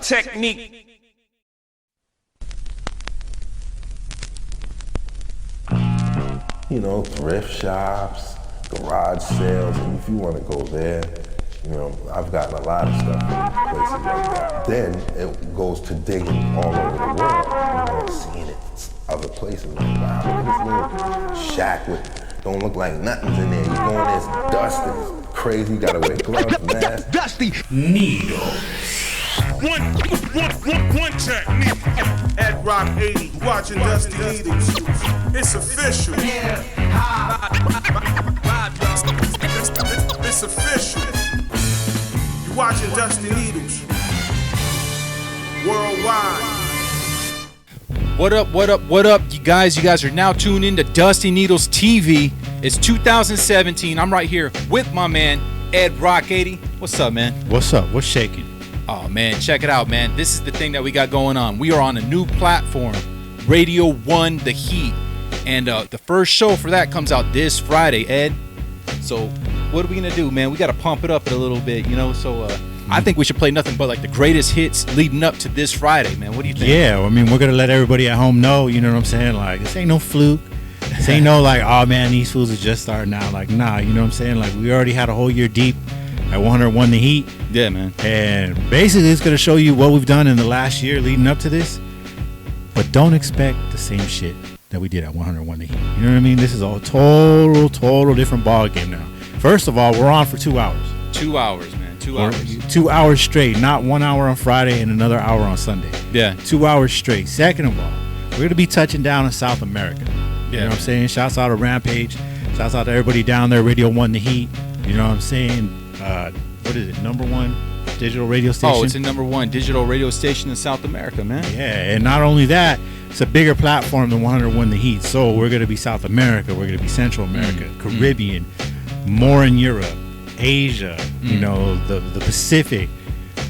technique. You know, thrift shops, garage sales, and if you want to go there, you know, I've gotten a lot of stuff from places like that. Then it goes to digging all over the world, you know, seeing it other places. Like, wow, look at this little shack with, don't look like nothing's in there. You go in there, it's dusty, it's crazy, you gotta wear gloves, mask. Dusty Needlez. One technique. At Rock 80, watching Dusty Needlez. It's official. It's official. You're watching Dusty Needlez. Worldwide. What up, you guys? You guys are now tuned in to Dusty Needlez TV. It's 2017. I'm right here with my man, Ed Rock 80. What's up, man? What's up? What's shaking? Oh, man, check it out, man. This is the thing that we got going on. We are on a new platform, Radio 1 The Heat. And the first show for that comes out this Friday, Ed. So what are we going to do, man? We got to pump it up a little bit, you know? So I think we should play nothing but like the greatest hits leading up to this Friday, man. What do you think? Yeah, I mean, we're going to let everybody at home know, you know what I'm saying? Like, this ain't no fluke. This ain't no like, oh, man, these fools are just starting out. Like, nah, you know what I'm saying? Like, we already had a whole year deep at 101 The Heat. Yeah, man. And basically, it's going to show you what we've done in the last year leading up to this. But don't expect the same shit that we did at 101 The Heat. You know what I mean? This is a total different ball game now. First of all, we're on for 2 hours. 2 hours, man. 2 hours. 2 hours straight, not 1 hour on Friday and another hour on Sunday. Yeah. 2 hours straight. Second of all, we're going to be touching down in South America. You know what I'm saying? Shouts out to Rampage. Shouts out to everybody down there, Radio 1 The Heat. You know what I'm saying? What is it? #1 digital radio station? Oh, it's a #1 digital radio station in South America, man. Yeah, and not only that, it's a bigger platform than 101 The Heat. So we're going to be South America. We're going to be Central America, Caribbean, more in Europe, Asia, you know, the Pacific,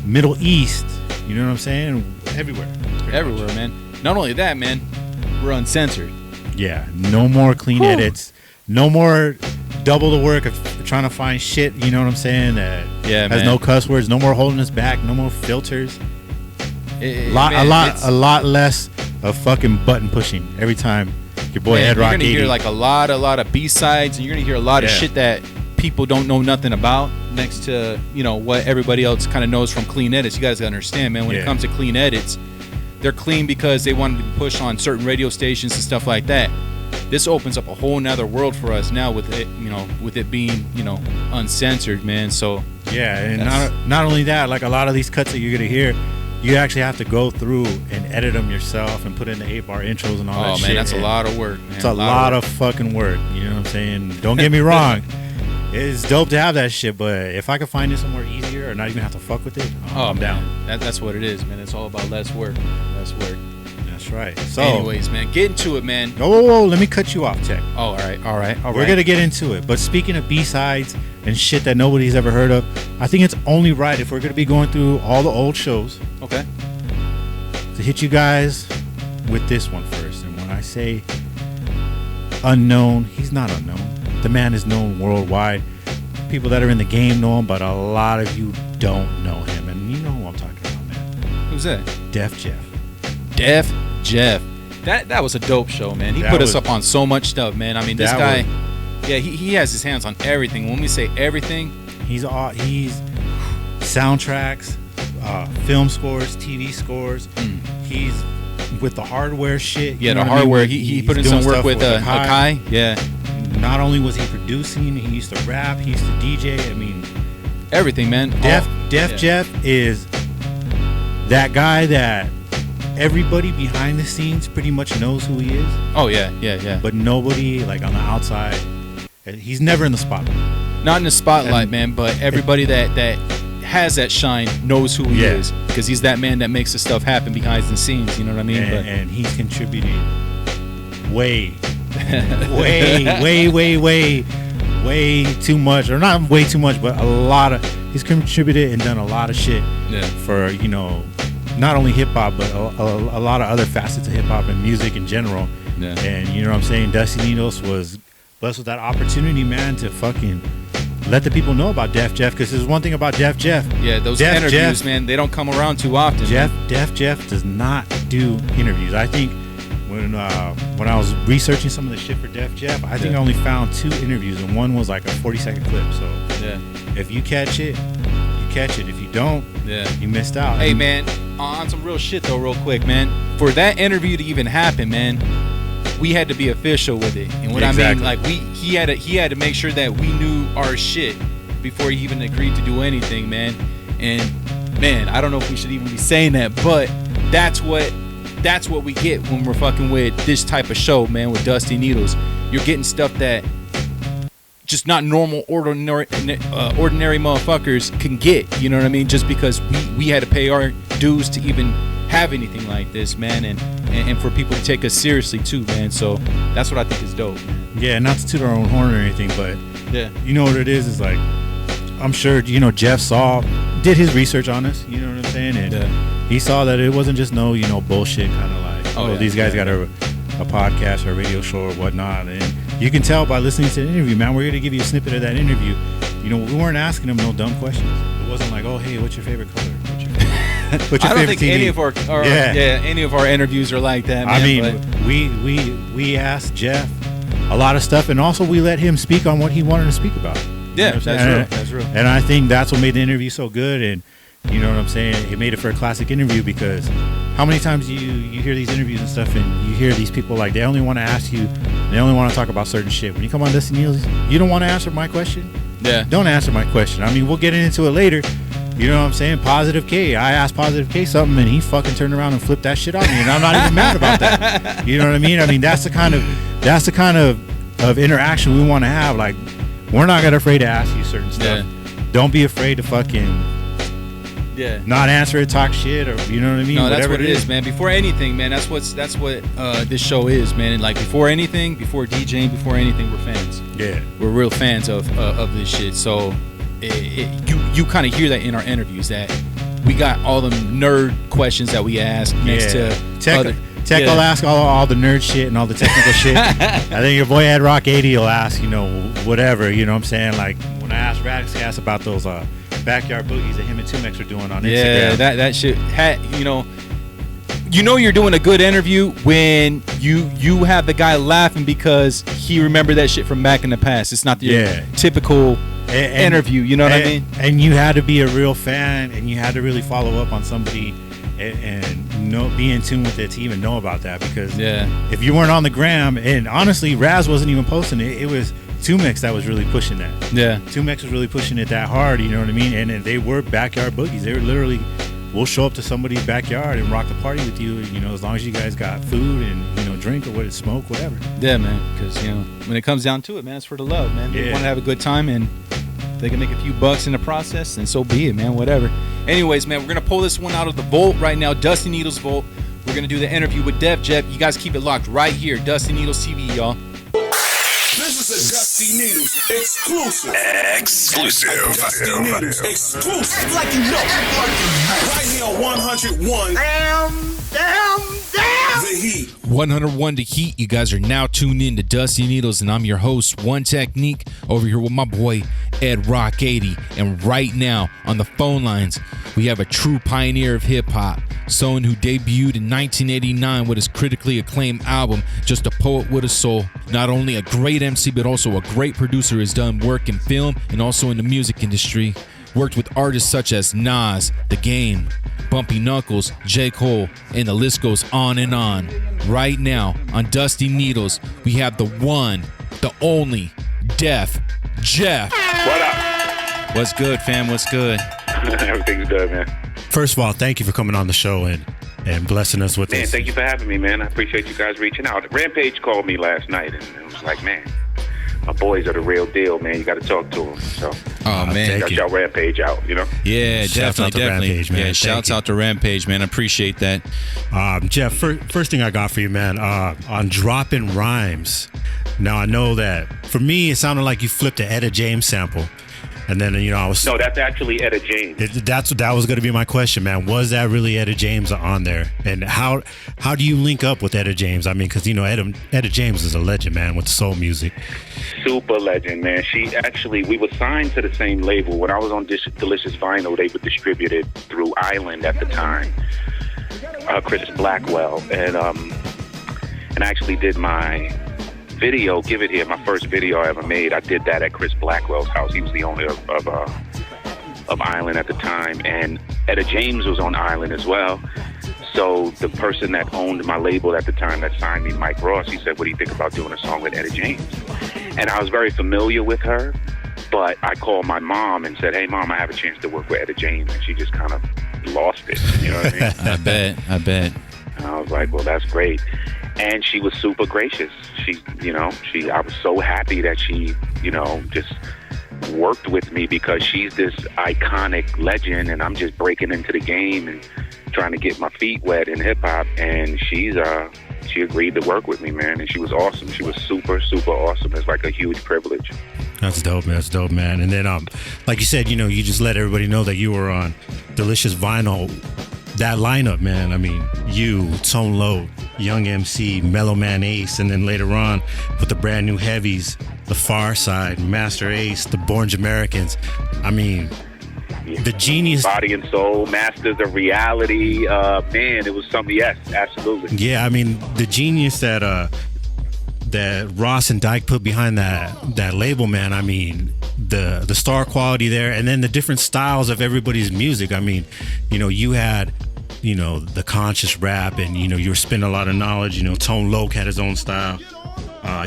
Middle East. You know what I'm saying? Everywhere. Everywhere, man. Not only that, man, we're uncensored. Yeah, no more clean edits. No more double the work of trying to find shit, you know what I'm saying, that has no cuss words. No more holding us back. No more filters. A lot less of fucking button pushing every time your boy Ed Rock 80. You're gonna hear like a lot of B-sides, and you're gonna hear a lot of shit that people don't know nothing about, next to, you know, what everybody else kind of knows from clean edits. You guys gotta understand, man, when it comes to clean edits, they're clean because they wanted to push on certain radio stations and stuff like that. This opens up a whole nother world for us now with it, you know, with it being, you know, uncensored, man. So yeah, and not only that, like a lot of these cuts that you're gonna hear, you actually have to go through and edit them yourself and put in the 8-bar intros and all that shit. Oh man, that's a lot of work, man. It's a lot of fucking work. You know what I'm saying? Don't get me wrong. It's dope to have that shit, but if I could find it somewhere easier or not even have to fuck with it, I'm down. That's what it is, man. It's all about less work. Less work. That's right. So, anyways, man, get into it, man. Whoa, let me cut you off, Tech. Oh, all right. We're going to get into it. But speaking of B-sides and shit that nobody's ever heard of, I think it's only right if we're going to be going through all the old shows. Okay. To hit you guys with this one first. And when I say unknown, he's not unknown. The man is known worldwide. People that are in the game know him, but a lot of you don't know him. And you know who I'm talking about, man. Who's that? Def Jeff. Def Jeff. That was a dope show, man. He put us up on so much stuff, man. I mean, this guy, he has his hands on everything. When we say everything, he's soundtracks, film scores, TV scores. He's with the hardware shit. Yeah, the hardware. He put in some work with Akai. Yeah. Not only was he producing, he used to rap, he used to DJ. I mean, everything, man. Def Jeff is that guy that everybody behind the scenes pretty much knows who he is. Oh yeah. But nobody like on the outside. He's never in the spotlight. Not in the spotlight, man. But everybody that has that shine knows who he is, because he's that man that makes the stuff happen behind the scenes. You know what I mean? And he's contributed way too much, or not way too much, but a lot of. He's contributed and done a lot of shit for, you know, not only hip hop, but a lot of other facets of hip hop and music in general. Yeah. And you know what I'm saying? Dusty Needlez was blessed with that opportunity, man, to fucking let the people know about Def Jeff, because there's one thing about Def Jeff. Yeah, those Def interviews, Jeff, man, they don't come around too often. Def Jeff does not do interviews. I think when I was researching some of the shit for Def Jeff, I think I only found 2 interviews, and one was like a 40-second clip. So if you catch it, you catch it. If you don't, you missed out. Hey, man, on some real shit though, real quick, man. For that interview to even happen, man, we had to be official with it. And what I mean, like, he had to make sure that we knew our shit before he even agreed to do anything, man. And man, I don't know if we should even be saying that, but that's what we get when we're fucking with this type of show, man, with Dusty Needlez. You're getting stuff that just not normal, ordinary motherfuckers can get. You know what I mean? Just because we had to pay our dues to even have anything like this, man, and for people to take us seriously too, man. So that's what I think is dope, man. Yeah, not to toot our own horn or anything, but you know what it is like, I'm sure, you know, Jeff did his research on us, you know what I'm saying, and he saw that it wasn't just no, you know, bullshit kind of like, these guys got a podcast or a radio show or whatnot, and you can tell by listening to the interview, man. We're gonna give you a snippet of that interview. You know, we weren't asking them no dumb questions. It wasn't like, oh, hey, what's your favorite color? What's your I don't favorite think TV? any of our interviews are like that, man. I mean, we asked Jeff a lot of stuff, and also we let him speak on what he wanted to speak about. Yeah, that's real. And I think that's what made the interview so good. And you know what I'm saying? It made it for a classic interview, because how many times you hear these interviews and stuff, and you hear these people like they only want to ask you, they only want to talk about certain shit. When you come on Dusty Needlez, you don't want to answer my question. Yeah. Don't answer my question. I mean, we'll get into it later. You know what I'm saying? Positive K. I asked Positive K something, and he fucking turned around and flipped that shit on me, and I'm not even mad about that. You know what I mean? I mean, that's the kind of interaction we want to have. Like, we're not gonna afraid to ask you certain stuff. Don't be afraid to fucking not answer it, talk shit, or you know what I mean? No, that's what it is, man. Before anything, man, that's what this show is, man. And like before anything, before DJing, before anything, we're fans. Yeah, we're real fans of this shit. So you kind of hear that in our interviews, that we got all the nerd questions that we ask next to Tech will ask all the nerd shit and all the technical shit. I think your boy Ed Rock 80 will ask, you know, whatever, you know what I'm saying? Like when I asked Radix about those backyard boogies that him and Tumex were doing on Instagram. Yeah, that shit had, you know you're doing a good interview when you have the guy laughing because he remembered that shit from back in the past. It's not the typical interview, you know what I mean? And you had to be a real fan, and you had to really follow up on somebody and be in tune with it to even know about that, because if you weren't on the gram, and honestly Raz wasn't even posting it, it was Tumex that was really pushing that. Tumex was really pushing it that hard, you know what I mean? And they were backyard boogies. They were literally, we'll show up to somebody's backyard and rock the party with you, you know, as long as you guys got food and, you know, drink or smoke, whatever. Yeah, man, because, you know, when it comes down to it, man, it's for the love, man. They want to have a good time, and they can make a few bucks in the process, and so be it, man, whatever. Anyways, man, we're going to pull this one out of the vault right now, Dusty Needlez Vault. We're going to do the interview with Def Jeff. You guys keep it locked right here, Dusty Needlez TV, y'all. This is a Dusty Needlez exclusive. Dusty Needlez exclusive. Like you know. Right here on 101. Damn. The Heat. 101 The Heat. You guys are now tuned in to Dusty Needlez, and I'm your host, One Technique, over here with my boy, Ed Rock 80. And right now, on the phone lines, we have a true pioneer of hip-hop, someone who debuted in 1989 with his critically acclaimed album, Just a Poet with a Soul. Not only a great MC, but also a great producer, has done work in film and also in the music industry. Worked with artists such as Nas, The Game, Bumpy Knuckles, J. Cole, and the list goes on and on. Right now, on Dusty Needlez, we have the one, the only, Def Jeff. What up? What's good, fam? What's good? Everything's good, man. First of all, thank you for coming on the show and blessing us with this. Man, thank you for having me, man. I appreciate you guys reaching out. Rampage called me last night, and it was like, man, my boys are the real deal, man. You got to talk to them. So, man, got y'all Rampage out, you know? Yeah, definitely. Rampage, man. Yeah, shouts out to Rampage, man. I appreciate that. Jeff, first thing I got for you, man, on dropping rhymes. Now, I know that for me, it sounded like you flipped an Etta James sample. And then, you know, I was... No, that's actually Etta James. That was going to be my question, man. Was that really Etta James on there? And how do you link up with Etta James? I mean, because, you know, Etta James is a legend, man, with soul music. Super legend, man. We were signed to the same label. When I was on Delicious Vinyl, they were distributed through Island at the time. Chris Blackwell. And I actually did my video, Give It Here, my first video I ever made. I did that at Chris Blackwell's house. He was the owner of Island at the time, and Etta James was on Island as well. So the person that owned my label at the time that signed me, Mike Ross, he said, what do you think about doing a song with Etta James? And I was very familiar with her, but I called my mom and said, hey mom, I have a chance to work with Etta James, and she just kind of lost it, you know what I mean? I bet. And I was like, well, that's great. And she was super gracious. I was so happy that she, you know, just worked with me, because she's this iconic legend and I'm just breaking into the game and trying to get my feet wet in hip hop. And she agreed to work with me, man. And she was awesome. She was super, super awesome. It's like a huge privilege. That's dope, man. That's dope, man. And then, like you said, you know, you just let everybody know that you were on Delicious Vinyl. That lineup, man. I mean, you, Tone Loc, Young MC, Mellow Man Ace, and then later on with the brand new heavies, The Far Side, Master Ace, the Born Americans. I mean, the genius. Body and Soul, Masters of Reality. Man, it was something. Yes, absolutely. Yeah, I mean, the genius that Ross and Dyke put behind that label, man. I mean, the star quality there, and then the different styles of everybody's music. I mean, you know, you had, you know, the conscious rap, and, you know, you were spinning a lot of knowledge. You know, Tone Loc had his own style.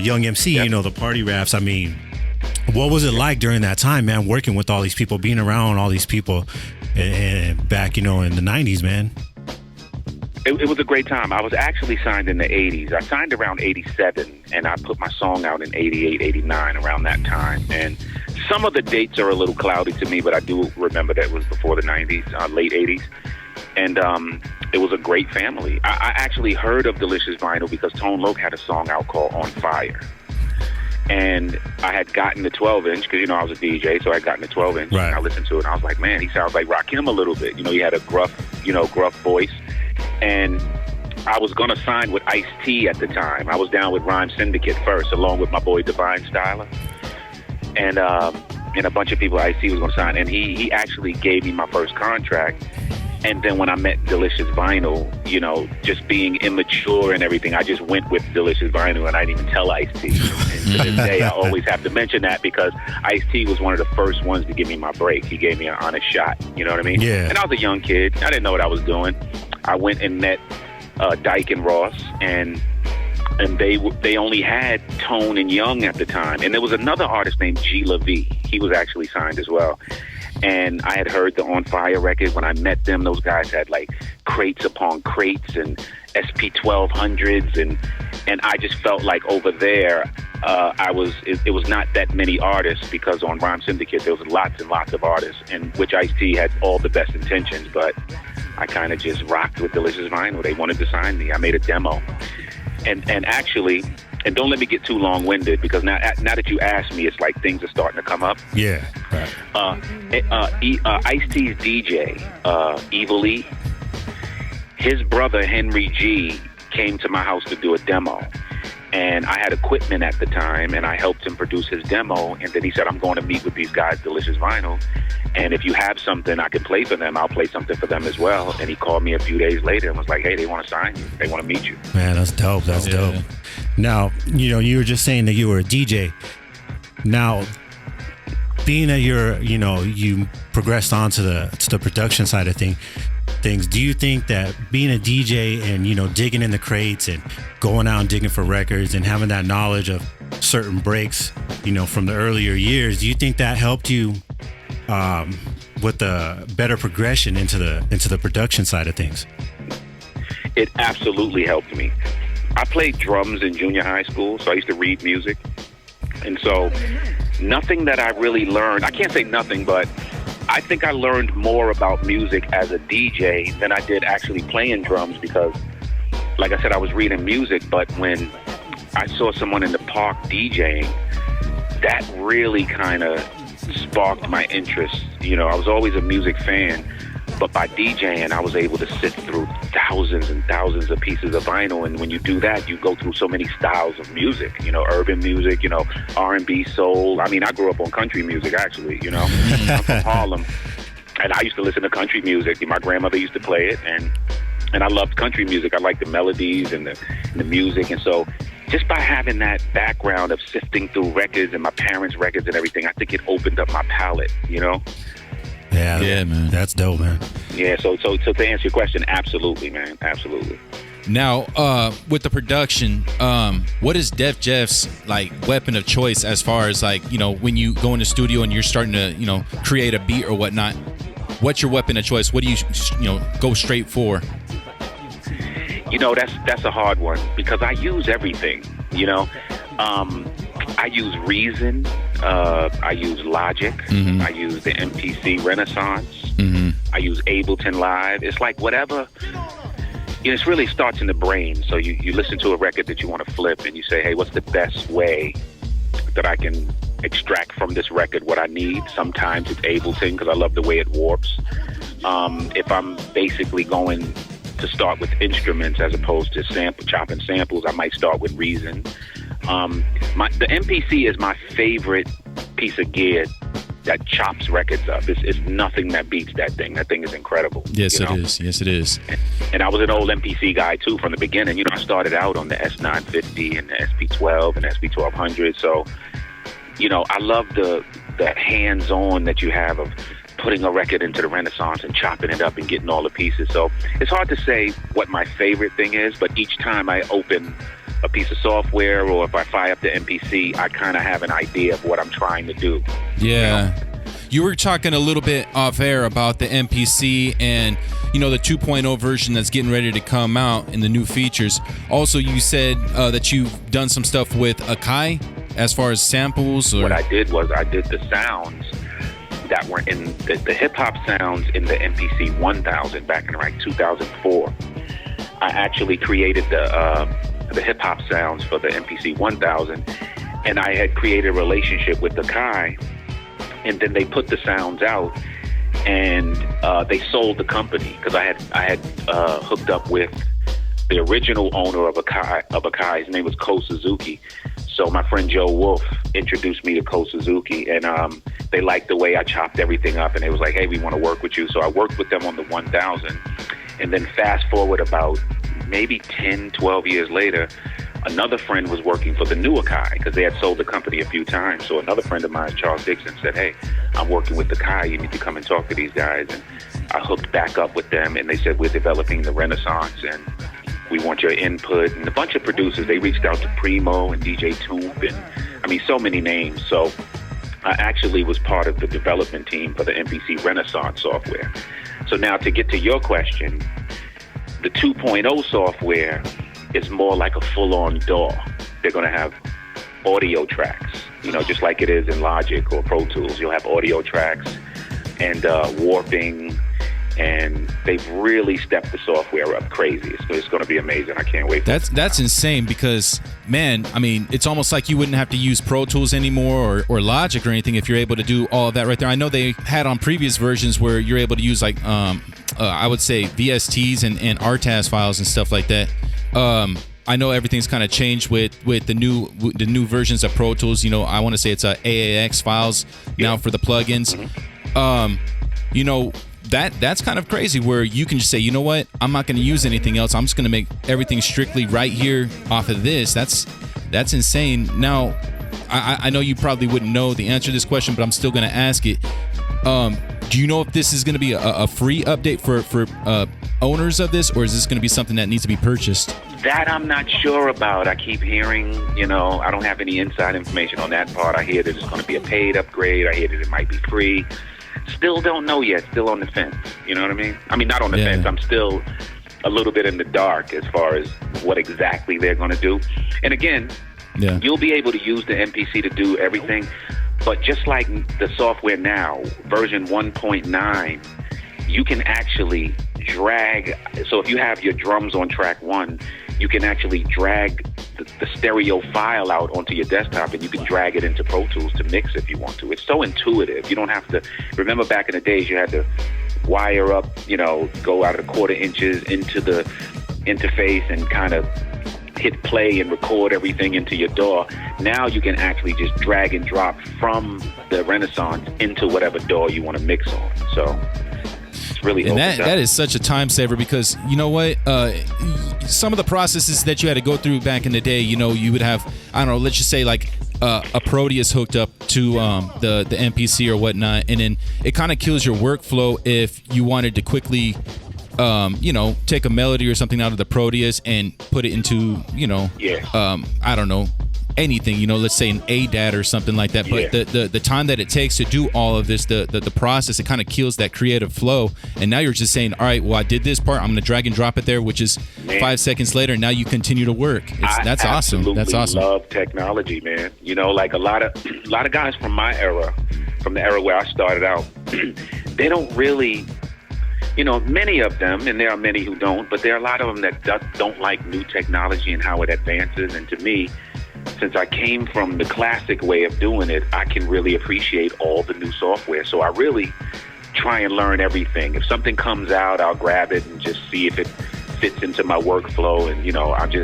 Young MC, yep. You know, the party raps. I mean, what was it like during that time, man, working with all these people, being around all these people, and back, you know, in the 90s, man? It was a great time. I was actually signed in the 80s. I signed around 87, and I put my song out in 88, 89, around that time. And some of the dates are a little cloudy to me, but I do remember that it was before the 90s, late 80s. And it was a great family. I actually heard of Delicious Vinyl because Tone Loc had a song out called On Fire. And I had gotten the 12-inch, because, you know, I was a DJ, so I had gotten the 12-inch. Right. And I listened to it, and I was like, man, he sounds like Rakim a little bit. You know, he had a gruff voice. And I was going to sign with Ice-T at the time. I was down with Rhyme Syndicate first, along with my boy Divine Styler. And a bunch of people Ice-T was going to sign. And he actually gave me my first contract. And then when I met Delicious Vinyl, you know, just being immature and everything, I just went with Delicious Vinyl, and I didn't even tell Ice-T. And to this day, I always have to mention that, because Ice-T was one of the first ones to give me my break. He gave me an honest shot, you know what I mean? Yeah. And I was a young kid. I didn't know what I was doing. I went and met Dyke and Ross, and they only had Tone and Young at the time. And there was another artist named G. LaVie. He was actually signed as well. And I had heard the On Fire record. When I met them, those guys had like crates upon crates and SP1200s, and I just felt like over there, it was not that many artists, because on Rhyme Syndicate there was lots and lots of artists, and which Ice-T had all the best intentions, but I kind of just rocked with Delicious Vinyl. They wanted to sign me. I made a demo, and actually. And don't let me get too long-winded, because now that you asked me, it's like things are starting to come up. Yeah. Right. Ice-T's DJ, Evil E, his brother Henry G came to my house to do a demo. And I had equipment at the time, and I helped him produce his demo. And then he said, I'm going to meet with these guys, Delicious Vinyl. And if you have something I can play for them, I'll play something for them as well. And he called me a few days later and was like, hey, they want to sign you. They want to meet you. Man, that's dope. That's dope. Now, you know, you were just saying that you were a DJ. Now, being that you progressed on to the production side of things, do you think that being a DJ and, you know, digging in the crates and going out and digging for records and having that knowledge of certain breaks, you know, from the earlier years, do you think that helped you with the better progression into the production side of things? It absolutely helped me. I played drums in junior high school, so I used to read music. And so nothing that I really learned, I can't say nothing, but I think I learned more about music as a DJ than I did actually playing drums, because, like I said, I was reading music, but when I saw someone in the park DJing, that really kind of sparked my interest. You know, I was always a music fan, but by DJing, I was able to sift through thousands and thousands of pieces of vinyl. And when you do that, you go through so many styles of music, you know, urban music, you know, R&B, soul. I mean, I grew up on country music, actually, you know. I'm from Harlem, and I used to listen to country music. My grandmother used to play it, and I loved country music. I liked the melodies and the music. And so just by having that background of sifting through records and my parents' records and everything, I think it opened up my palette, you know? Yeah, man. That's dope, man. Yeah, so to answer your question, absolutely, man. Absolutely. Now, with the production, what is Def Jeff's like weapon of choice as far as like, you know, when you go in the studio and you're starting to, you know, create a beat or whatnot? What's your weapon of choice? What do you go straight for? You know, that's a hard one because I use everything, you know. I use Reason, I use Logic, I use the MPC Renaissance, I use Ableton Live. It's like whatever, you know, it really starts in the brain. So you listen to a record that you want to flip and you say, hey, what's the best way that I can extract from this record what I need? Sometimes it's Ableton because I love the way it warps. If I'm basically going to start with instruments as opposed to chopping samples, I might start with Reason. The MPC is my favorite piece of gear that chops records up. It's nothing that beats that thing. That thing is incredible. Yes, it is. Yes, it is. And I was an old MPC guy too from the beginning. You know, I started out on the S950 and the SP12 and SP1200. So, you know, I love the hands-on that you have of putting a record into the Renaissance and chopping it up and getting all the pieces. So it's hard to say what my favorite thing is, but each time I open a piece of software or if I fire up the MPC, I kind of have an idea of what I'm trying to do. Yeah. You know? You were talking a little bit off air about the MPC and, you know, the 2.0 version that's getting ready to come out and the new features. Also, you said that you've done some stuff with Akai as far as samples. Or... What I did was I did the sounds that were in the hip-hop sounds in the MPC 1000 back in like 2004. I actually created the hip-hop sounds for the MPC 1000, and I had created a relationship with Akai, and then they put the sounds out, and they sold the company because I had hooked up with the original owner of Akai. His name was Ko Suzuki. So my friend Joe Wolf introduced me to Ko Suzuki, and they liked the way I chopped everything up, and they was like, hey, we want to work with you. So I worked with them on the 1000, and then fast forward about maybe 10, 12 years later, another friend was working for the new Akai because they had sold the company a few times. So another friend of mine, Charles Dixon, said, hey, I'm working with Akai. You need to come and talk to these guys. And I hooked back up with them, and they said, we're developing the Renaissance, and we want your input. And a bunch of producers, they reached out to Primo and DJ Toomp, and I mean, so many names. So I actually was part of the development team for the MPC Renaissance software. So now to get to your question, the 2.0 software is more like a full-on DAW. They're going to have audio tracks, you know, just like it is in Logic or Pro Tools. You'll have audio tracks and warping, and they've really stepped the software up crazy. It's going to be amazing. I can't wait. That's insane because, man, I mean, it's almost like you wouldn't have to use Pro Tools anymore or Logic or anything if you're able to do all of that right there. I know they had on previous versions where you're able to use like, I would say VSTs and RTAS files and stuff like that. I know everything's kind of changed with the new versions of Pro Tools. You know, I want to say it's AAX files now for the plugins. You know, that's kind of crazy where you can just say, you know what, I'm not going to use anything else. I'm just going to make everything strictly right here off of this. That's insane. Now, I know you probably wouldn't know the answer to this question, but I'm still going to ask it. Do you know if this is going to be a free update for owners of this, or is this going to be something that needs to be purchased? That I'm not sure about. I keep hearing, you know, I don't have any inside information on that part. I hear that it's going to be a paid upgrade. I hear that it might be free. Still don't know yet. Still on the fence. You know what I mean? I mean, not on the fence. I'm still a little bit in the dark as far as what exactly they're going to do. And again, you'll be able to use the MPC to do everything. But just like the software now, version 1.9, you can actually drag. So if you have your drums on track 1, you can actually drag the stereo file out onto your desktop, and you can drag it into Pro Tools to mix if you want to. It's so intuitive. You don't have to. Remember back in the days, you had to wire up, go out of 1/4 inches into the interface and kind of hit play and record everything into your DAW. Now you can actually just drag and drop from the Renaissance into whatever DAW you want to mix on. So it's really and that is such a time saver, because you know what, some of the processes that you had to go through back in the day, you would have, I don't know, let's just say like a Proteus hooked up to the MPC or whatnot, and then it kind of kills your workflow if you wanted to quickly take a melody or something out of the Proteus and put it into, I don't know, anything, let's say an ADAT or something like that. But the time that it takes to do all of this, the process, it kind of kills that creative flow. And now you're just saying, all right, well, I did this part, I'm going to drag and drop it there, which is 5 seconds later. And now you continue to work. That's awesome. That's awesome. I love technology, man. Like a lot of guys from my era, from the era where I started out, they don't really, many of them, and there are many who don't, but there are a lot of them that don't like new technology and how it advances. And to me, since I came from the classic way of doing it, I can really appreciate all the new software. So I really try and learn everything. If something comes out, I'll grab it and just see if it fits into my workflow. And,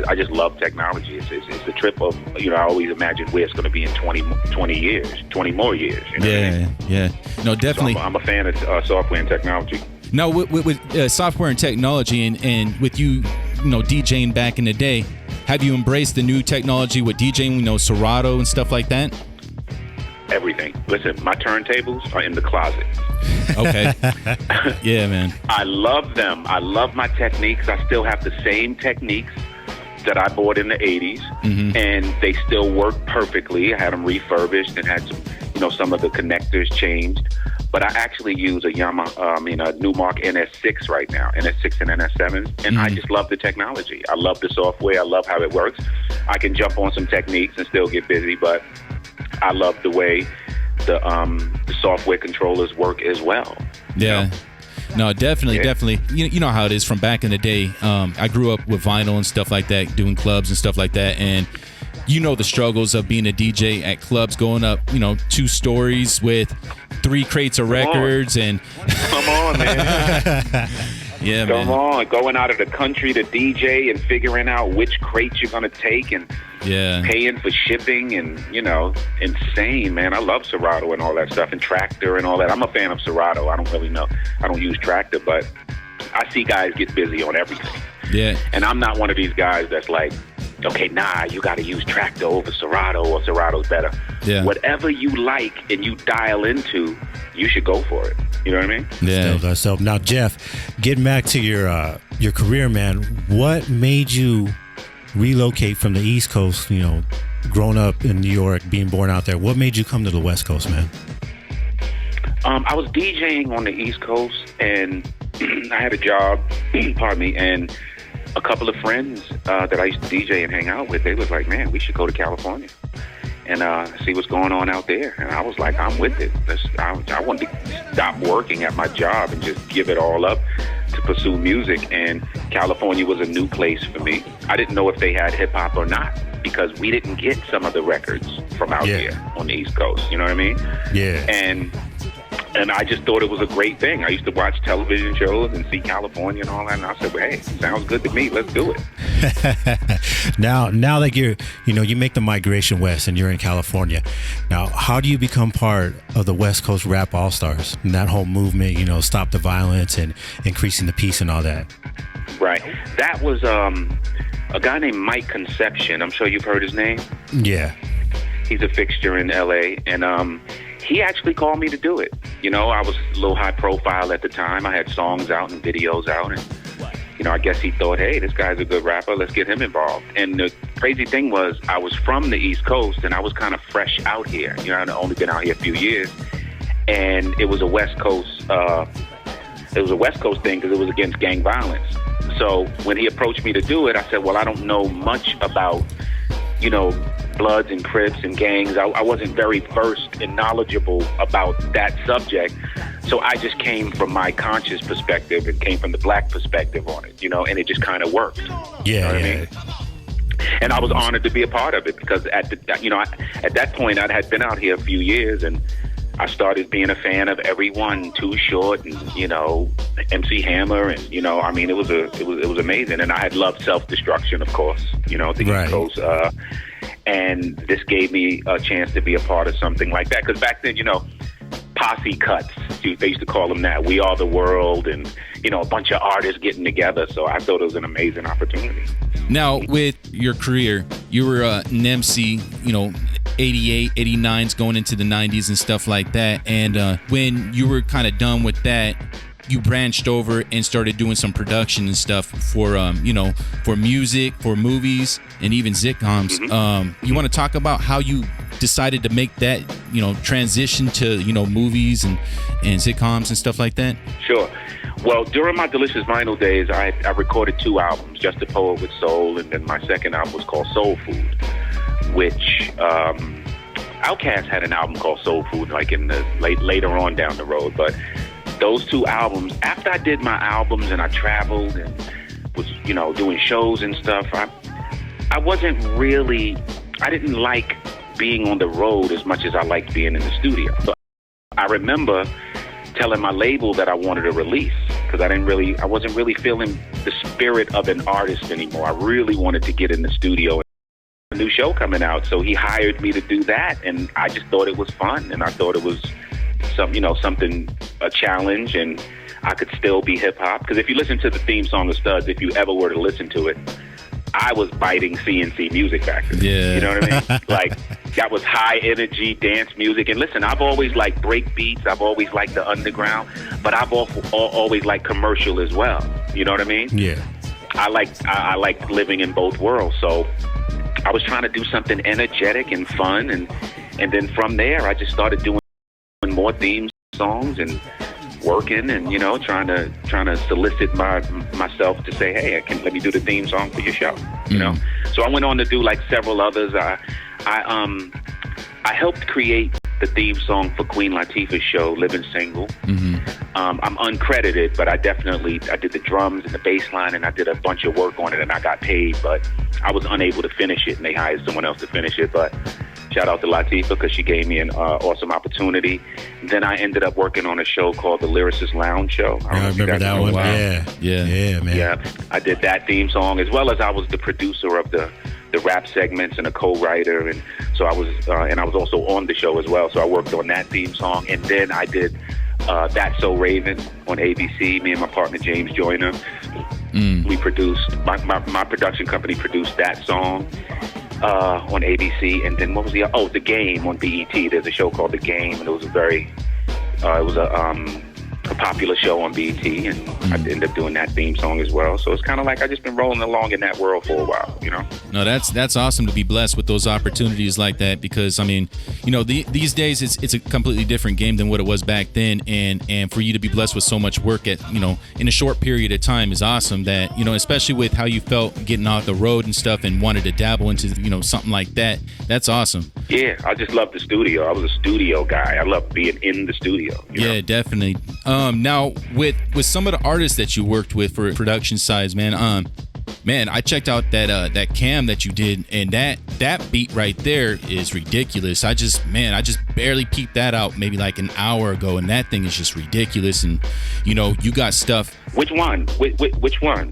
I just love technology. It's the trip of, I always imagine where it's going to be in 20 years, 20 more years. Yeah. No, definitely. So I'm a fan of software and technology. Now, with software and technology and with you, DJing back in the day, have you embraced the new technology with DJing, Serato and stuff like that? Everything. Listen, my turntables are in the closet. Okay. Yeah, man. I love them. I love my techniques. I still have the same techniques that I bought in the 80s, and they still work perfectly. I had them refurbished and had some of the connectors changed. But I actually use a Newmark NS6 right now, NS6 and NS7, and I just love the technology. I love the software. I love how it works. I can jump on some techniques and still get busy, but I love the way the software controllers work as well. Yeah. No, definitely. You know how it is from back in the day. I grew up with vinyl and stuff like that, doing clubs and stuff like that, and the struggles of being a DJ at clubs, going up, 2 stories with 3 crates of records and come on, man. Yeah, Come man. on, going out of the country to DJ and figuring out which crates you're gonna take and paying for shipping and insane, man. I love Serato and all that stuff, and Tractor and all that. I'm a fan of Serato. I don't really know. I don't use Tractor, but I see guys get busy on everything. Yeah. And I'm not one of these guys that's like, okay, you got to use Tractor over Serato, or Serato's better. Yeah. Whatever you like and you dial into, you should go for it. You know what I mean? Yeah. So now, Jeff, getting back to your career, man, what made you relocate from the East Coast, growing up in New York, being born out there? What made you come to the West Coast, man? I was DJing on the East Coast, and I had a job, pardon me, and a couple of friends that I used to DJ and hang out with, they was like, man, we should go to California and see what's going on out there. And I was like, I'm with it. I wanted to stop working at my job and just give it all up to pursue music. And California was a new place for me. I didn't know if they had hip-hop or not, because we didn't get some of the records from out here on the East Coast. You know what I mean? Yeah. And I just thought it was a great thing. I used to watch television shows and see California and all that, and I said, well, hey, sounds good to me. Let's do it. Now that you make the migration west and you're in California, now how do you become part of the West Coast Rap All-Stars and that whole movement, stop the violence and increasing the peace and all that? Right. That was a guy named Mike Conception. I'm sure you've heard his name. Yeah. He's a fixture in L.A., and he actually called me to do it. I was a little high profile at the time. I had songs out and videos out, and I guess he thought, hey, this guy's a good rapper, let's get him involved. And the crazy thing was, I was from the East Coast, and I was kind of fresh out here. I'd only been out here a few years, and it was a West Coast thing, because it was against gang violence. So when he approached me to do it, I said, well, I don't know much about Bloods and Crips and gangs. I wasn't very versed and knowledgeable about that subject. So I just came from my conscious perspective and came from the black perspective on it, and it just kind of worked. Yeah. You know what I mean? And I was honored to be a part of it because at that point I had been out here a few years, and I started being a fan of everyone, Too Short and, MC Hammer, and, I mean, it was amazing. And I had loved Self-Destruction, of course, the East Coast. And this gave me a chance to be a part of something like that. Because back then, posse cuts, they used to call them that. We Are the World, and, a bunch of artists getting together. So I thought it was an amazing opportunity. Now, with your career, you were an MC, 88, 89s going into the 90s and stuff like that. And when you were kind of done with that, you branched over and started doing some production and stuff for, for music, for movies, and even sitcoms. Mm-hmm. You want to talk about how you decided to make that, transition to, movies and sitcoms and stuff like that? Sure. Well, during my Delicious Vinyl days, I recorded 2 albums, Just a Poet with Soul, and then my second album was called Soul Food, which Outkast had an album called Soul Food, like in the later on down the road. But those 2 albums, after I did my albums and I traveled and was, doing shows and stuff, I didn't like being on the road as much as I liked being in the studio. So I remember telling my label that I wanted a release because I wasn't really feeling the spirit of an artist anymore. I really wanted to get in the studio. A new show coming out, so he hired me to do that, and I just thought it was fun, and I thought it was a challenge, and I could still be hip hop. Because if you listen to the theme song of Studs, if you ever were to listen to it, I was biting CNC music back then. Yeah. You know what I mean? Like, that was high energy dance music. And listen, I've always liked break beats. I've always liked the underground, but I've always liked commercial as well. You know what I mean? Yeah. I like living in both worlds. So I was trying to do something energetic and fun, and then from there I just started doing more theme songs and working and trying to solicit myself to say, hey, let me do the theme song for your show. So I went on to do like several others. I helped create the theme song for Queen Latifah's show, Living Single. I'm uncredited, but I did the drums and the bass line, and I did a bunch of work on it, and I got paid, but I was unable to finish it, and they hired someone else to finish it. But shout out to Latifah because she gave me an awesome opportunity. Then I ended up working on a show called the Lyricist Lounge Show. I remember that one. Yeah, man. Yeah, I did that theme song, as well as I was the producer of the rap segments and a co-writer, and so I was also on the show as well. So I worked on that theme song, and then I did That's So Raven on ABC. Me and my partner James Joyner, we produced. My production company produced that song on ABC, and then what was The Game on BET. There's a show called The Game, and it was a popular show on BET, and I ended up doing that theme song as well. So it's kind of like I just been rolling along in that world for a while, No, that's awesome to be blessed with those opportunities like that, because I mean, these days it's a completely different game than what it was back then, and for you to be blessed with so much work at in a short period of time is awesome. That especially with how you felt getting off the road and stuff and wanted to dabble into something like that. That's awesome. Yeah, I just love the studio. I was a studio guy. I love being in the studio. Yeah, definitely. Now with some of the artists that you worked with for production size, man, I checked out that cam that you did, and that beat right there is ridiculous. I just barely peeped that out maybe like an hour ago, and that thing is just ridiculous. And you got stuff. Which one? Which one?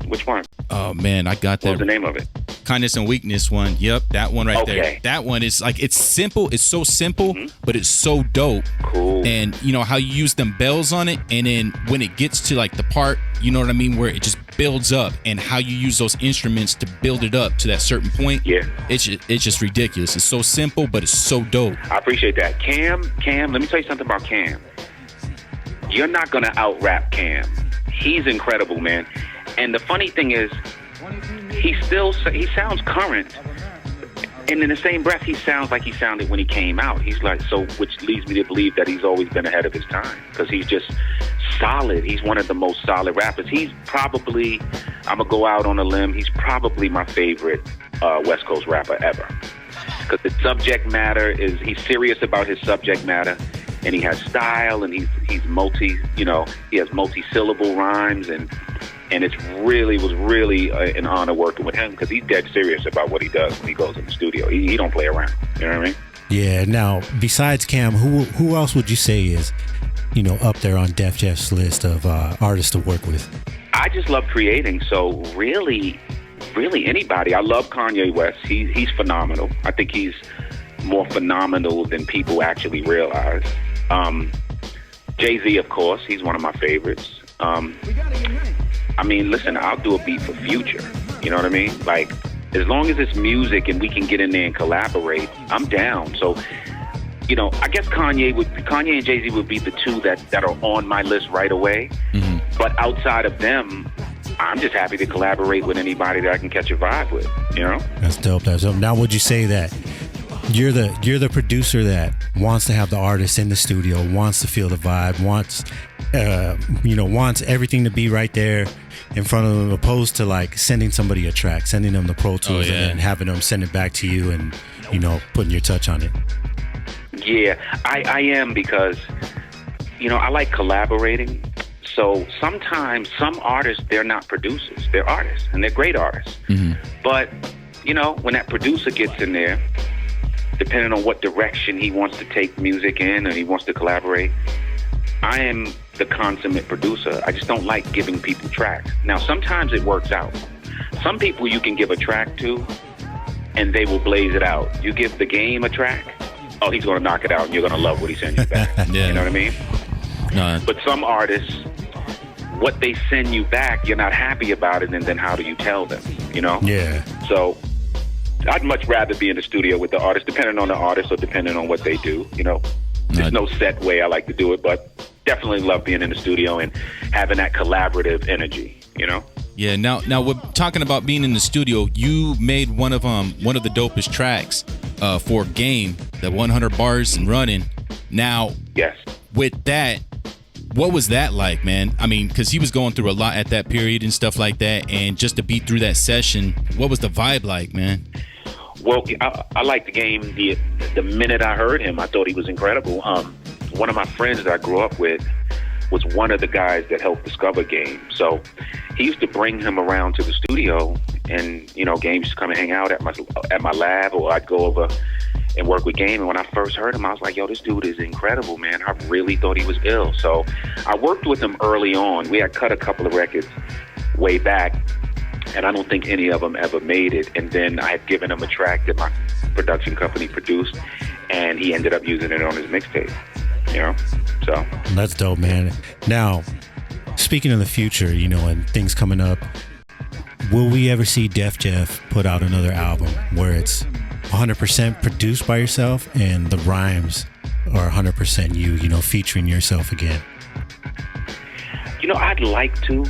Oh man, I got that. What was the name of it? Kindness and Weakness one. Yep, that one right there. That one is like, it's simple. It's so simple, but it's so dope. Cool. And how you use them bells on it, and then when it gets to like the part, what I mean, where it just builds up, and how you use those instruments to build it up to that certain point. Yeah. It's just ridiculous. It's so simple, but it's so dope. I appreciate that. Cam, let me tell you something about Cam. You're not gonna out-rap Cam. He's incredible, man. And the funny thing is, he sounds current, and in the same breath, he sounds like he sounded when he came out. He's like, which leads me to believe that he's always been ahead of his time, because he's just solid. He's one of the most solid rappers. He's probably, I'm gonna go out on a limb, he's probably my favorite West Coast rapper ever, because the subject matter he's serious about his subject matter, and he has style, and he's multi, he has multi-syllable rhymes, and And was really an honor working with him because he's dead serious about what he does when he goes in the studio. He don't play around. You know what I mean? Yeah. Now, besides Cam, who else would you say is, up there on Def Jeff's list of artists to work with? I just love creating. So really anybody. I love Kanye West. He's phenomenal. I think he's more phenomenal than people actually realize. Jay-Z, of course, he's one of my favorites. I mean, listen, I'll do a beat for Future. You know what I mean? Like, as long as it's music and we can get in there and collaborate, I'm down. So, I guess Kanye and Jay-Z would be the two that are on my list right away. Mm-hmm. But outside of them, I'm just happy to collaborate with anybody that I can catch a vibe with, That's dope. Now, would you say that you're the producer that wants to have the artist in the studio, wants to feel the vibe, wants everything to be right there in front of them, opposed to like sending somebody a track, sending them the Pro Tools and having them send it back to you and, putting your touch on it? Yeah, I am because, I like collaborating. So sometimes some artists, they're not producers. They're artists, and they're great artists. Mm-hmm. But, when that producer gets in there, depending on what direction he wants to take music in and he wants to collaborate, I am the consummate producer. I just don't like giving people tracks. Now, sometimes it works out. Some people you can give a track to, and they will blaze it out. You give the Game a track, oh, he's going to knock it out, and you're going to love what he sends you back. Yeah. You know what I mean? No. But some artists, what they send you back, you're not happy about it, and then how do you tell them, Yeah. So I'd much rather be in the studio with the artist, depending on the artist or depending on what they do, There's no set way I like to do it, but definitely love being in the studio and having that collaborative energy, Yeah. Now we're talking about being in the studio. You made one of the dopest tracks for Game, that 100 bars and running. Now, yes. With that, what was that like, man? I mean, because he was going through a lot at that period and stuff like that, and just to be through that session, what was the vibe like, man? Well, I liked the Game. The minute I heard him, I thought he was incredible. One of my friends that I grew up with was one of the guys that helped discover Game. So he used to bring him around to the studio, and Game used to come and hang out at my lab, or I'd go over and work with Game. And when I first heard him, I was like, yo, this dude is incredible, man. I really thought he was ill. So I worked with him early on. We had cut a couple of records way back, and I don't think any of them ever made it. And then I had given him a track that my production company produced, and he ended up using it on his mixtape, So that's dope, man. Now, speaking of the future, and things coming up, will we ever see Def Jeff put out another album where it's 100% produced by yourself and the rhymes are 100% you, featuring yourself again? I'd like to,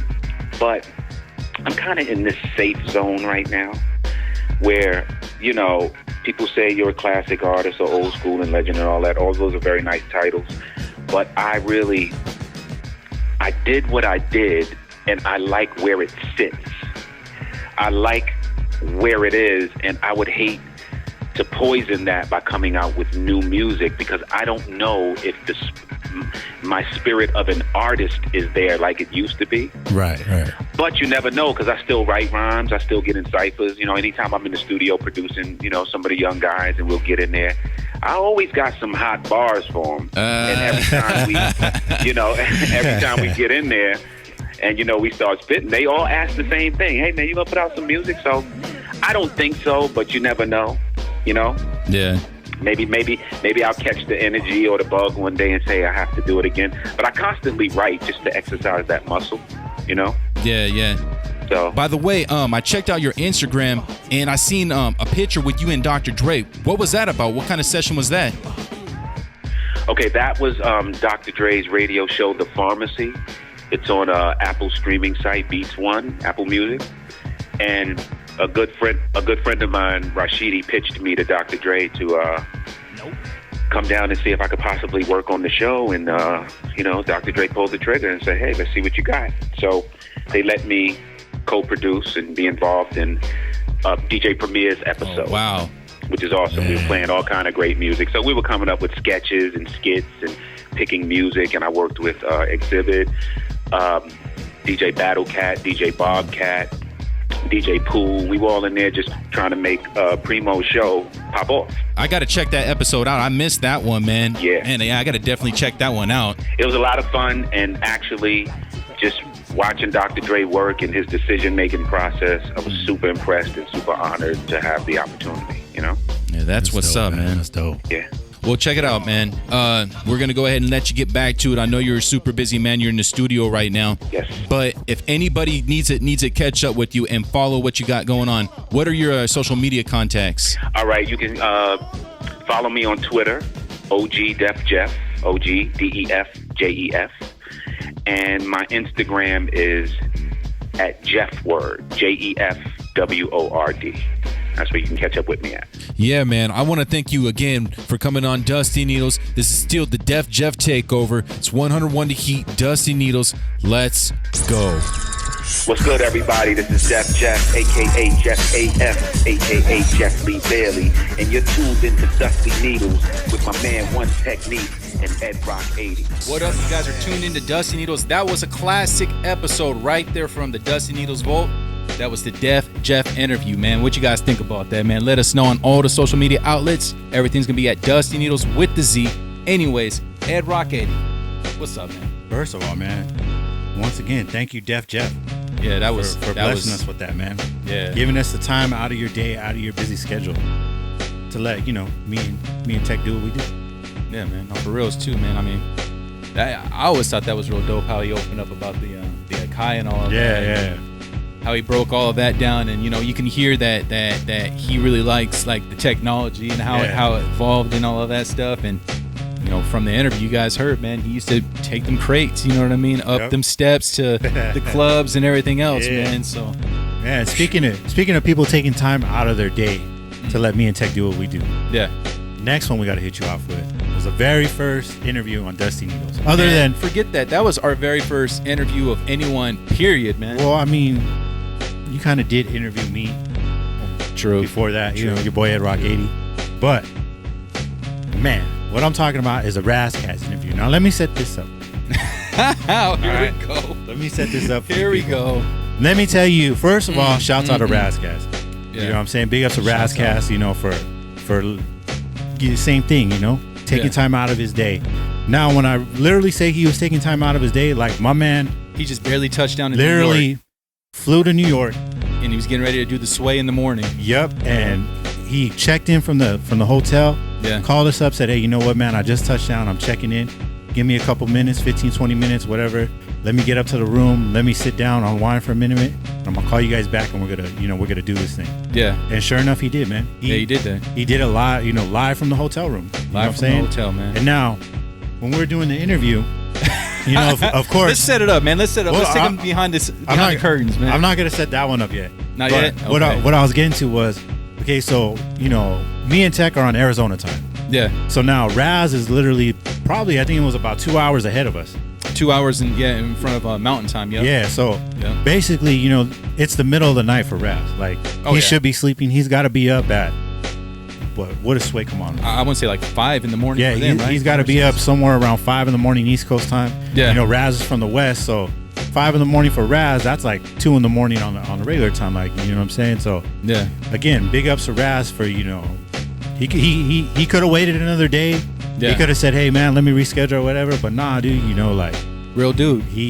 but I'm kind of in this safe zone right now where, people say you're a classic artist or old school and legend and all that. All those are very nice titles. But I did what I did, and I like where it sits. I like where it is, and I would hate to poison that by coming out with new music, because I don't know if my spirit of an artist is there like it used to be. Right. But you never know, because I still write rhymes. I still get in ciphers. Anytime I'm in the studio producing, some of the young guys, and we'll get in there, I always got some hot bars for them. And every time we get in there and, we start spitting, they all ask the same thing. Hey, man, you going to put out some music? So I don't think so, but you never know, Yeah. Maybe I'll catch the energy or the bug one day and say I have to do it again. But I constantly write just to exercise that muscle, Yeah. So, by the way, I checked out your Instagram and I seen a picture with you and Dr. Dre. What was that about? What kind of session was that? Okay, that was Dr. Dre's radio show, The Pharmacy. It's on Apple streaming site, Beats One, Apple Music. And a good friend of mine, Rashidi, pitched me to Dr. Dre to come down and see if I could possibly work on the show. And Dr. Dre pulled the trigger and said, hey, let's see what you got. So they let me co-produce and be involved in DJ Premier's episode. Oh, wow. Which is awesome. Yeah. We were playing all kind of great music. So we were coming up with sketches and skits and picking music, and I worked with Exhibit. DJ Battlecat, DJ Bobcat, DJ Pool. We were all in there just trying to make Primo's show pop off. I got to check that episode out. I missed that one, man. Yeah. Man, I got to definitely check that one out. It was a lot of fun, and actually just watching Dr. Dre work and his decision-making process, I was super impressed and super honored to have the opportunity, you know? Yeah, that's what's dope, up, man. That's dope. Yeah. Well, check it out, man. We're going to go ahead and let you get back to it. I know you're a super busy man. You're in the studio right now. Yes. But if anybody needs to catch up with you and follow what you got going on, what are your social media contacts? All right, you can follow me on Twitter, OG Def Jeff, OG DEFJEF. And my Instagram is at JeffWord, JEFWORD. That's where you can catch up with me at. Yeah, man. I want to thank you again for coming on Dusty Needles. This is still the Def Jeff Takeover. It's 101 to Heat, Dusty Needles. Let's go. What's good, everybody? This is Def Jeff, a.k.a. Jeff AF, a.k.a. Jeff Lee Bailey. And you're tuned into Dusty Needles with my man One Technique and Ed Rock 80. What up? You guys are tuned into Dusty Needles. That was a classic episode right there from the Dusty Needles Vault. That was the Def Jeff interview, man. What you guys think about that, man? Let us know on all the social media outlets. Everything's going to be at Dusty Needles with the Z. Anyways, Ed Rock 80. What's up, man? First of all, man, once again, thank you, Def Jeff. Yeah, that was for blessing us with that, man. Yeah, giving us the time out of your day, out of your busy schedule, to let me and Tech do what we do. Yeah, man. No, for reals too, man. I mean, I always thought that was real dope how he opened up about the Akai and all of that. Yeah. How he broke all of that down, and you can hear that he really likes like the technology and how it evolved and all of that stuff. And from the interview you guys heard, man, he used to take them crates, you know what I mean, up them steps to the clubs and everything else, man. So, man, speaking of people taking time out of their day to let me and Tech do what we do. Yeah. Next one we got to hit you off with was the very first interview on Dusty Needles. Forget that was our very first interview of anyone, period, man. Well, I mean, you kind of did interview me. True. Before that, your boy Ed Rock 80. But man, what I'm talking about is a Razzcast interview. Now let me set this up. Here we go. Let me set this up. Here we go. Let me tell you. First of all, shouts out to Razzcast. Yeah. You know what I'm saying? Big ups to Razzcast. For the same thing. Taking time out of his day. Now, when I literally say he was taking time out of his day, like my man, he just barely touched down in literally New York. Flew to New York, and he was getting ready to do the sway in the morning. Yep, and he checked in from the hotel. Yeah. Called us up, said, "Hey, you know what, man? I just touched down. I'm checking in. Give me a couple minutes, 15, 20 minutes, whatever. Let me get up to the room. Let me sit down, unwind for a minute. I'm gonna call you guys back, and we're gonna do this thing." Yeah. And sure enough, he did, man. He did that. He did it live, live from the hotel room. Live from the hotel, man. And now, when we're doing the interview, of course. Let's set it up, man. Let's set it up. Well, let's take him behind the curtains, man. I'm not gonna set that one up yet. Not yet. Okay. What I was getting to was, okay, so me and Tech are on Arizona time. Yeah. So now Raz is literally probably, I think it was about 2 hours ahead of us. 2 hours in front of Mountain Time. Yep. Yeah. So basically, it's the middle of the night for Raz. Like he should be sleeping. He's got to be up at what is Sway come on? I wouldn't say like 5 in the morning. Yeah, for them, right? He's got to be up somewhere around 5 in the morning East Coast time. Yeah. Raz is from the West, so 5 in the morning for Raz, that's like 2 in the morning on the regular time. Like, you know what I'm saying? So yeah. Again, big ups to Raz for he could have waited another day. Yeah. He could have said, "Hey man, let me reschedule or whatever." But nah, dude, like real dude. He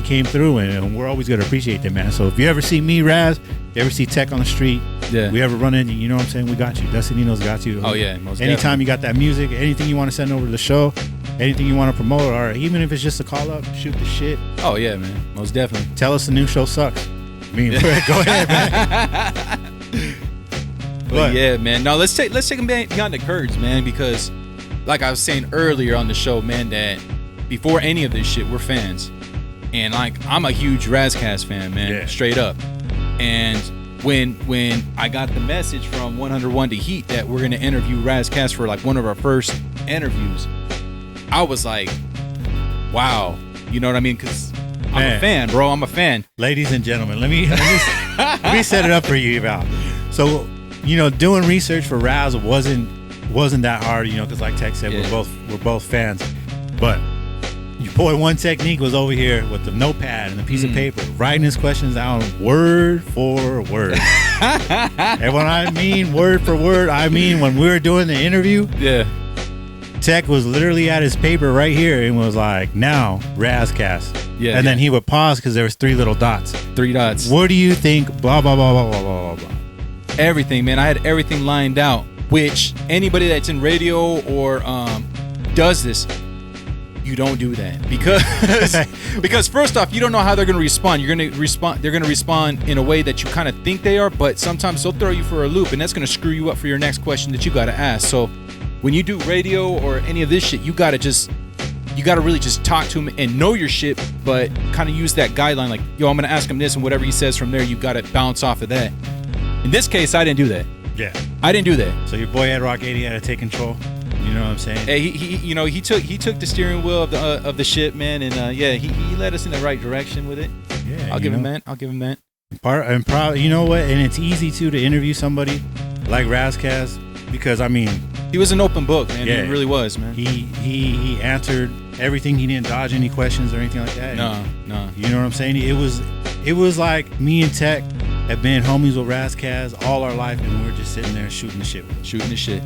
came through, and we're always gonna appreciate that, man. So if you ever see me, Raz, you ever see Tech on the street, we ever run in, you know what I'm saying? We got you. Dusty Nino's got you. Oh yeah, most anytime definitely. you got that music, anything you want to send over to the show, anything you want to promote, or even if it's just a call up, shoot the shit. Oh yeah, man, most definitely. Tell us the new show sucks. Go ahead, man. But yeah, man. No, let's take him behind the curtains, man, because like I was saying earlier on the show, man, that before any of this shit, we're fans. And like I'm a huge Razzcast fan, man, straight up. And when I got the message from 101 to Heat that we're gonna interview Razzcast for like one of our first interviews, I was like, wow, you know what I mean? Because I'm a fan, bro. I'm a fan. Ladies and gentlemen, let me set it up for you, Val. So, doing research for Raz wasn't that hard, because like Tech said, we're both fans. But Your boy One Technique was over here with the notepad and a piece of paper, writing his questions down word for word. And when I mean word for word, I mean when we were doing the interview. Yeah. Tech was literally at his paper right here and was like, now, Razcast. Yeah. And then he would pause because there was 3 little dots. 3 dots. What do you think? Blah, blah, blah, blah, blah, blah, blah. Everything, man. I had everything lined out, which anybody that's in radio or does this, you don't do that because first off, you don't know how they're going to respond. They're going to respond in a way that you kind of think they are, but sometimes they'll throw you for a loop, and that's going to screw you up for your next question that you got to ask. So when you do radio or any of this shit, you got to really just talk to him and know your shit, but kind of use that guideline like, yo, I'm going to ask him this, and whatever he says from there, you got to bounce off of that. In this case, I didn't do that. Yeah. I didn't do that. So your boy Ed Rock 80 had to take control. You know what I'm saying? Hey, he took the steering wheel of the ship, man, and he led us in the right direction with it. Yeah, I'll give him that. You know what? And it's easy to interview somebody like Razcast because I mean, he was an open book, man. Yeah, he really was, man. He answered everything. He didn't dodge any questions or anything like that. No. You know what I'm saying? It was like me and Tech have been homies with Razcast all our life, and we're just sitting there shooting the shit.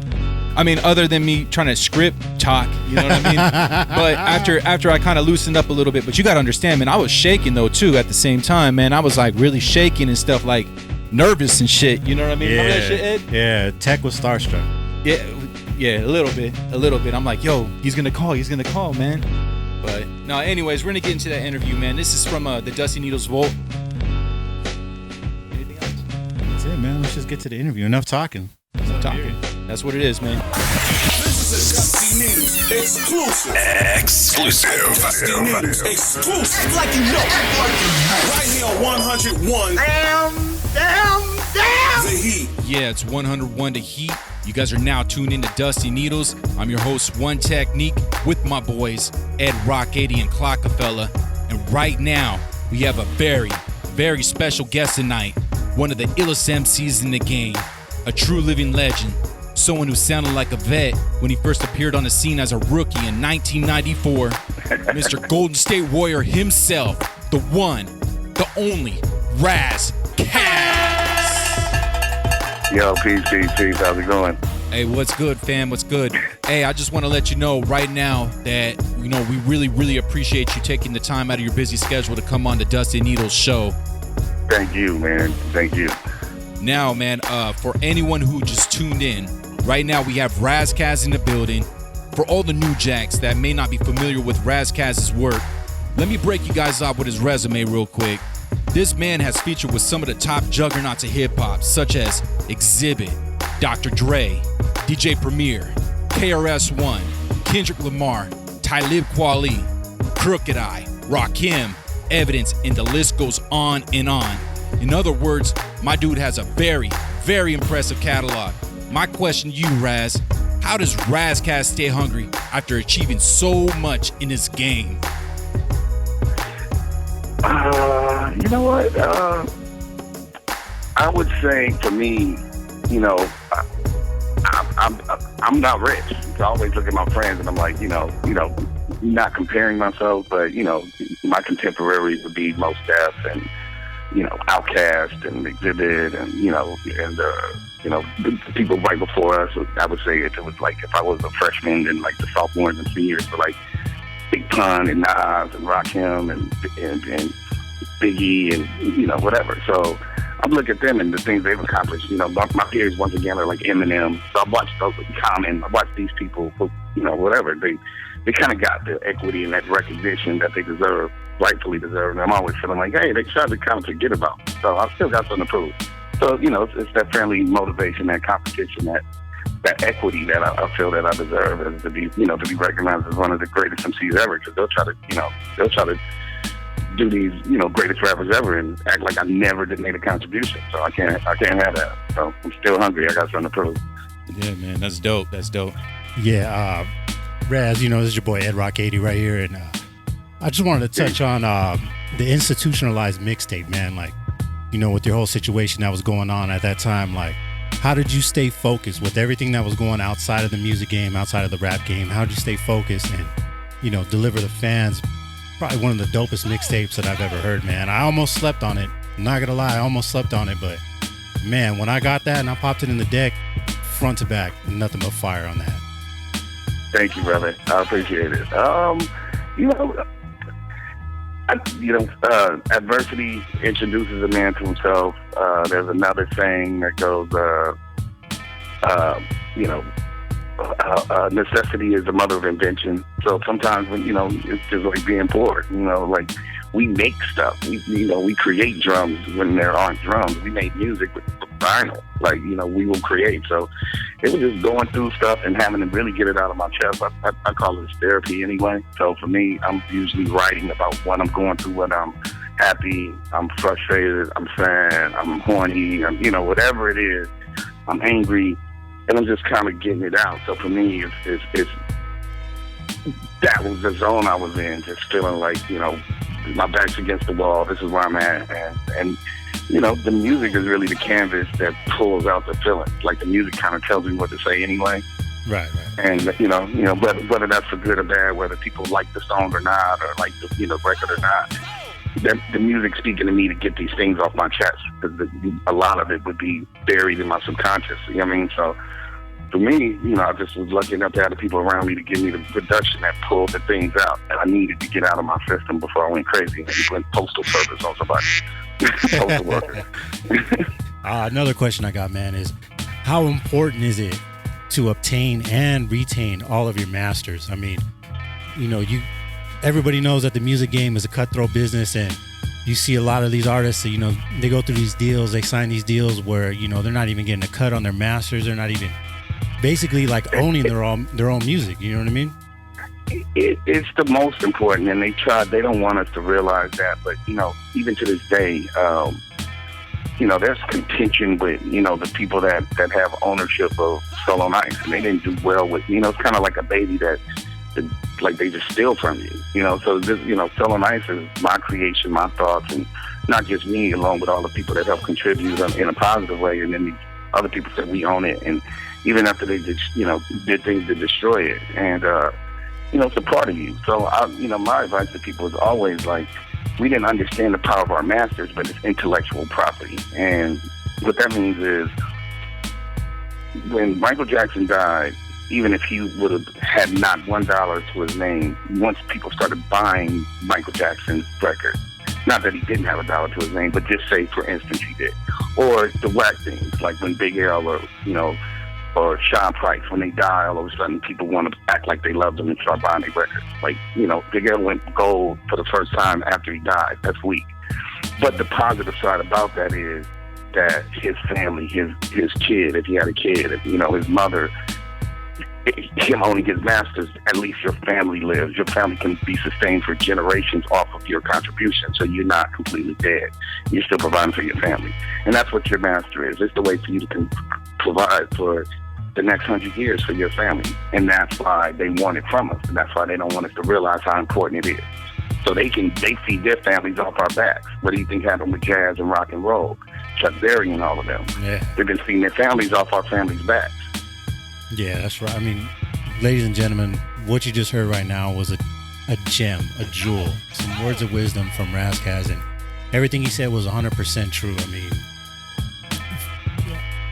I mean, other than me trying to script talk, you know what I mean? But after I kind of loosened up a little bit, but you got to understand, man, I was shaking though too at the same time, man. I was like really shaking and stuff, like nervous and shit. You know what I mean? Yeah. Remember that shit, Ed? Yeah, Tech was starstruck. Yeah, a little bit. I'm like, yo, he's gonna call, man. But no, anyways, we're gonna get into that interview, man. This is from the Dusty Needles Vault. Anything else? That's it, man. Let's just get to the interview. Enough talking. That's what it is, man. This is a Dusty Needles exclusive. Dusty Needles exclusive. Act like you know. Right here on 101. Damn. The Heat. Yeah, it's 101 The Heat. You guys are now tuned in to Dusty Needles. I'm your host, One Technique, with my boys, Ed Rock 80 and Clockafella. And right now, we have a very, very special guest tonight. One of the illest MCs in the game. A true living legend. Someone who sounded like a vet when he first appeared on the scene as a rookie in 1994. Mr. Golden State Warrior himself. The one, the only, Razcast. Yo, peace. How's it going? Hey, what's good, fam? What's good? Hey, I just want to let you know right now that, we really, really appreciate you taking the time out of your busy schedule to come on the Dusty Needles show. Thank you, man. Thank you. Now, man, for anyone who just tuned in, right now we have Razcast in the building. For all the new jacks that may not be familiar with Razcast's work, let me break you guys up with his resume real quick. This man has featured with some of the top juggernauts of hip-hop, such as Exhibit, Dr. Dre, DJ Premier, KRS-One, Kendrick Lamar, Talib Kweli, Crooked Eye, Rakim, Evidence, and the list goes on and on. In other words, my dude has a very, very impressive catalog. My question to you, Raz, how does Razcast stay hungry after achieving so much in this game? You know what? I would say for me, I'm not rich. So I always look at my friends and I'm like, not comparing myself, but my contemporaries would be Mos Def and Outkast and Exhibit and the people right before us. I would say it was like if I was a freshman, then like the sophomores and seniors were like Big Pun and Nas and Rakim and Biggie and whatever. So I look at them and the things they've accomplished. My peers once again are like Eminem. So I watched those Common. I watched these people. Whatever they kind of got the equity and that recognition that they deserve, rightfully deserve. And I'm always feeling like, hey, they tried to kind of forget about me. So I still got something to prove. So it's that friendly motivation, that competition, that equity that I feel that I deserve, and to be recognized as one of the greatest MCs ever. Because they'll try to do these greatest rappers ever and act like I never did make a contribution. So I can't have that. So I'm still hungry. I got something to prove. Yeah, man, that's dope. Yeah, Raz, this is your boy Ed Rock 80 right here, and I just wanted to touch on the institutionalized mixtape, man. Like, with your whole situation that was going on at that time, like, how did you stay focused with everything that was going outside of the music game, outside of the rap game? How did you stay focused and deliver the fans probably one of the dopest mixtapes that I've ever heard, man. I almost slept on it. I'm not gonna lie, I almost slept on it, but man, when I got that and I popped it in the deck, front to back, nothing but fire on that. Thank you, brother. I appreciate it. Adversity introduces a man to himself. There's another saying that goes, necessity is the mother of invention. So sometimes when, it's just like being poor, like we make stuff. We create drums when there aren't drums. We make music with vinyl. Like, we will create. So it was just going through stuff and having to really get it out of my chest. I call it therapy anyway. So for me, I'm usually writing about what I'm going through, when I'm happy, I'm frustrated, I'm sad, I'm horny, whatever it is, I'm angry, and I'm just kind of getting it out. So for me, it's that was the zone I was in, just feeling like, my back's against the wall, this is where I'm at, and the music is really the canvas that pulls out the feeling. Like, the music kind of tells me what to say anyway. Right. And whether that's for good or bad, whether people like the song or not, or like the record or not, the music speaking to me to get these things off my chest, because a lot of it would be buried in my subconscious. You know what I mean? So for me, I just was lucky enough to have the people around me to give me the production that pulled the things out that I needed to get out of my system before I went crazy and went postal service on somebody. Postal worker. Another question I got, man, is how important is it to obtain and retain all of your masters? I mean, everybody knows that the music game is a cutthroat business, and you see a lot of these artists, they go through these deals, they sign these deals where, they're not even getting a cut on their masters. They're not even basically like owning their own music. You know what I mean? It's the most important, and they don't want us to realize that, but even to this day, there's contention with the people that have ownership of Soul on Ice, and they didn't do well with, it's kind of like a baby that like they just steal from you, so this, Soul on Ice is my creation, my thoughts, and not just me, along with all the people that help contribute in a positive way, and then the other people said we own it, and even after they did things to destroy it, and it's a part of you. So my advice to people is always like, we didn't understand the power of our masters, but it's intellectual property. And what that means is, when Michael Jackson died, even if he would have had not $1 to his name, once people started buying Michael Jackson's record, not that he didn't have $1 to his name, but just say, for instance, he did. Or the whack things, like when Big L or Sean Price, when they die, all of a sudden people want to act like they love them and start buying their records. Like, Big L went gold for the first time after he died. That's weak. But the positive side about that is that his family, his kid, if he had a kid, his mother, him owning his masters, at least your family lives. Your family can be sustained for generations off of your contribution, so you're not completely dead. You're still providing for your family. And that's what your master is. It's the way for you to provide for the next 100 years for your family. And that's why they want it from us. And that's why they don't want us to realize how important it is. So they feed their families off our backs. What do you think happened with jazz and rock and roll? Chuck Berry and all of them. Yeah. They've been feeding their families off our families' backs. Yeah, that's right. I mean, ladies and gentlemen, what you just heard right now was a gem, a jewel, some words of wisdom from Razkaz, and everything he said was 100% true. I mean,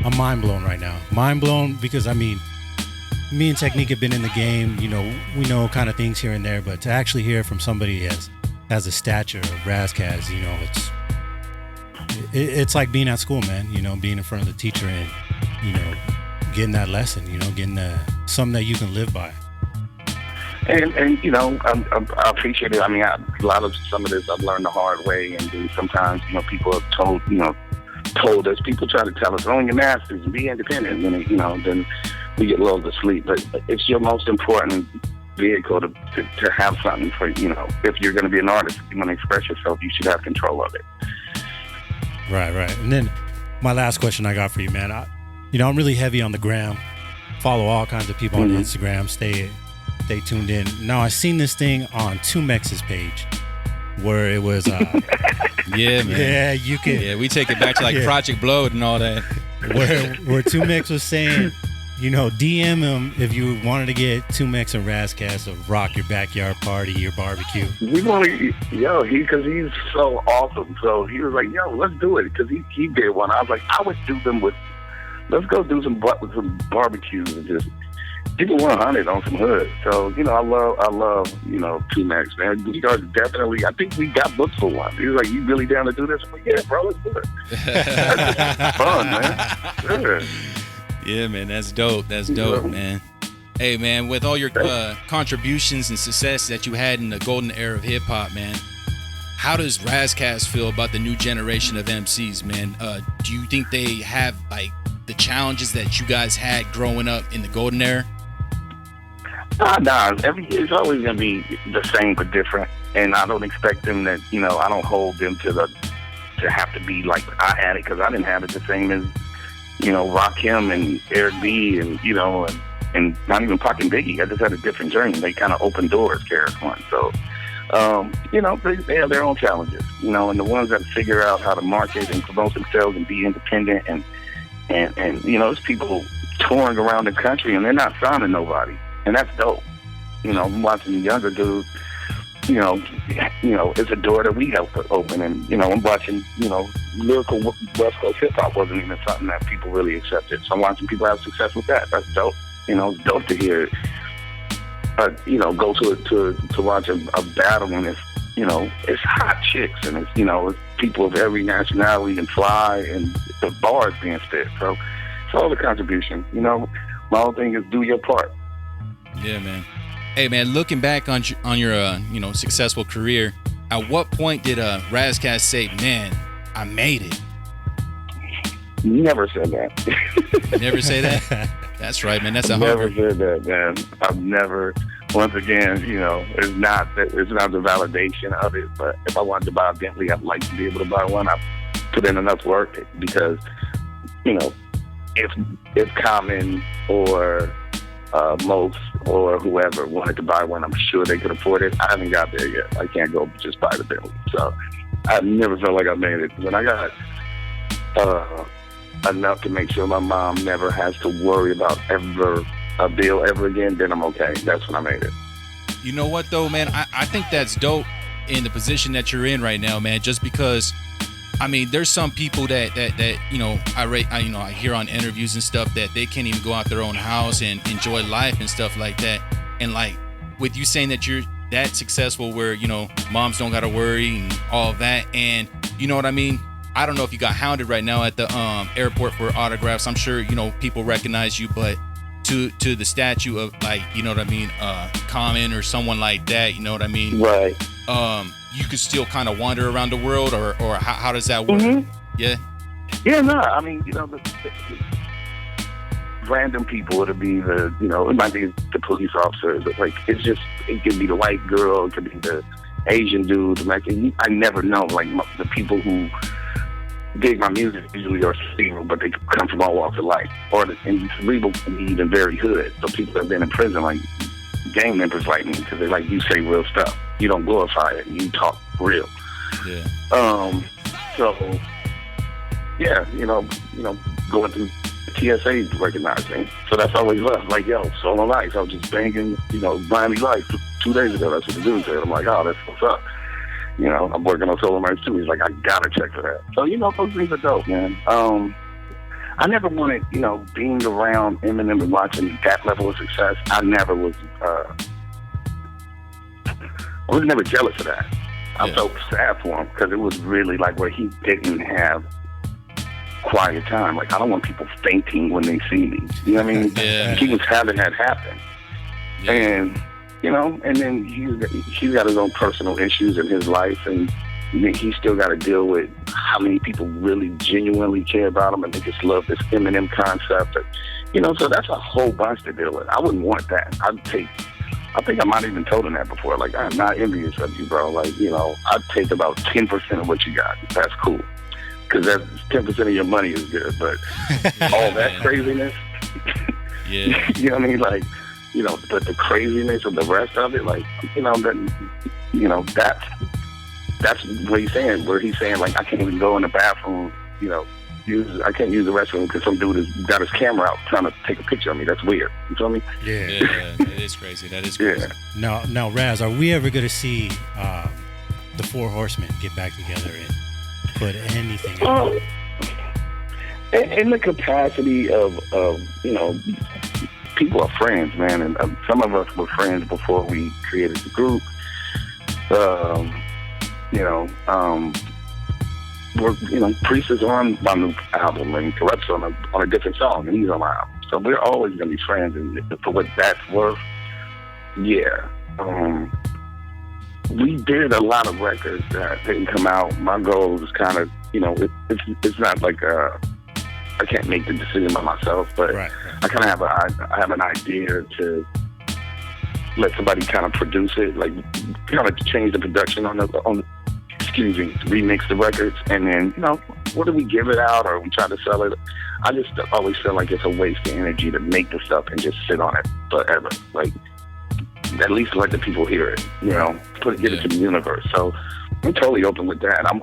I'm mind blown right now. Mind blown because, I mean, me and Technique have been in the game, we know kind of things here and there, but to actually hear from somebody has the stature of Razkaz, it's like being at school, man, being in front of the teacher and, getting that lesson, getting something that you can live by. And I appreciate it. I mean, a lot of some of this I've learned the hard way, and then sometimes, people have told us, people try to tell us, own your masters and be independent, and, then we get lulled to sleep. But it's your most important vehicle to have something for, if you're going to be an artist, if you want to express yourself, you should have control of it. Right. And then my last question I got for you, man, I'm really heavy on the gram. Follow all kinds of people on Instagram. Stay tuned in. Now, I seen this thing on 2Mex's page where it was... yeah, man. Yeah, you can... Yeah, we take it back to Project Blowed and all that. Where 2Mex was saying DM him if you wanted to get 2Mex and Razcast to rock your backyard party, your barbecue. We want to, because he's so awesome. So he was like, yo, let's do it. Because he did one. I was like, I would do them let's go do some barbecues and just keep it 100 on some hood. So, I love 2Mex, man. We are definitely, I think we got booked for one. He was like, you really down to do this? I'm like, yeah, bro, let's do it. That's just fun, man. Sure. Yeah, man, that's dope. That's dope, man. Hey, man, with all your contributions and success that you had in the golden era of hip hop, man, how does Razcast feel about the new generation of MCs, man? Do you think they have like the challenges that you guys had growing up in the golden era? Nah. It's always gonna be the same but different, and I don't expect them that. I don't hold them to have to be like I had it, because I didn't have it the same as. Rakim and Eric B. and not even Pac and Biggie. I just had a different journey. They kind of opened doors, KRS-One. So, they have their own challenges, and the ones that figure out how to market and promote themselves and be independent and there's people touring around the country and they're not signing nobody. And that's dope. I'm watching the younger dude, it's a door that we helped open. And, I'm watching, lyrical West Coast hip hop wasn't even something that people really accepted. So I'm watching people have success with that. That's dope. It's dope to hear, go to watch a battle and it's hot chicks and it's people of every nationality and fly and the bars being spit. So it's all the contribution. My whole thing is do your part. Yeah, man. Hey, man, looking back on your successful career, at what point did Razcast say, man, I made it? Never said that. Never say that? That's right, man. That's a never said that, man. I've never. Once again, it's not the validation of it. But if I wanted to buy a Bentley, I'd like to be able to buy one. I put in enough work because, if Common or Most or whoever wanted to buy one, I'm sure they could afford it. I haven't got there yet. I can't go just buy the Bentley. So I never felt like I made it. When I got enough to make sure my mom never has to worry about a bill ever again, then I'm okay. That's when I made it. You know what though, man? I think that's dope in the position that you're in right now, man. Just because, there's some people that I hear on interviews and stuff that they can't even go out their own house and enjoy life and stuff like that. And like with you saying that you're that successful, where moms don't gotta worry and all of that, and you know what I mean. I don't know if you got hounded right now at the airport for autographs. I'm sure people recognize you, but to the statue of Common or someone like that, you know what I mean? Right. You could still kind of wander around the world, or how does that work? Mm-hmm. Yeah. Yeah, no. The random people. It'll be it might be the police officers. It could be the white girl. It could be the Asian dude. I never know. The people who dig my music usually are cerebral, but they come from all walks of life. And cerebral can be even very hood. So people that have been in prison, like gang members like me, because they're like, you say real stuff. You don't glorify it. You talk real. Yeah. So yeah, going through TSA recognized me. So that's always left. Like, yo, Solo Lights. I was just banging, Miami Lights 2 days ago. That's what the dude said. I'm like, oh, that's what's up. I'm working on Solo Lights too. He's like, I gotta check for that. So, those things are dope, man. I never wanted, being around Eminem and watching that level of success. I was never jealous of that. I felt sad for him because it was really where he didn't have quiet time. I don't want people fainting when they see me. You know what I mean? Yeah. He was having that happen. Yeah. And, and then he's got his own personal issues in his life, and he's still got to deal with how many people really genuinely care about him and they just love this Eminem concept. So that's a whole bunch to deal with. I wouldn't want that. I think I might have even told him that before. I'm not envious of you, bro. I'd take about 10% of what you got. That's cool. Because that's 10% of your money is good. But all that craziness, yeah. You know what I mean? But the craziness of the rest of it, that's what he's saying. Where he's saying, I can't even go in the bathroom, use the restroom because some dude has got his camera out trying to take a picture of me. That's weird. You feel me? Yeah, it is crazy. That is crazy. Yeah. Now, Raz, are we ever gonna see the Four Horsemen get back together and put anything out? In the capacity of people are friends, man, and some of us were friends before we created the group. Priest is on my new album, and Corrupt's on a different song, and he's on my album. So we're always gonna be friends, and for what that's worth, yeah. We did a lot of records that didn't come out. My goal was kind of, it's not like I can't make the decision by myself, but right. I kind of have an idea to let somebody kind of produce it, like kind of change the production remix the records, and then whether we give it out or we try to sell it, I just always feel like it's a waste of energy to make the stuff and just sit on it forever. Like, at least let the people hear it, get it to the universe. So I'm totally open with that. I'm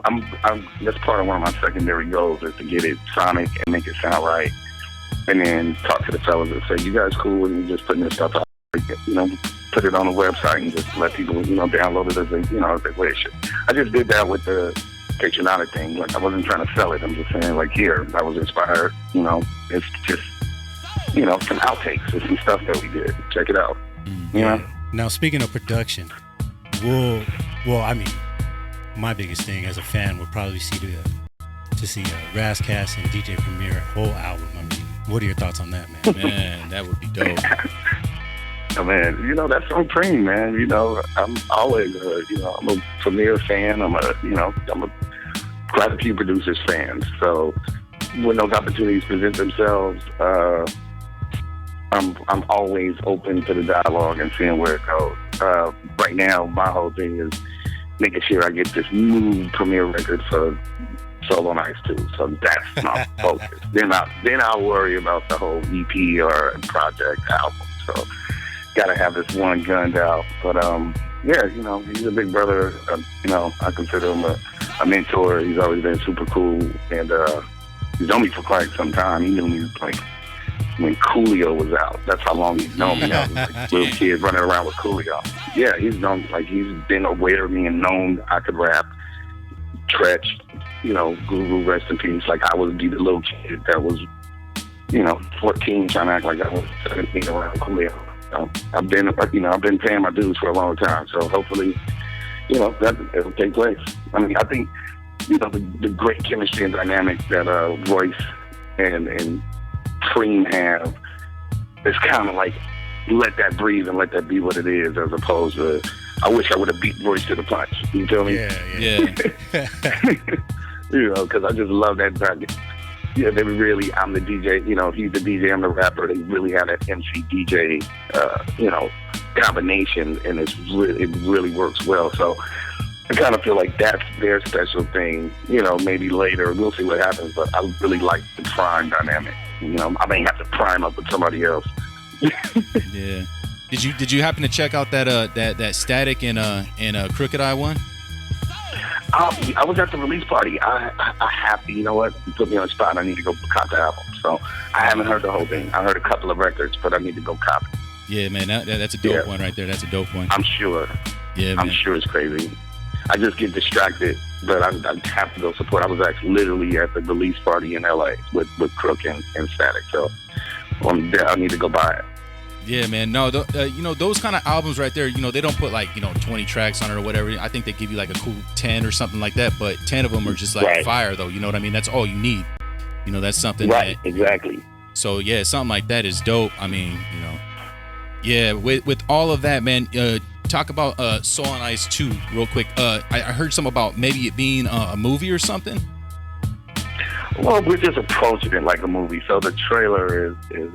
that's part of one of my secondary goals is to get it sonic and make it sound right, and then talk to the fellas and say, you guys cool with me just putting this stuff out, put it on the website and just let people, download it as they wish. I just did that with the Patriotic thing. Like, I wasn't trying to sell it. I'm just saying, like, here, I was inspired. It's just, some outtakes. It's some stuff that we did. Check it out. Now, speaking of production, my biggest thing as a fan would probably see Razzcast and DJ Premier whole album. I mean, what are your thoughts on that, man? Man, that would be dope. Oh, man, that's supreme, man. I'm always, I'm a Premier fan. I'm a quite a few producers fan. So when those opportunities present themselves, I'm always open to the dialogue and seeing where it goes. Right now, my whole thing is making sure I get this new Premier record for Solo Nights too. So that's my focus. Then I'll worry about the whole EP or project album. So gotta have this one gunned out. But he's a big brother. I consider him a mentor. He's always been super cool, and he's known me for quite some time. He knew me like when Coolio was out. That's how long he's known me. I was like little kid running around with Coolio. Yeah, he's been aware of me and known I could rap. Tretch, Guru, rest in peace. Like, I would be the little kid that was, 14 trying to act like I was 17 around Coolio. I've been paying my dues for a long time. So hopefully, that it'll take place. I mean, I think, the great chemistry and dynamic that Royce and Cream have is kind of like, let that breathe and let that be what it is, as opposed to, I wish I would have beat Royce to the punch. You feel me? Yeah. Because I just love that bracket. Yeah, they really, I'm the DJ, he's the DJ, I'm the rapper. They really have that MC DJ, combination, and it really works well. So I kind of feel like that's their special thing. Maybe later, we'll see what happens, but I really like the prime dynamic. I may have to prime up with somebody else. Yeah. Did you happen to check out that Static and Crooked Eye one? I was at the release party. I have to, you know what? You put me on the spot. I need to go cop the album. So I haven't heard the whole thing. I heard a couple of records, but I need to go cop it. Yeah, man, that's a dope one right there. That's a dope one. I'm sure. Yeah, man. I'm sure it's crazy. I just get distracted, but I have to go support. I was actually literally at the release party in LA with Crook and Static. So I need to go buy it. Yeah, man. No, those kind of albums right there, they don't put 20 tracks on it or whatever. I think they give you like a cool 10 or something like that, but 10 of them are just like fire though. You know what I mean? That's all you need. That's something exactly. So yeah, something like that is dope. I mean, yeah, with all of that, man, talk about Soul on Ice 2 real quick. I heard something about maybe it being a movie or something. Well, we're just approaching it like a movie. So the trailer is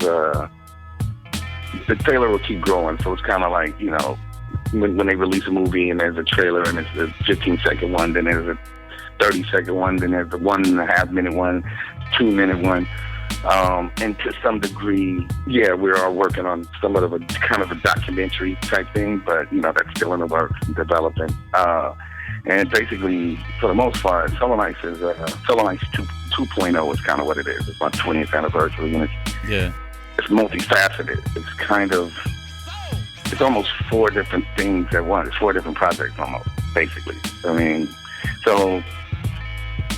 the trailer will keep growing. So it's kind of like, when they release a movie and there's a trailer and it's a 15-second one, then there's a 30-second one, then there's a 1.5 minute one, 2-minute one. And to some degree, we're all working on somewhat of a kind of a documentary type thing, but that's still in the works, developing. And basically, for the most part, Solo Nights is Solo Nights 2.0 is kind of what it is. It's my 20th anniversary, and it's multifaceted. It's almost 4 different things at once. It's 4 different projects almost, basically. I mean, so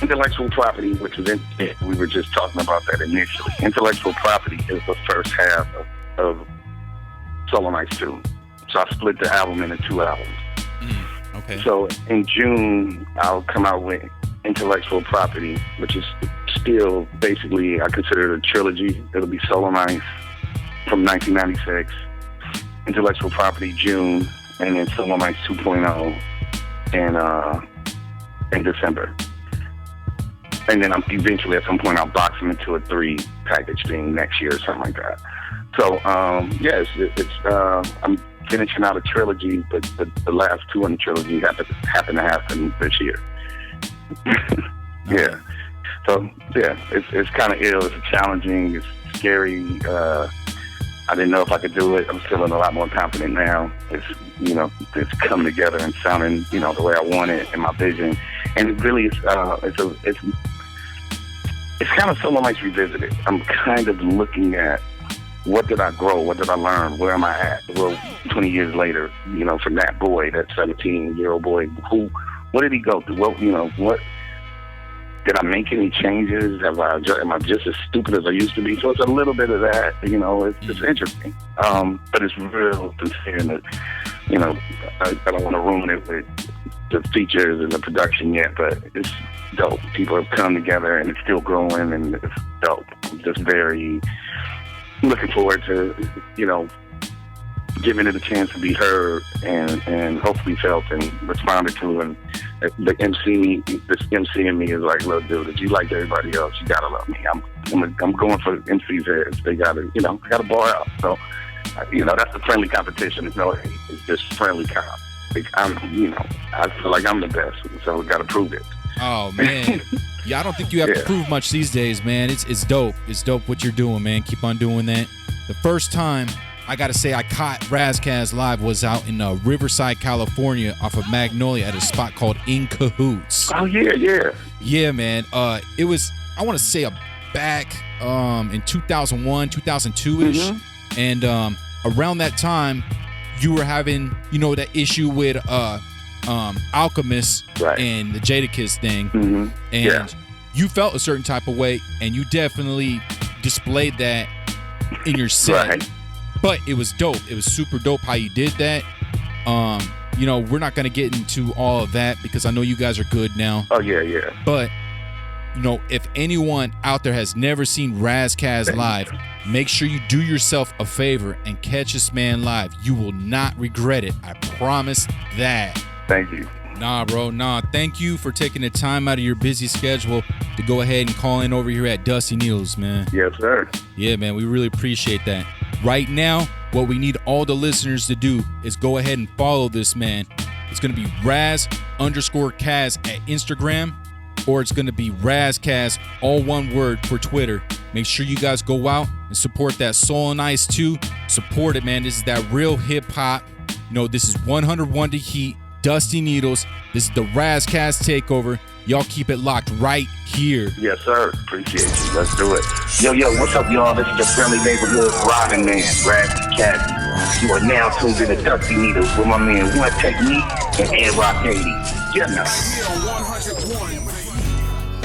intellectual property, which is we were just talking about that initially. Intellectual property is the first half of Solo Nights 2. So I split the album into 2 albums. Okay. So in June, I'll come out with Intellectual Property, which is still basically, I consider it a trilogy. It'll be Solo Nights from 1996, Intellectual Property June, and then Solo Nights 2.0 in December. And then eventually at some point I'll box them into a 3 package thing next year or something like that. So I'm finishing out a trilogy, but the last 2 in the trilogy happen to happen this year. Yeah. So yeah, it's kind of ill. It's challenging. It's scary. I didn't know if I could do it. I'm feeling a lot more confident now. It's come together and sounding, the way I want it and my vision. And it really is. It's kind of Solo Nights revisited. I'm kind of looking at what did I grow? What did I learn? Where am I at? Well, 20 years later, from that boy, that 17-year-old boy, what did he go through? What did I make any changes? Am I just as stupid as I used to be? So it's a little bit of that, it's interesting. But it's real sincere that, I don't want to ruin it with the features and the production yet, but it's dope. People have come together and it's still growing and it's dope. I'm just very looking forward to, giving it a chance to be heard and hopefully felt and responded to. And the MC in me is like, look, dude, if you like everybody else, you gotta love me. I'm going for MC's heads. They gotta, I gotta bar out. So, that's the friendly competition. It's no hate. It's just friendly comp. I feel like I'm the best, so we gotta prove it. Oh man. Yeah, I don't think you have to prove much these days, man. It's dope. It's dope what you're doing, man. Keep on doing that. The first time I gotta say I caught Razkaz live was out in Riverside, California, off of Magnolia at a spot called In Cahoots. Oh yeah. Yeah, man. It was, I want to say, back in 2001, 2002-ish, and around that time you were having that issue with Alchemist and the Jadakiss thing, and you felt a certain type of way, and you definitely displayed that in your set. Right. But it was dope. It was super dope how you did that. We're not gonna get into all of that because I know you guys are good now. Oh yeah. But if anyone out there has never seen Razkaz live, make sure you do yourself a favor and catch this man live. You will not regret it. I promise that. Thank you. Nah, bro. Nah, thank you for taking the time out of your busy schedule to go ahead and call in over here at Dusty Needlez, man. Yes, sir. Yeah, man, we really appreciate that. Right now, what we need all the listeners to do is go ahead and follow this man. It's going to be Raz_Kaz at Instagram, or it's going to be Razkaz, all one word, for Twitter. Make sure you guys go out and support that Soul and Ice 2. Support it, man. This is that real hip-hop. This is 101 to Heat. Dusty Needlez. This is the Razkaz Takeover. Y'all keep it locked right here. Yes, sir. Appreciate you. Let's do it. Yo, what's up, y'all? This is your friendly neighborhood Robin Man, Razkaz. You are now tuned in to Dusty Needlez with my man One Technique and Ed Rock 80. Yeah, now.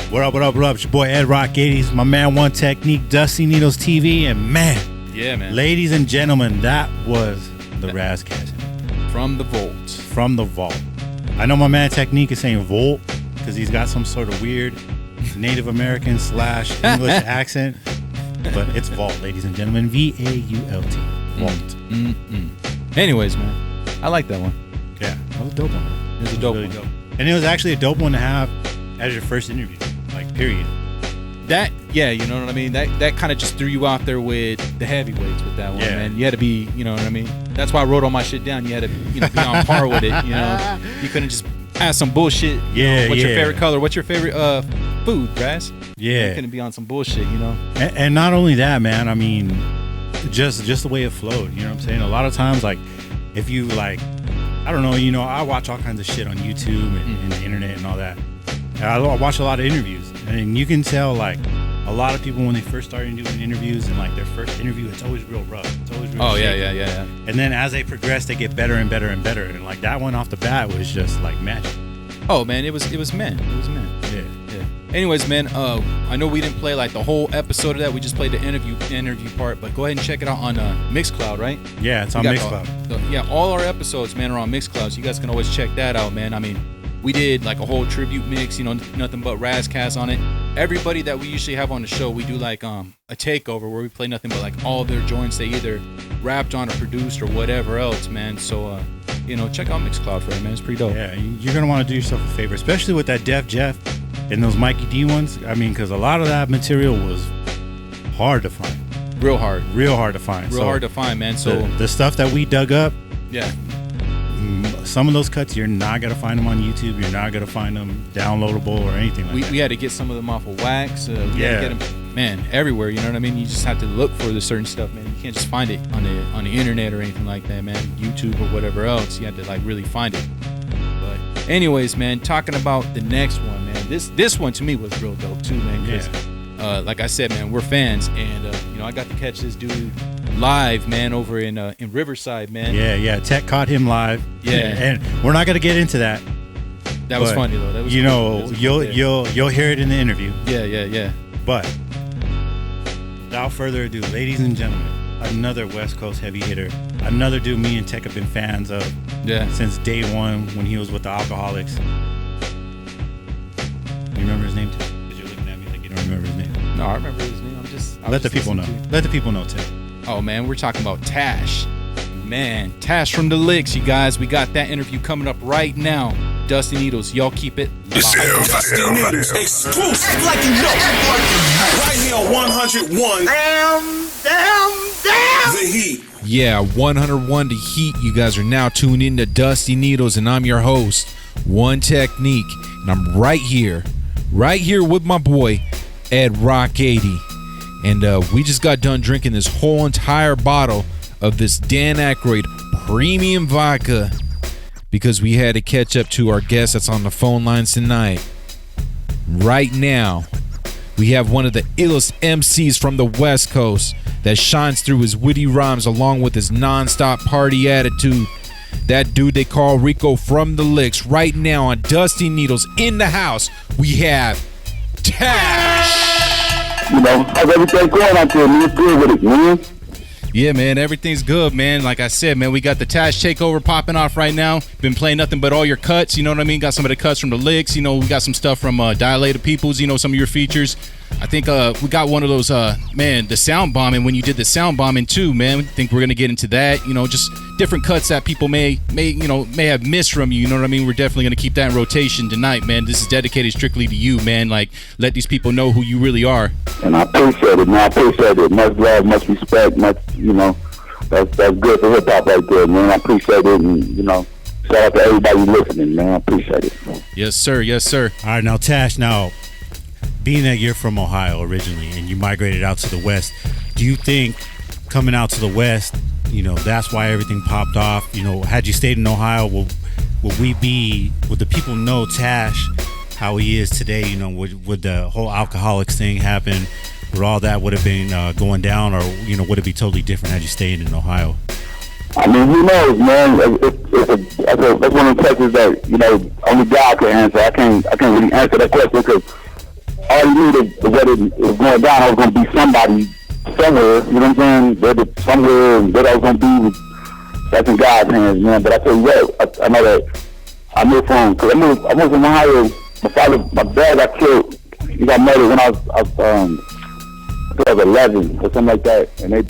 What up? It's your boy Ed Rock 80s, my man One Technique, Dusty Needlez TV, and man. Yeah, man. Ladies and gentlemen, that was the Razkaz. From the vault. From the vault. I know my man Technique is saying vault because he's got some sort of weird Native American / English accent, but it's vault, ladies and gentlemen. VAULT. Vault. Anyways, man, I like that one. Yeah, that was a dope one. It was a dope really one. Dope. And it was actually a dope one to have as your first interview, period. That, yeah, you know what I mean? That kind of just threw you out there with the heavyweights with that one, man. You had to be, you know what I mean? That's why I wrote all my shit down. You had to, be on par with it, You couldn't just ask some bullshit. What's your favorite color? What's your favorite food, Raz? Yeah. You couldn't be on some bullshit, And not only that, man, I mean, just the way it flowed, you know what I'm saying? A lot of times, if you, I don't know, you know, I watch all kinds of shit on YouTube and the internet and all that. And I watch a lot of interviews, and you can tell, like, a lot of people when they first started doing interviews and like their first interview, it's always real rough. It's always real shaky. Yeah. And then as they progress, they get better and better and better. And like that one off the bat was just like magic. Oh man, it was meant. It was meant. Yeah. Anyways, man, I know we didn't play like the whole episode of that. We just played the interview part, but go ahead and check it out on Mixcloud, right? Yeah, it's on Mixcloud. All our episodes, man, are on Mixcloud, so you guys can always check that out, man. I mean, we did like a whole tribute mix, you know, nothing but Razzcast on it. Everybody that we usually have on the show, we do like a takeover where we play nothing but like all their joints they either rapped on or produced or whatever else, man. So, you know, check out Mixcloud for it, man. It's pretty dope. Yeah, you're going to want to do yourself a favor, especially with that Def Jeff and those Mikey D ones. I mean, because a lot of that material was hard to find. Real hard to find. Hard to find, man. So the stuff that we dug up. Yeah. Some of those cuts, you're not going to find them on YouTube. You're not going to find them downloadable or anything like that. We had to get some of them off of Wax. We had to get them, man, everywhere. You know what I mean? You just have to look for the certain stuff, man. You can't just find it on the internet or anything like that, man. YouTube or whatever else. You have to like really find it. But anyways, man, talking about the next one, man. This one to me was real dope too, man. Yeah. Like I said, man, we're fans, and you know, I got to catch this dude live, man, over in Riverside, man. Yeah. Tech caught him live. Yeah, and we're not gonna get into that. That was funny though. That was, you know, you'll hear it in the interview. Yeah. But without further ado, ladies and gentlemen, another West Coast heavy hitter, another dude me and Tech have been fans of since day one when he was with the Alcoholics. You remember his name, Tech? Because you're looking at me like you don't remember his name. No, I remember his name. Let the people know. Let the people know, Tech. Oh man, we're talking about Tash. Man, Tash from the Licks, you guys. We got that interview coming up right now. Dusty Needlez, y'all keep it locked. Dusty Needlez, exclusive. Act like you know. Right here on 101. Damn. The Heat. Yeah, 101 The Heat. You guys are now tuned in to Dusty Needlez, and I'm your host, One Technique. And I'm right here with my boy, Ed Rock 80. And we just got done drinking this whole entire bottle of this Dan Aykroyd premium vodka because we had to catch up to our guest that's on the phone lines tonight. Right now, we have one of the illest MCs from the West Coast that shines through his witty rhymes along with his non-stop party attitude. That dude they call Rico from the Licks. Right now on Dusty Needlez in the house, we have Tash. You know, how's everything going out there? Man, good with it, man. Yeah, man, everything's good, man. Like I said, man, we got the Tash takeover popping off right now. Been playing nothing but all your cuts, you know what I mean? Got some of the cuts from the Licks, you know, we got some stuff from Dilated Peoples, you know, some of your features. I think we got one of those, man, the sound bombing, when you did the sound bombing too, man. I think we're going to get into that, you know, just different cuts that people may have missed from you know what I mean? We're definitely going to keep that in rotation tonight, man. This is dedicated strictly to you, man. Like, let these people know who you really are. And I appreciate it, man. I appreciate it. Much love, much respect, much, you know, that's good for hip-hop right there, man. I appreciate it, and, you know, shout out to everybody listening, man. I appreciate it. Yes, sir. All right, now, Tash, being that you're from Ohio originally and you migrated out to the West, do you think coming out to the West, you know, that's why everything popped off? You know, had you stayed in Ohio, would the people know Tash how he is today? You know, would the whole Alcoholics thing happen? Would all that would have been going down, or, you know, would it be totally different had you stayed in Ohio? I mean, who knows, man? That's one of the questions that, you know, only God can answer. I can't really answer that question because all you knew that what it was going down, I was going to be somebody somewhere, you know what I'm saying? Somewhere, and what I was going to be, that's in God's hands, man. But I tell you what, I know that I moved from Ohio. My dad got killed. He got murdered when I think I was 11 or something like that, and they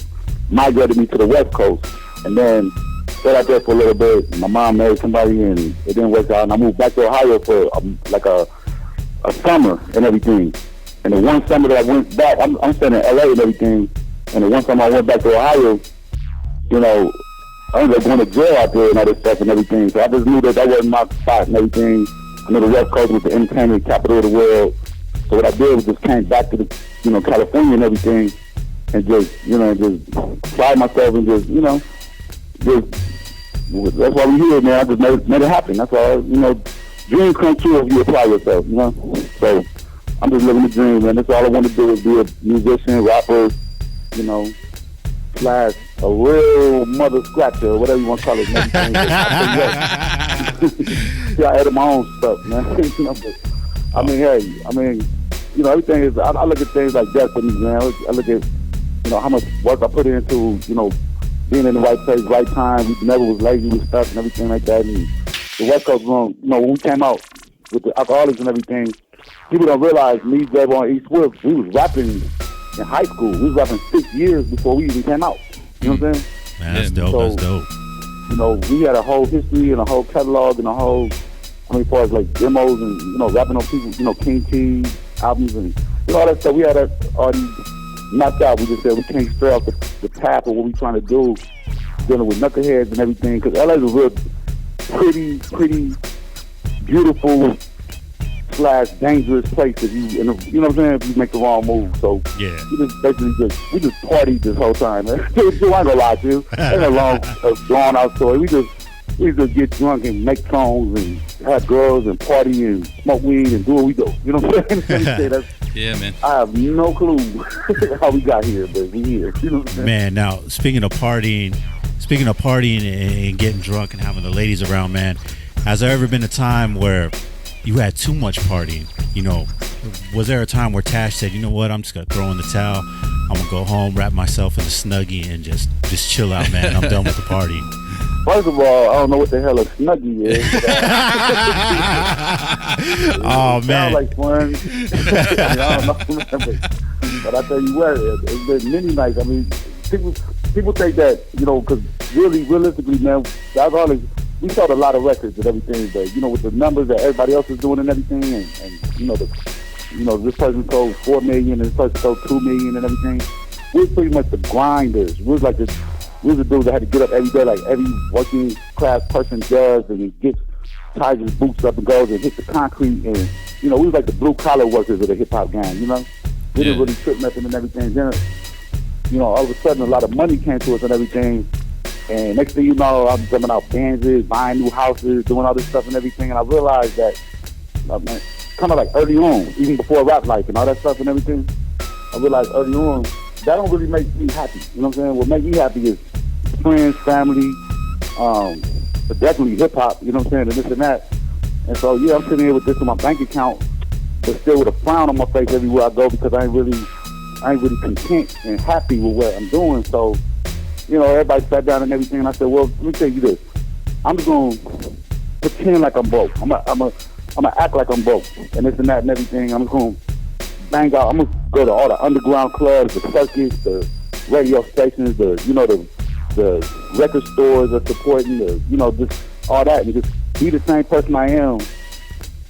migrated me to the West Coast, and then stayed out there for a little bit. My mom married somebody, and it didn't work out, and I moved back to Ohio for like a summer and everything. And the one summer that I went back, I'm staying in LA and everything, and the one time I went back to Ohio, you know, I ended up going to jail out there and all this stuff and everything. So I just knew that wasn't my spot and everything. I knew the West Coast was the entertainment capital of the world. So what I did was just came back to the, you know, California and everything, and just, you know, just tried myself and just, you know, just that's why we here, man. I just made it happen. That's all. You know, dreams come true if you apply yourself. You know, so I'm just living the dream, man. That's all I want to do is be a musician, rapper. You know, / a real mother scratcher, or whatever you want to call it. Man. See, I added my own stuff, man. You know, but, I mean, you know, everything is. I look at things like destiny, man. I look at, you know, how much work I put into, you know, being in the right place, right time. We never was lazy with stuff and everything like that. And the West Coast, you know, when we came out with the alcoholics and everything, people don't realize me, J-Bo, and E-Swift, we was rapping in high school. We was rapping 6 years before we even came out. You know what I'm saying? Man, that's dope. So, that's dope. You know, we had a whole history and a whole catalog and a whole, I mean, as far as like demos and, you know, rapping on people, you know, King T albums and, you know, all that stuff. We had that already knocked out. We just said we can't stray off the path of what we trying to do, dealing with knuckleheads and everything. Because LA is a real pretty, beautiful / dangerous place if you know what I'm saying, if you make the wrong move. So yeah, we just partied this whole time, man. I ain't gonna lie to you. Ain't a long drawn out story. We just get drunk and make songs and have girls and party and smoke weed and do what we do. You know what I'm saying? Yeah, man. I have no clue how we got here, but we here. You know what I'm saying? Man, now speaking of partying and getting drunk and having the ladies around, man, has there ever been a time where you had too much partying? You know, was there a time where Tash said, you know what, I'm just gonna throw in the towel, I'm gonna go home, wrap myself in a Snuggie and just chill out, man, I'm done with the party? First of all, I don't know what the hell a Snuggie is. Oh, man. Sounds like fun. I don't know. But I tell you what, it's been many nights. I mean, people think that, you know, because realistically, man, we sold a lot of records and everything, but, you know, with the numbers that everybody else is doing and everything, and you know, this person sold 4 million and this person sold 2 million and everything, we're pretty much the grinders. We was the dudes that had to get up every day like every working class person does, and he ties his boots up and goes and hits the concrete, and, you know, we was like the blue collar workers of the hip hop gang, you know? We didn't really trip nothing and everything. Then, you know, all of a sudden a lot of money came to us and everything, and next thing you know, I'm jumping out Benzes, buying new houses, doing all this stuff and everything, and I realized that, kind of like early on, even before rap life and all that stuff and everything, I realized early on, that don't really make me happy. You know what I'm saying? What makes me happy is friends, family, but definitely hip hop, you know what I'm saying, and this and that. And so, yeah, I'm sitting here with this in my bank account, but still with a frown on my face everywhere I go, because I ain't really content and happy with what I'm doing. So, you know, everybody sat down and everything, and I said, well, let me tell you this. I'm just going to pretend like I'm broke. I'm gonna act like I'm broke, and this and that and everything. I'm just going to bang out. I'm going to go to all the underground clubs, the circuits, the radio stations, the record stores are supporting, just all that, and just be the same person I am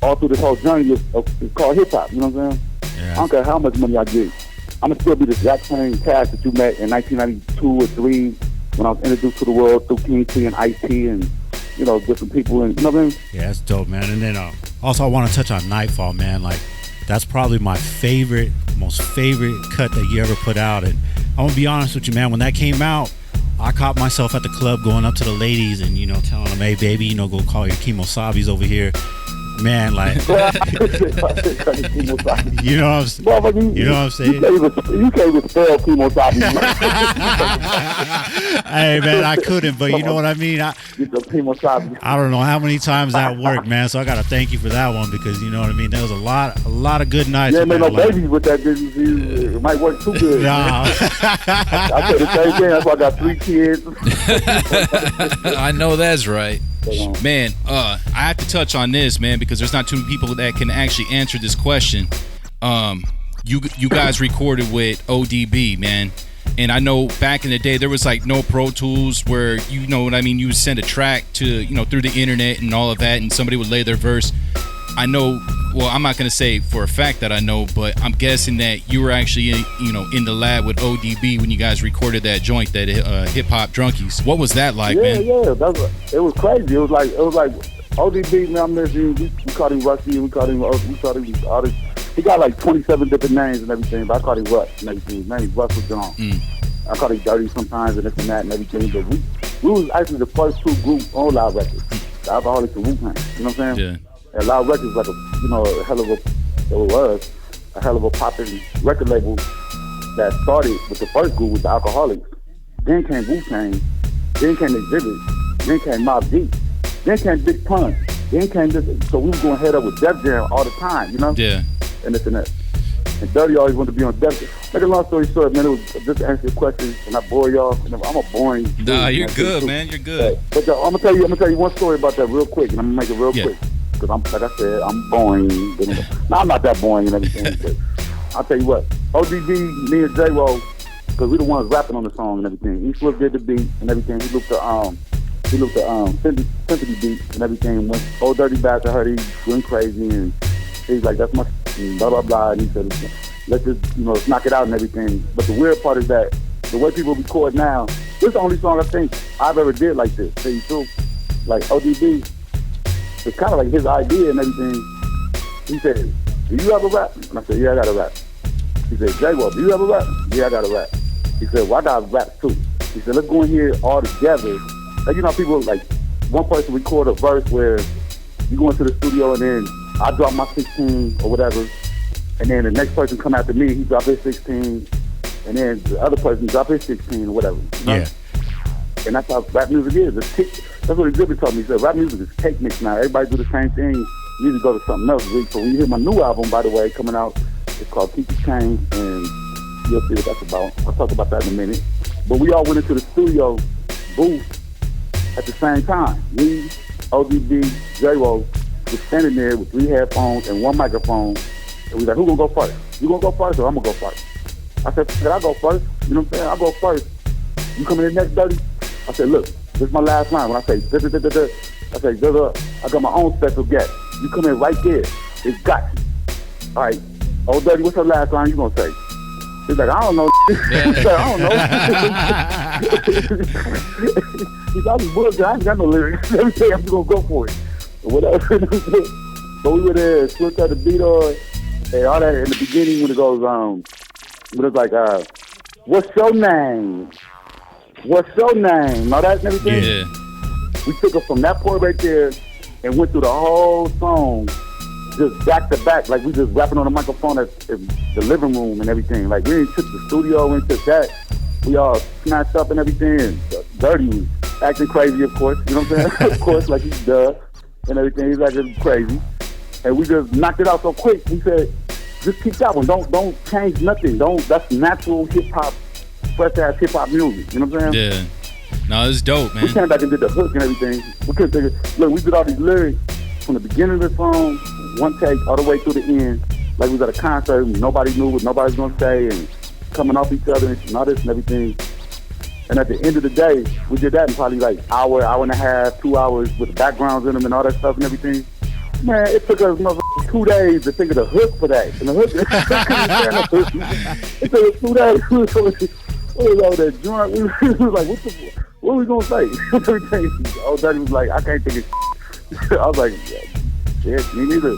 all through this whole journey. It's called hip-hop, you know what I'm saying? Yeah. I don't care how much money I get. I'm going to still be the exact same Cash that you met in 1992 or 3 when I was introduced to the world through King T and Ice-T and, you know, different people, and, you know what I mean? Yeah, that's dope, man. And then also I want to touch on Nightfall, man. Like, that's probably my most favorite cut that you ever put out. And I'm going to be honest with you, man, when that came out, I caught myself at the club going up to the ladies and, you know, telling them, hey, baby, you know, go call your Kimosabis over here. Man, like, you know what I'm saying? You can't even spell Kimosabi. Hey, man, I couldn't, but you know what I mean? I don't know how many times that worked, man, so I got to thank you for that one, because, you know what I mean? There was a lot of good nights. Yeah, man, no babies with that business. It might work too good. Nah. I said the same thing. That's why I got 3 kids. I know that's right. Man, I have to touch on this, man, because there's not too many people that can actually answer this question. You guys recorded with ODB, man, and I know back in the day there was like no Pro Tools where, you know what I mean, you would send a track to, you know, through the internet and all of that, and somebody would lay their verse. I know, well, I'm not gonna say for a fact that I know, but I'm guessing that you were actually, you know, in the lab with ODB when you guys recorded that joint, that Hip Hop Drunkies. What was that like, man? Yeah, it was crazy. It was like ODB, man. I'm listening. We called him Rusty, and we called him all this. He got like 27 different names and everything, but I called him Russ and everything. Man, Russ was gone. I called him Dirty sometimes and this and that and everything, but we was actually the first two groups on Loud Records. The Alcoholics and Wu-Tang. You know what I'm saying? Yeah. And Loud Records like a hell of a popping record label that started with the first group with the Alcoholics. Then came Wu-Tang. Then came Exhibit. Then came Mobb Deep. Then came Big Pun. Then came this. So we was going head up with Def Jam all the time, you know? Yeah. And this and that. And Dirty always wanted to be on Def Jam. Make a long story short, man, it was just to answer your questions, and I bore y'all. I'm a boring dude. Nah, you're good, man. You're good. But I'm gonna tell you one story about that real quick, and I'm gonna make it real quick. Because like I said, I'm boring. No, I'm not that boring and everything, but I'll tell you what. ODB, me and J-Ro, because we the ones rapping on the song and everything. East Swift did the beat and everything. He looked at Sympathy beat and everything. When Old Dirty Bastard heard he went crazy, and he's like, that's my blah blah blah. And he said, let's just let's knock it out and everything. But the weird part is that the way people record now, this is the only song I think I've ever did like this. Tell you true, like ODB, it's kind of like his idea and everything. He said, do you ever rap? And I said, yeah, I gotta rap. He said, J-Wo, do you ever rap? Yeah, I gotta rap. He said, well, I gotta rap too. He said, let's go in here all together. Like, people, like, one person record a verse where you go into the studio and then I drop my 16 or whatever, and then the next person come after me, he drop his 16, and then the other person drop his 16 or whatever. You know? Yeah. And that's how rap music is. That's what Exhibit told me. He said, rap music is cake mix now. Everybody do the same thing. You need to go to something else. So when you hear my new album, by the way, coming out, it's called Keep It Change, and you'll see what that's about. I'll talk about that in a minute. But we all went into the studio booth at the same time. Me, ODB, J-Ro was standing there with 3 headphones and 1 microphone. And we was like, who gonna go first? You gonna go first or I'm gonna go first? I said, I'll go first. You know what I'm saying? I'll go first. You come in the next, Dirty? I said, look, this is my last line. When I say, da-da-da-da-da, I say, I got my own special guest. You come in right there. It's got you. All right. Oh, Dirty, what's her last line you gonna say? He's like, I don't know. He said, I don't know. He's like, I ain't got no lyrics. Let me tell you, I'm just gonna go for it. Or whatever. But we were there, Swift had the beat on, and all that in the beginning when it goes, when it's like, what's your name? What's your name? All that and everything. Yeah. We took it from that point right there and went through the whole song just back to back, like we just rapping on the microphone at the living room and everything. Like we ain't took the studio, we ain't took that. We all snatched up and everything. And Dirty was acting crazy, of course. You know what I'm saying? Of course, like he does and everything. He's acting crazy. And we just knocked it out so quick. He said, just keep that one. Don't change nothing. That's natural hip hop, fresh ass hip hop music. You know what I'm saying? Yeah. No, it's dope, man. We came back and did the hook and everything. We couldn't take it. Look, we did all these lyrics from the beginning of the song, one take, all the way through the end. Like we was at a concert and nobody knew what nobody's gonna say and coming off each other and all this and everything. And at the end of the day, we did that in probably like hour and a half, 2 hours with the backgrounds in them and all that stuff and everything. Man, it took us 2 days to think of the hook for that. And the hook, it took us 2 days. We was over there joint. We was like, what are we gonna say? Everything. Old Daddy was like, I can't think of I was like, shit, me neither.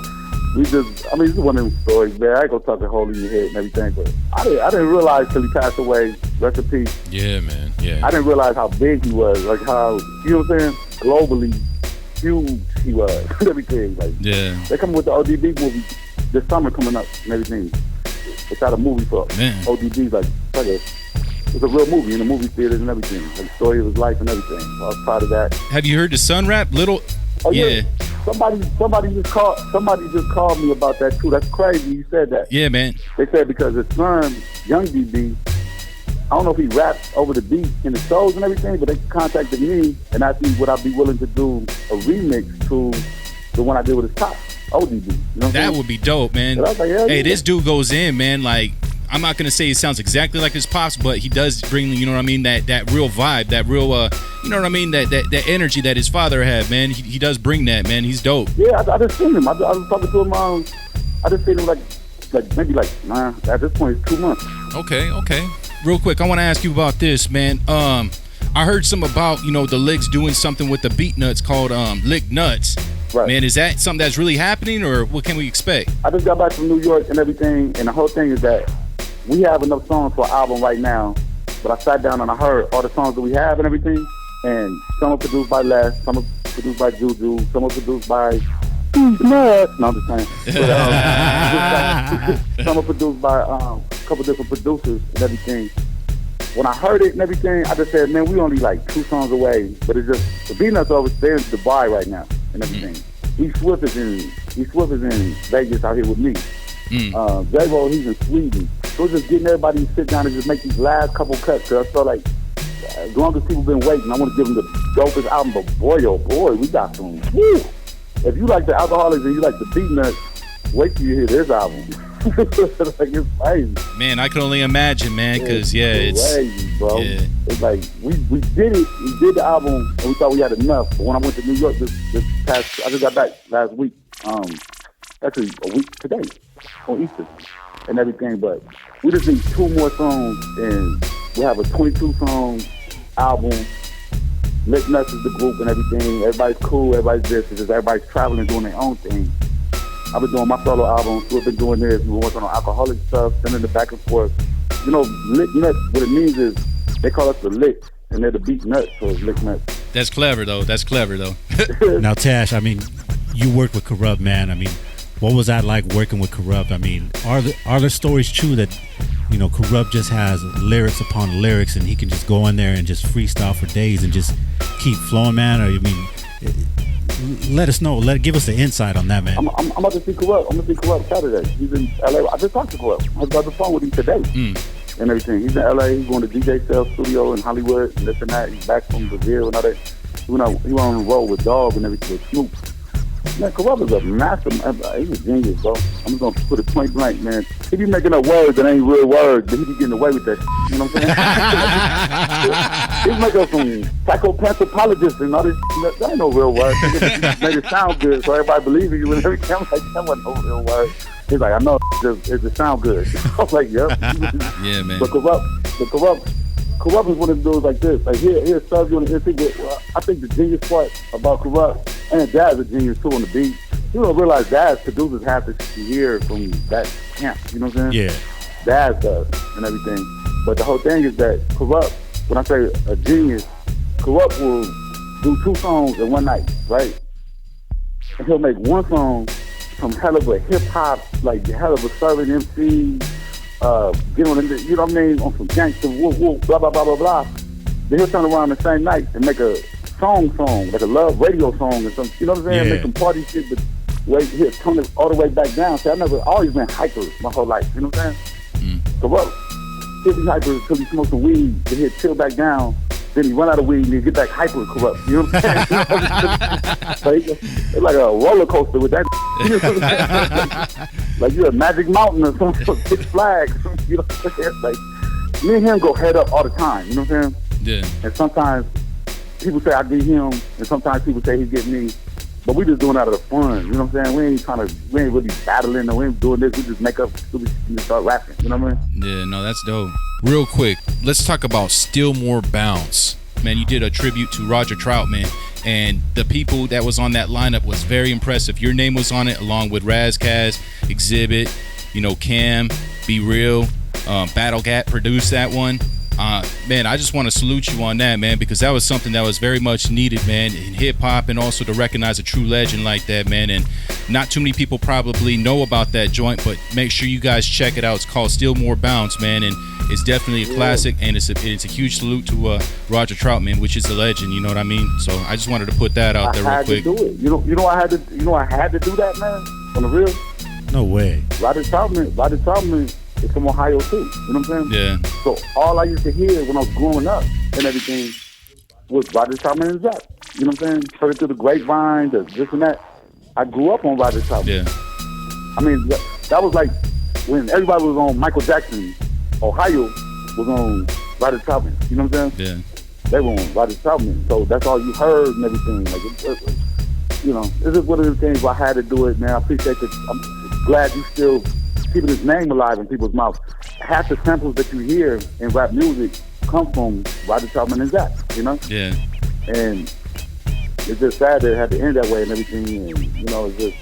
This is one of them stories, man. I ain't gonna talk a hole in your head and everything, but I didn't realize till he passed away. Rest in peace. Yeah, man. Yeah. I didn't realize how big he was, like how, you know what I'm saying? Globally huge he was and everything. Like, yeah. They coming with the ODB movie this summer coming up and everything. They shot a movie for ODB, like it's a real movie in the movie theaters and everything. Like the story of his life and everything. So I was proud of that. Have you heard the Sun rap? Little. Oh yeah. Somebody just called me about that too. That's crazy. You said that. Yeah, man. They said because his son, Young DB, I don't know if he raps over the beat in the shows and everything, but they contacted me and asked me would I be willing to do a remix to the one I did with his top, ODB. You know that would be dope, man. Like, hey, this dude goes in, man. Like, I'm not gonna say it sounds exactly like his pops, but he does bring, you know what I mean, that real vibe, that real, you know what I mean, that energy that his father had, man. He does bring that, man. He's dope. Yeah, I just seen him. I was talking to him. I just seen him like maybe at this point it's 2 months. Okay. Real quick, I want to ask you about this, man. I heard some about, you know, the Licks doing something with the beat nuts called Lick Nuts. Right. Man, is that something that's really happening, or what can we expect? I just got back from New York and everything, and the whole thing is that we have enough songs for an album right now, but I sat down and I heard all the songs that we have and everything, And some are produced by Les, some are produced by Juju, some are produced by Needlez. No, I'm just saying. But, some are produced by a couple different producers and everything. When I heard it and everything, I just said, man, we only like 2 songs away. But it's just, the Beatnuts over there in Dubai right now and everything. E Swift is in Vegas out here with me. J-Ro, he's in Sweden. So it's just getting everybody to sit down and just make these last couple cuts. Cause I felt like as long as people been waiting, I want to give them the dopest album. But boy, oh boy, we got some. Woo! If you like the Alcoholics and you like the Beatnuts, wait till you hear this album. Like, it's crazy. Man, I can only imagine, man, because it's crazy, bro. Yeah. It's like we did it. We did the album and we thought we had enough. But when I went to New York this past, I just got back last week. Actually a week today on Easter and everything. But we just need 2 more songs and we have a 22-song album. Lit Nuts is the group and everything. Everybody's cool. Everybody's this. It's just everybody's traveling, doing their own thing. I've been doing my solo album. We've been doing this. We're working on alcoholic stuff, sending it back and forth. You know, Lit Nuts, what it means is they call us the Lit, and they're the Beat Nuts, so it's Lit Nuts. That's clever, though. Now, Tash, I mean, you worked with Corrupt, man. I mean, what was that like working with Corrupt? I mean, are the stories true that, you know, Corrupt just has lyrics upon lyrics and he can just go in there and just freestyle for days and just keep flowing, man? Or, I mean, let us know. Give us the insight on that, man. I'm about to see Corrupt. I'm going to see Corrupt Saturday. He's in LA. I just talked to Corrupt. I was on the phone with him today and everything. He's in LA. He's going to DJ Cell Studio in Hollywood and this and that. He's back from Brazil and all that. He went on the road with Dog and everything with Snoop. Man, Corrupt is a master. He's a genius, bro. I'm just going to put it point blank, man. He be making up words that ain't real words, but he be getting away with that. You know what I'm saying? He's making up some psychopathologists and all this. That ain't no real words. He just made it sound good, so everybody believes you. And every time, like, that wasn't no real word. He's like, I know it just sound good. I was like, yep. Yeah, man. But Corrupt is one of those like this. Like here's Subs on the I think the genius part about Corrupt, and Daz is a genius too on the beat. You don't realize Daz producers have to hear from that camp. You know what I'm saying? Yeah. Daz does and everything. But the whole thing is that Corrupt, when I say a genius, Corrupt will do 2 songs in one night, right? And he'll make one song from hell of a hip hop, like hell of a serving MC. Get on the, you know what I mean, on some gangster, whoop, whoop, blah, blah, blah, blah, blah. Then he'll turn around the same night and make a song, like a love radio song or something, you know what I'm saying? Yeah. Make some party shit, but he'll turn it all the way back down. See, I've always been hyper my whole life, you know what I'm saying? So, he'll be hyper until he smokes some weed, then he'll chill back down, then he run out of weed and he'll get back hyper Corrupt, you know what I'm saying? So it's like a roller coaster with that. You know what I'm saying? Like you're a Magic Mountain or something, Six Flags. You know what I'm saying? Like, me and him go head up all the time, you know what I'm saying? Yeah. And sometimes people say I get him, and sometimes people say he get me. But we just doing it out of the fun, you know what I'm saying? We ain't really battling, or we ain't doing this. We just make up stupid and start rapping, you know what I mean? Yeah, no, that's dope. Real quick, let's talk about Still More Bounce. Man, you did a tribute to Roger Troutman, and the people that was on that lineup was very impressive. Your name was on it along with Razkaz, Exhibit, you know, Cam, Be Real, Battle Gat produced that one. Man, I just want to salute you on that, man, because that was something that was very much needed, man, in hip-hop, and also to recognize a true legend like that, man. And not too many people probably know about that joint, but make sure you guys check it out. It's called Still More Bounce, man, and it's definitely a classic, and it's a huge salute to Roger Troutman, which is a legend, you know what I mean? So I just wanted to put that out there real quick. I had to do it. You know I had to do that, man, on the real. No way. Roger Troutman is from Ohio too, you know what I'm saying? Yeah. So all I used to hear when I was growing up and everything was Roger Troutman and Zach. You know what I'm saying? Heard it through the grapevine, the this and that. I grew up on Roger Troutman. Yeah. I mean, that was like when everybody was on Michael Jackson. Ohio was on Roger Troutman. You know what I'm saying? Yeah. They were on Roger Troutman. So that's all you heard and everything. Like, you know, this is one of the things where I had to do it, man. I appreciate it. I'm glad you still keeping his name alive in people's mouths. Half the samples that you hear in rap music come from Roger Troutman and Zach, you know? Yeah. And it's just sad that it had to end that way and everything. And, you know, it's just,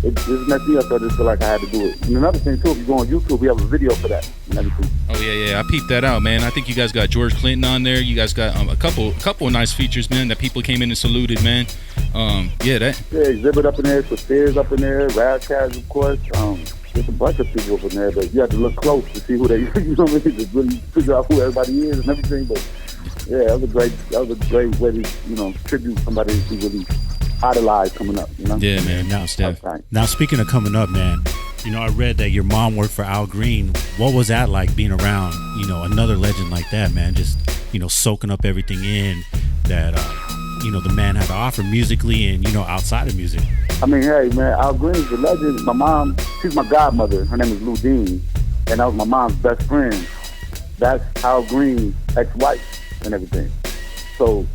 it just messed me up. So I just feel like I had to do it. And another thing too, if you go on YouTube, we have a video for that and everything. Oh yeah, I peeped that out, man. I think you guys got George Clinton on there. You guys got a couple of nice features, man. That people came in and saluted, man. Yeah, Exhibit up in there, Spears up in there, Razzcast, of course. There's a bunch of people up in there, but you have to look close to see who they, you know what I mean, to really figure out who everybody is and everything. But yeah, that was a great way to, you know, tribute somebody who really idolized coming up, you know? Yeah, man. Now, speaking of coming up, man, you know, I read that your mom worked for Al Green. What was that like being around, you know, another legend like that, man? Just, you know, soaking up everything in that, you know, the man had to offer musically and, you know, outside of music. I mean, hey, man, Al Green's a legend. My mom, she's my godmother. Her name is Lou Dean, and that was my mom's best friend. That's Al Green's ex-wife and everything. So,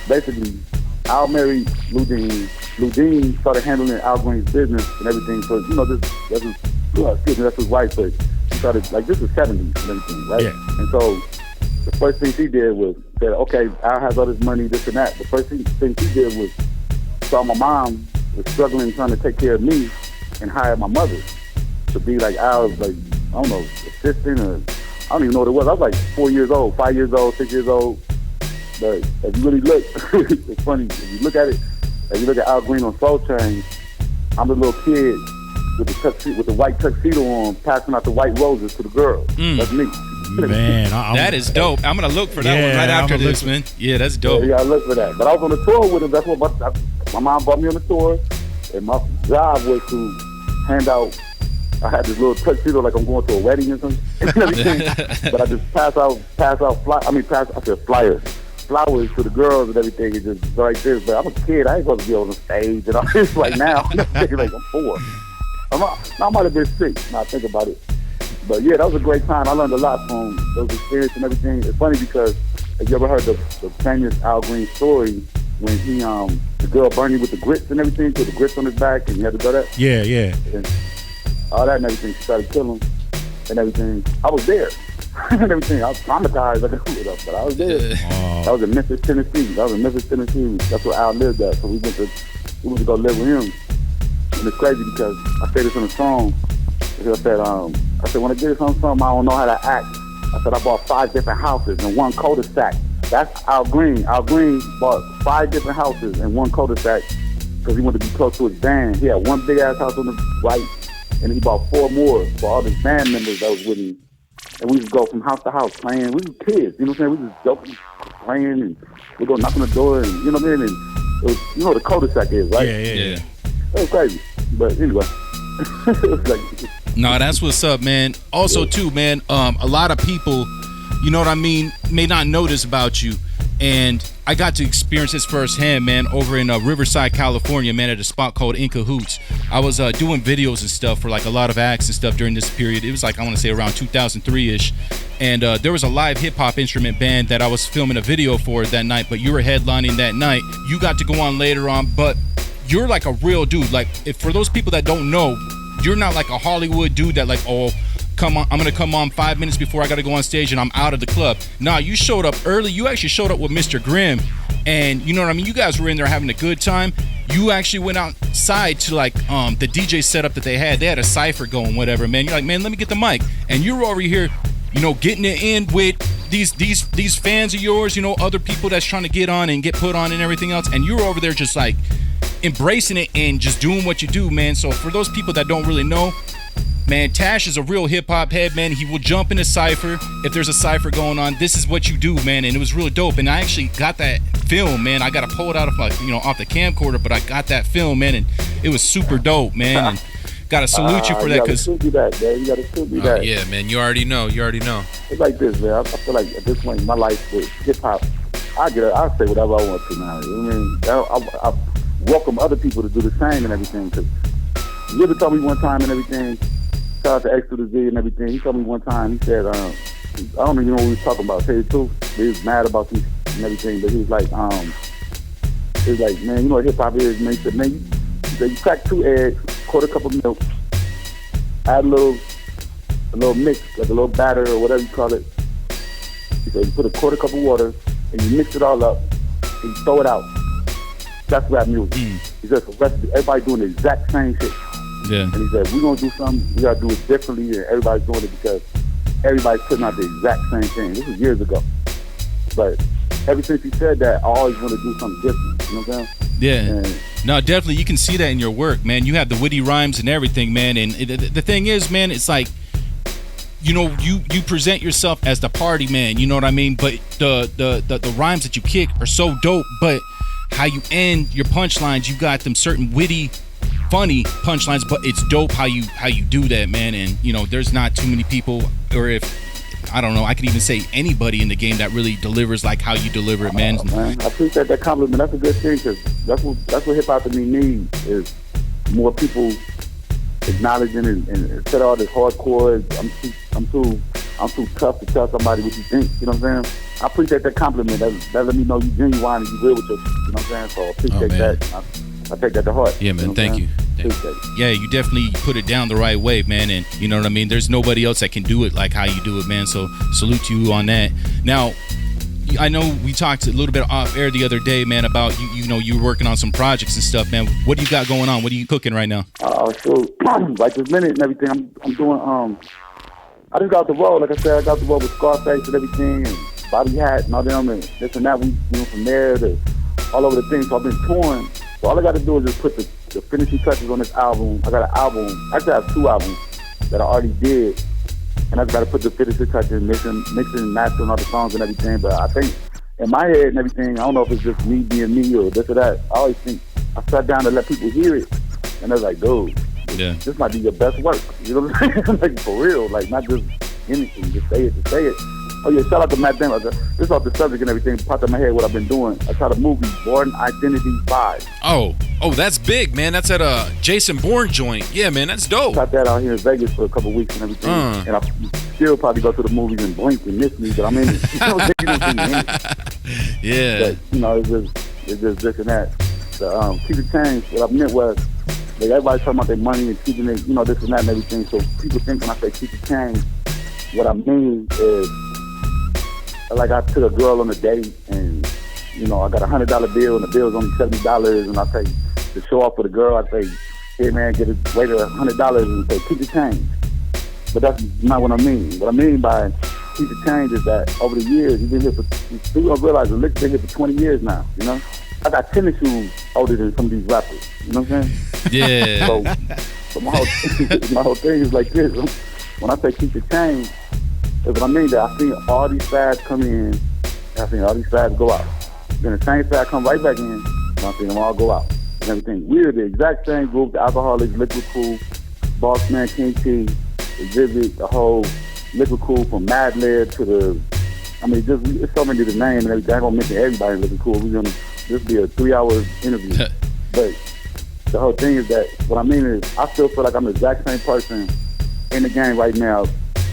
basically, Al married Lou Dean. Lou Dean started handling Al Green's business and everything. So, you know, that's his wife, but she started, like, this is 70s and everything, right? Yeah. And so, the first thing she did was said, okay, Al has all this money, this and that. The first thing she did was saw my mom was struggling trying to take care of me and hire my mother to be like Al's, like, I don't know, assistant or I don't even know what it was. I was like 4 years old, 5 years old, 6 years old. But if you really look, it's funny. If you look at it, if you look at Al Green on Soul Train, I'm the little kid with the white tuxedo on, passing out the white roses to the girls. That's me. Man, that is dope. I'm gonna look for that one right after this, man. Yeah, that's dope. Yeah, I look for that. But I was on the tour with him. That's what my mom brought me on the tour, and my job was to hand out. I had this little tuxedo like I'm going to a wedding or something. But I just pass out flyers to the girls and everything, and just like this. But I'm a kid. I ain't supposed to be on the stage and all this right now. Like I'm 4. I might have been 6. Now I think about it. But yeah, that was a great time. I learned a lot from those experiences and everything. It's funny because have you ever heard the famous Al Green story when he the girl burned him with the grits and everything, put the grits on his back and he had to go that? Yeah. And all that and everything, she started killing him and everything. I was there and everything. I was traumatized, but I was there. I was in Memphis, Tennessee. That's where Al lived at. So we went to go live with him. And it's crazy because I say this in a song. I said, when I get something, I don't know how to act. I said, I bought 5 different houses in one cul-de-sac. That's Al Green. Al Green bought 5 different houses in one cul-de-sac because he wanted to be close to his band. He had one big-ass house on the right, and he bought 4 more for all his band members that was with him. And we just go from house to house playing. We were kids, you know what I'm saying? We just joking, playing, and we go knock on the door, and you know what I mean? And it was, you know what the cul-de-sac is, right? Yeah. It was crazy. But anyway. It was like... No, that's what's up, man. Also, too, man, a lot of people, you know what I mean, may not know this about you. And I got to experience this firsthand, man, over in Riverside, California, man, at a spot called In Cahoots. I was doing videos and stuff for like a lot of acts and stuff during this period. It was like, I want to say around 2003-ish. And there was a live hip-hop instrument band that I was filming a video for that night, but you were headlining that night. You got to go on later on, but you're like a real dude. Like, for those people that don't know, you're not like a Hollywood dude that like, oh, come on, I'm gonna come on 5 minutes before I gotta go on stage and I'm out of the club. Nah, you showed up early. You actually showed up with Mr. Grimm, and you know what I mean? You guys were in there having a good time. You actually went outside to like the DJ setup that they had. They had a cypher going, whatever, man. You're like, man, let me get the mic. And you were over here, you know, getting it in with these fans of yours, you know, other people that's trying to get on and get put on and everything else. And you were over there just like embracing it and just doing what you do, man. So for those people that don't really know, man, Tash is a real hip-hop head, man. He will jump in a cypher if there's a cypher going on. This is what you do, man, and it was really dope. And I actually got that film, man. I got to pull it out of my, off the camcorder, but I got that film, man, and it was super dope, man. And got to salute you for that, because you got to still do that, man. You got to still do that. Yeah, man. You already know. It's like this, man. I feel like at this point in my life with hip-hop, I'll say whatever I want to now. You know what I mean? I welcome other people to do the same and everything, because you ever told me one time and everything, shout out to X to the Z and everything, he told me one time, he said, I don't even know what he was talking about, tell you the truth, he was mad about this and everything, but he was like, man, you know what hip-hop is, man? He said, man, you crack 2 eggs, quarter cup of milk, add a little mix, like a little batter or whatever you call it. He said, you put a quarter cup of water, and you mix it all up, and you throw it out. That's rap music. He said, for recipe, everybody doing the exact same shit. Yeah. And he said, we're going to do something, we got to do it differently, and everybody's doing it because everybody's putting out the exact same thing. This was years ago. But ever since he said that, I always want to do something different. You know what I'm saying? Yeah. And no, definitely. You can see that in your work, man. You have the witty rhymes and everything, man. And the thing is, man, it's like, you know, you present yourself as the party man, you know what I mean? But the rhymes that you kick are so dope, but how you end your punchlines, you got them certain witty, funny punchlines, but it's dope how you do that, man. And, you know, there's not too many people, or if, I don't know, I could even say anybody in the game that really delivers like how you deliver it, man. Man, I appreciate that compliment. That's a good thing, because that's what hip-hop to me needs, is more people acknowledging and instead of all this hardcore, I'm too tough to tell somebody what you think. You know what I'm saying? I appreciate that compliment. That let me know you genuine and you real with your. You know what I'm saying? So I appreciate that. I take that to heart. Yeah, man. Thank you. Yeah, you definitely put it down the right way, man. And you know what I mean? There's nobody else that can do it like how you do it, man. So salute to you on that. Now, I know we talked a little bit off air the other day, man, about you know, you were working on some projects and stuff, man. What do you got going on? What are you cooking right now? So like this minute and everything, I'm doing. I just got the road. Like I said, I got the road with Scarface and everything, and Bobby Hat and all them, and this and that. We went from there to all over the thing. So I've been touring. So all I got to do is just put the finishing touches on this album. I got an album. Actually, I have 2 albums that I already did. And I just got to put the finishing touches, mixing and mastering all the songs and everything. But I think in my head and everything, I don't know if it's just me being me or this or that. I always think I sat down to let people hear it. And they're like, dude, this might be your best work. You know what I'm saying? Like, for real. Like, not just anything. Just say it to say it. Oh, yeah, shout out to Matt Damon. This off the subject and everything. Popped in my head what I've been doing. I shot a movie, Born Identity 5. Oh, that's big, man. That's at a Jason Bourne joint. Yeah, man, that's dope. Shot that out here in Vegas for a couple weeks and everything. And I still probably go to the movies and blink and miss me, but I'm in it. You know, yeah. But, you know, it's just this and that. Keep it change. What I meant was, like, everybody's talking about their money and keeping it, you know, this and that and everything. So people think when I say keep it change, what I mean is, like, I took a girl on a date and, you know, I got $100 bill and the bill's only $70, and I say, to show off for the girl, I say, hey man, get it, wait $100 and say, keep the change. But that's not what I mean. What I mean by keep the change is that over the years, you've been here for, people don't realize the lick's been here for 20 years now, you know? I got tennis shoes older than some of these rappers, you know what I'm saying? Yeah. So my whole thing is like this. When I say keep the change, that's what I mean, that I've seen all these fads come in, and I've seen all these fads go out. Then the same fad come right back in, and I've seen them all go out. And everything. We're the exact same group, the Alcoholics, Liquid Cool, Boss Man, King T, Exhibit, the whole Liquid Cool from Mad Lib to the, I mean, just, it's so many to name and everything. I'm going to mention everybody in Liquid Cool. We're going to, this be a 3-hour interview. But the whole thing is that, what I mean is, I still feel like I'm the exact same person in the game right now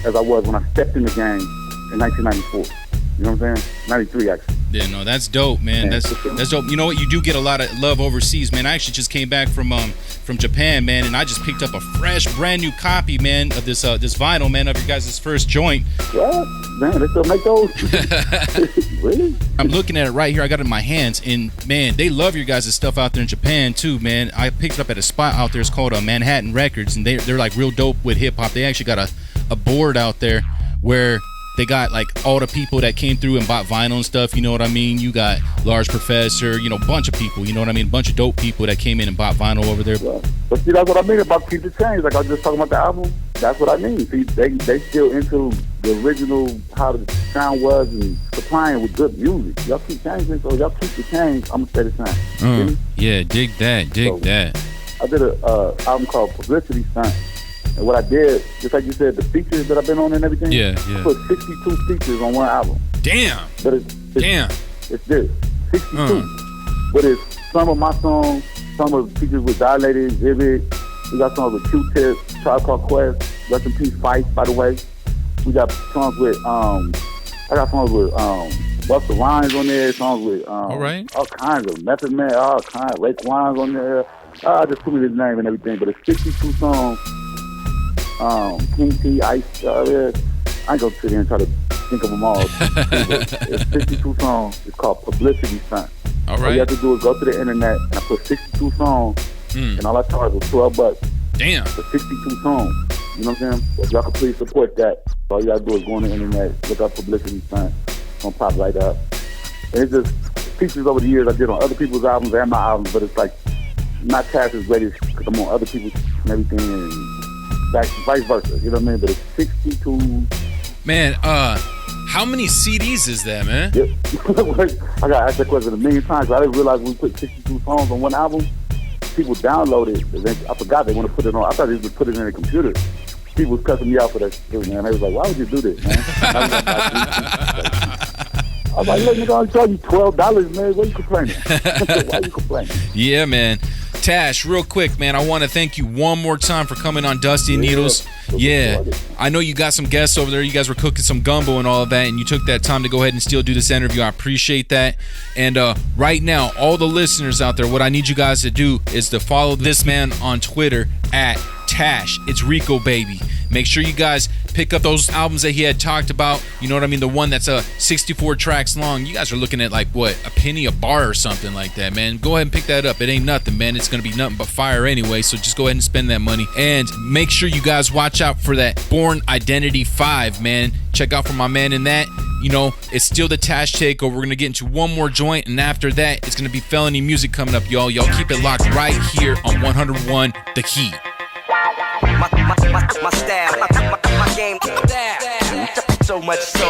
as I was when I stepped in the game in 1994. You know what I'm saying? 93, actually. Yeah, no, that's dope, man. That's dope. You know what? You do get a lot of love overseas, man. I actually just came back from Japan, man, and I just picked up a fresh, brand new copy, man, of this vinyl, man, of your guys' first joint. Yeah, man, they still make those. Really? I'm looking at it right here. I got it in my hands, and man, they love your guys' stuff out there in Japan too, man. I picked it up at a spot out there. It's called Manhattan Records, and they're like real dope with hip hop. They actually got a board out there where they got like all the people that came through and bought vinyl and stuff, you know what I mean? You got Large Professor, you know, a bunch of people, you know what I mean? A bunch of dope people that came in and bought vinyl over there. Yeah. But see, that's what I mean about keep the change. Like I was just talking about the album. That's what I mean. See, they still into the original, how the sound was and supplying with good music. Y'all keep changing, so y'all keep the change. I'm gonna say the same. Yeah, dig that. I did a album called Publicity Stunt. And what I did, just like you said, the features that I've been on and everything, I put 62 features on one album. Damn. But it's this, 62. But it's some of my songs, some of the features with Dilated, Exhibit. We got songs with Q-Tip, Tribe Called Quest, Rest in Peace Fight, by the way. We got songs with, I got songs with Busta Rhymes on there, songs with all kinds of Method Man, all kinds, Raekwon's on there. Just put me his name and everything, but it's 62 songs. King T, Ice, I ain't gonna sit here and try to think of them all. It's 52 songs. It's called Publicity Stunt. All you have to do is go to the internet and I put 62 songs, and all I charge was $12. Damn. For 62 songs. You know what I'm saying? If y'all could please support that, all you gotta do is go on the internet, look up publicity sign, it's gonna pop right up. And it's just features over the years I did on other people's albums and my albums, but it's like not Tash's greatest because I'm on other people's and everything, and vice versa. You know what I mean? But it's 62. Man, how many CDs is that, man? Yep. I got asked that question a million times. I didn't realize when we put 62 songs on one album, people download it. I forgot they want to put it on. I thought they just put it in a computer. People was cussing me out for that shit, man. They was like, why would you do this, man? I was like, look, nigga, I'll charge you $12, man. What are you complaining? Why are you complaining? Yeah, man. Tash, real quick, man, I want to thank you one more time for coming on Dusty and Needles. Yeah, I know you got some guests over there. You guys were cooking some gumbo and all of that, and you took that time to go ahead and still do this interview. I appreciate that. And right now, all the listeners out there, what I need you guys to do is to follow this man on Twitter at Tash. It's Rico Baby. Make sure you guys pick up those albums that he had talked about. You know what I mean? The one that's 64 tracks long. You guys are looking at like what, a penny a bar or something like that, man. Go ahead and pick that up. It ain't nothing, man. It's gonna be nothing but fire anyway. So just go ahead and spend that money. And make sure you guys watch out for that Born Identity 5, man. Check out for my man in that. You know, it's still the Tash Takeover. We're gonna get into one more joint, and after that, it's gonna be felony music coming up, y'all. Y'all keep it locked right here on 101 The Key. My style, my game, so much so,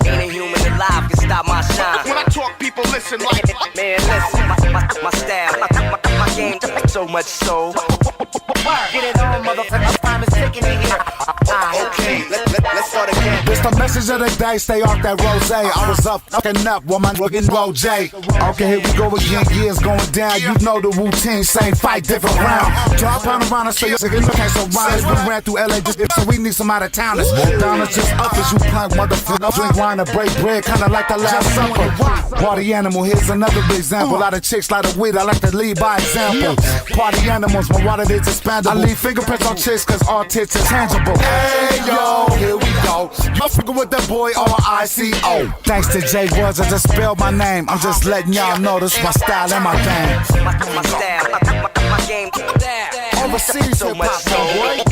ain't a human alive can stop my shine. When I talk, people listen like, man, listen, my style, my game, so much so. Get it on, motherfucker, time is ticking in here. Okay, let's start again. This the message of the day, stay off that rose. I was up, fucking up, woman, looking J. Okay, here we go again, years going down. You know the routine, same fight, different round. Drop on around and say, you're okay, so rhymes. We ran through LA just so we need some out of towners. Downers just up as you punk, motherfucker. Drink wine and break bread, kinda like the last supper. Party animal, here's another example. A lot of chicks like the weed, I like to lead by example. Party animals, my water is expandable. I leave fingerprints on chicks cause all tits are tangible. Hey yo, here we go. You figure with that boy R-I-C-O. Thanks to Jay Woods, I just spelled my name. I'm just letting y'all know this my style and my game. My style, my game, Overseas so much so,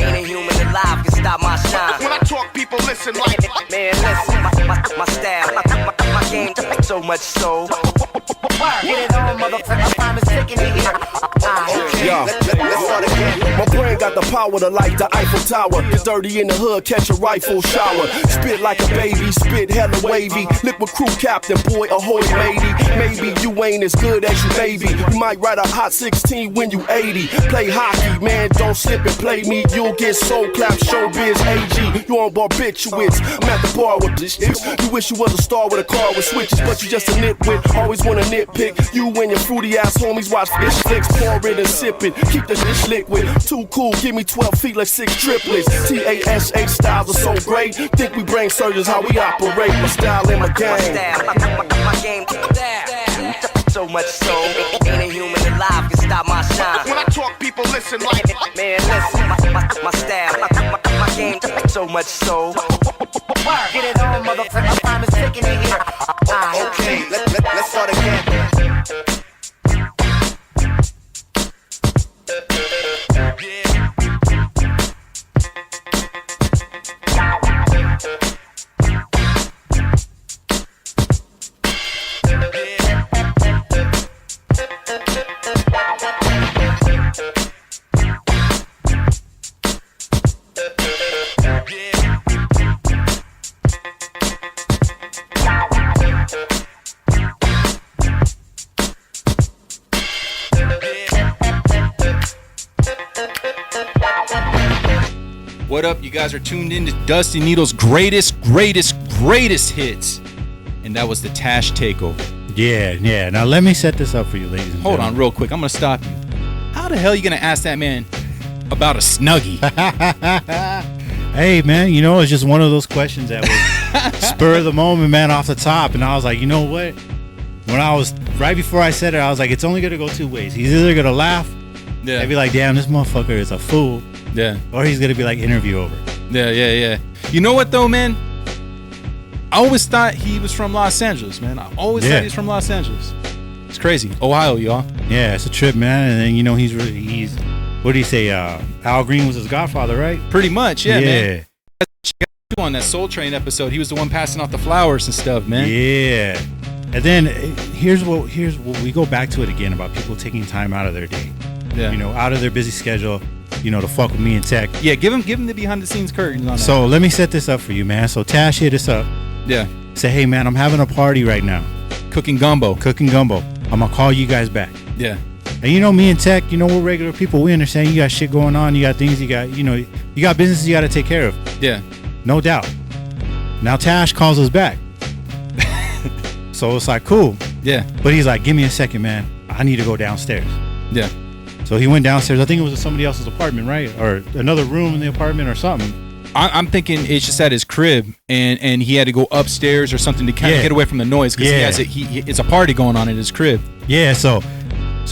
ain't a human alive can stop my shine. When I talk, people listen like, man, listen, my style, my game, so much so. Get it on, motherfucker, time is ticking in here. Yo, let's start again. My brain got the power to light the Eiffel Tower. Get dirty in the hood, catch a rifle shower. Spit like a baby, spit hella wavy. Liquid crew captain, boy, a holy lady. Maybe you ain't as good as you may be. You might ride a hot 16 when you 80. Play hockey, man, don't slip and play me. You'll get soul clap, showbiz, AG. You on barbiturates, I'm at the bar with this. You wish you was a star with a car with switches, but you just a nitwit. Always wanna nitpick. You and your fruity ass homies watch fish flicks, pour it and sip it. Keep the shit liquid. Too cool, give me 12 feet like 6 triplets. TASH styles are so great. Think we brain surgeons how we operate. My style and my game. My style, my game, so much so, ain't a human alive can stop my shine. When I talk, people listen like, man, listen, my style, my game, so much so. Get it on, motherfucker, time is ticking in here. okay, let's start again. What up? You guys are tuned in to Dusty Needles' greatest hits. And that was the Tash Takeover. Yeah. Now let me set this up for you, ladies and Hold gentlemen. on real quick. I'm going to stop you. How the hell are you going to ask that man about a Snuggie? Hey, man, you know, it's just one of those questions that was spur of the moment, man, off the top. And I was like, you know what? Right before I said it, I was like, it's only going to go two ways. He's either going to laugh and be like, damn, this motherfucker is a fool. Yeah. Or he's going to be like, interview over. Yeah. You know what, though, man? I always thought he was from Los Angeles, man. I always thought he was from Los Angeles. It's crazy. Ohio, y'all. Yeah, it's a trip, man. And then, you know, he's what did he say? Al Green was his godfather, right? Pretty much, yeah, man. On that Soul Train episode, he was the one passing out the flowers and stuff, man. Yeah. And then here's what we go back to it again about people taking time out of their day. Yeah. You know, out of their busy schedule, you know, to fuck with me and Tech. Yeah, give him the behind the scenes curtains on that. So let me set this up for you, man. So Tash hit us up. Yeah. Say, hey man, I'm having a party right now. Cooking gumbo. I'm gonna call you guys back. Yeah. And you know, me and Tech, you know, we're regular people. We understand you got shit going on. You got things you got, you know, you got businesses you got to take care of. Yeah. No doubt. Now Tash calls us back. So it's like, cool. Yeah. But he's like, give me a second, man. I need to go downstairs. Yeah. So he went downstairs. I think it was somebody else's apartment, right? Or another room in the apartment or something. I'm thinking it's just at his crib, and he had to go upstairs or something to kind of get away from the noise because it's a party going on in his crib. Yeah. So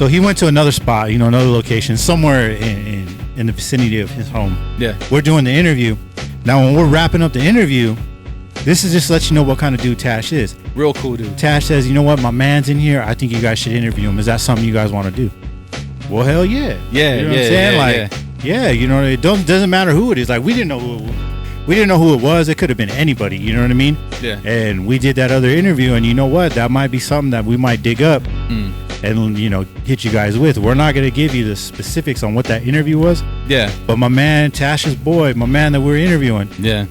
he went to another spot, you know, another location, somewhere in the vicinity of his home. Yeah. We're doing the interview. Now, when we're wrapping up the interview, this is just to let you know what kind of dude Tash is. Real cool dude. Tash says, you know what, my man's in here. I think you guys should interview him. Is that something you guys want to do? Well, hell yeah. Yeah, you know what I'm saying? Yeah, you know, it doesn't matter who it is. Like, we didn't know who it was. It could have been anybody. You know what I mean? Yeah. And we did that other interview, and you know what? That might be something that we might dig up and, you know, hit you guys with. We're not going to give you the specifics on what that interview was. Yeah. But my man, Tash's boy, my man that we're interviewing. Yeah.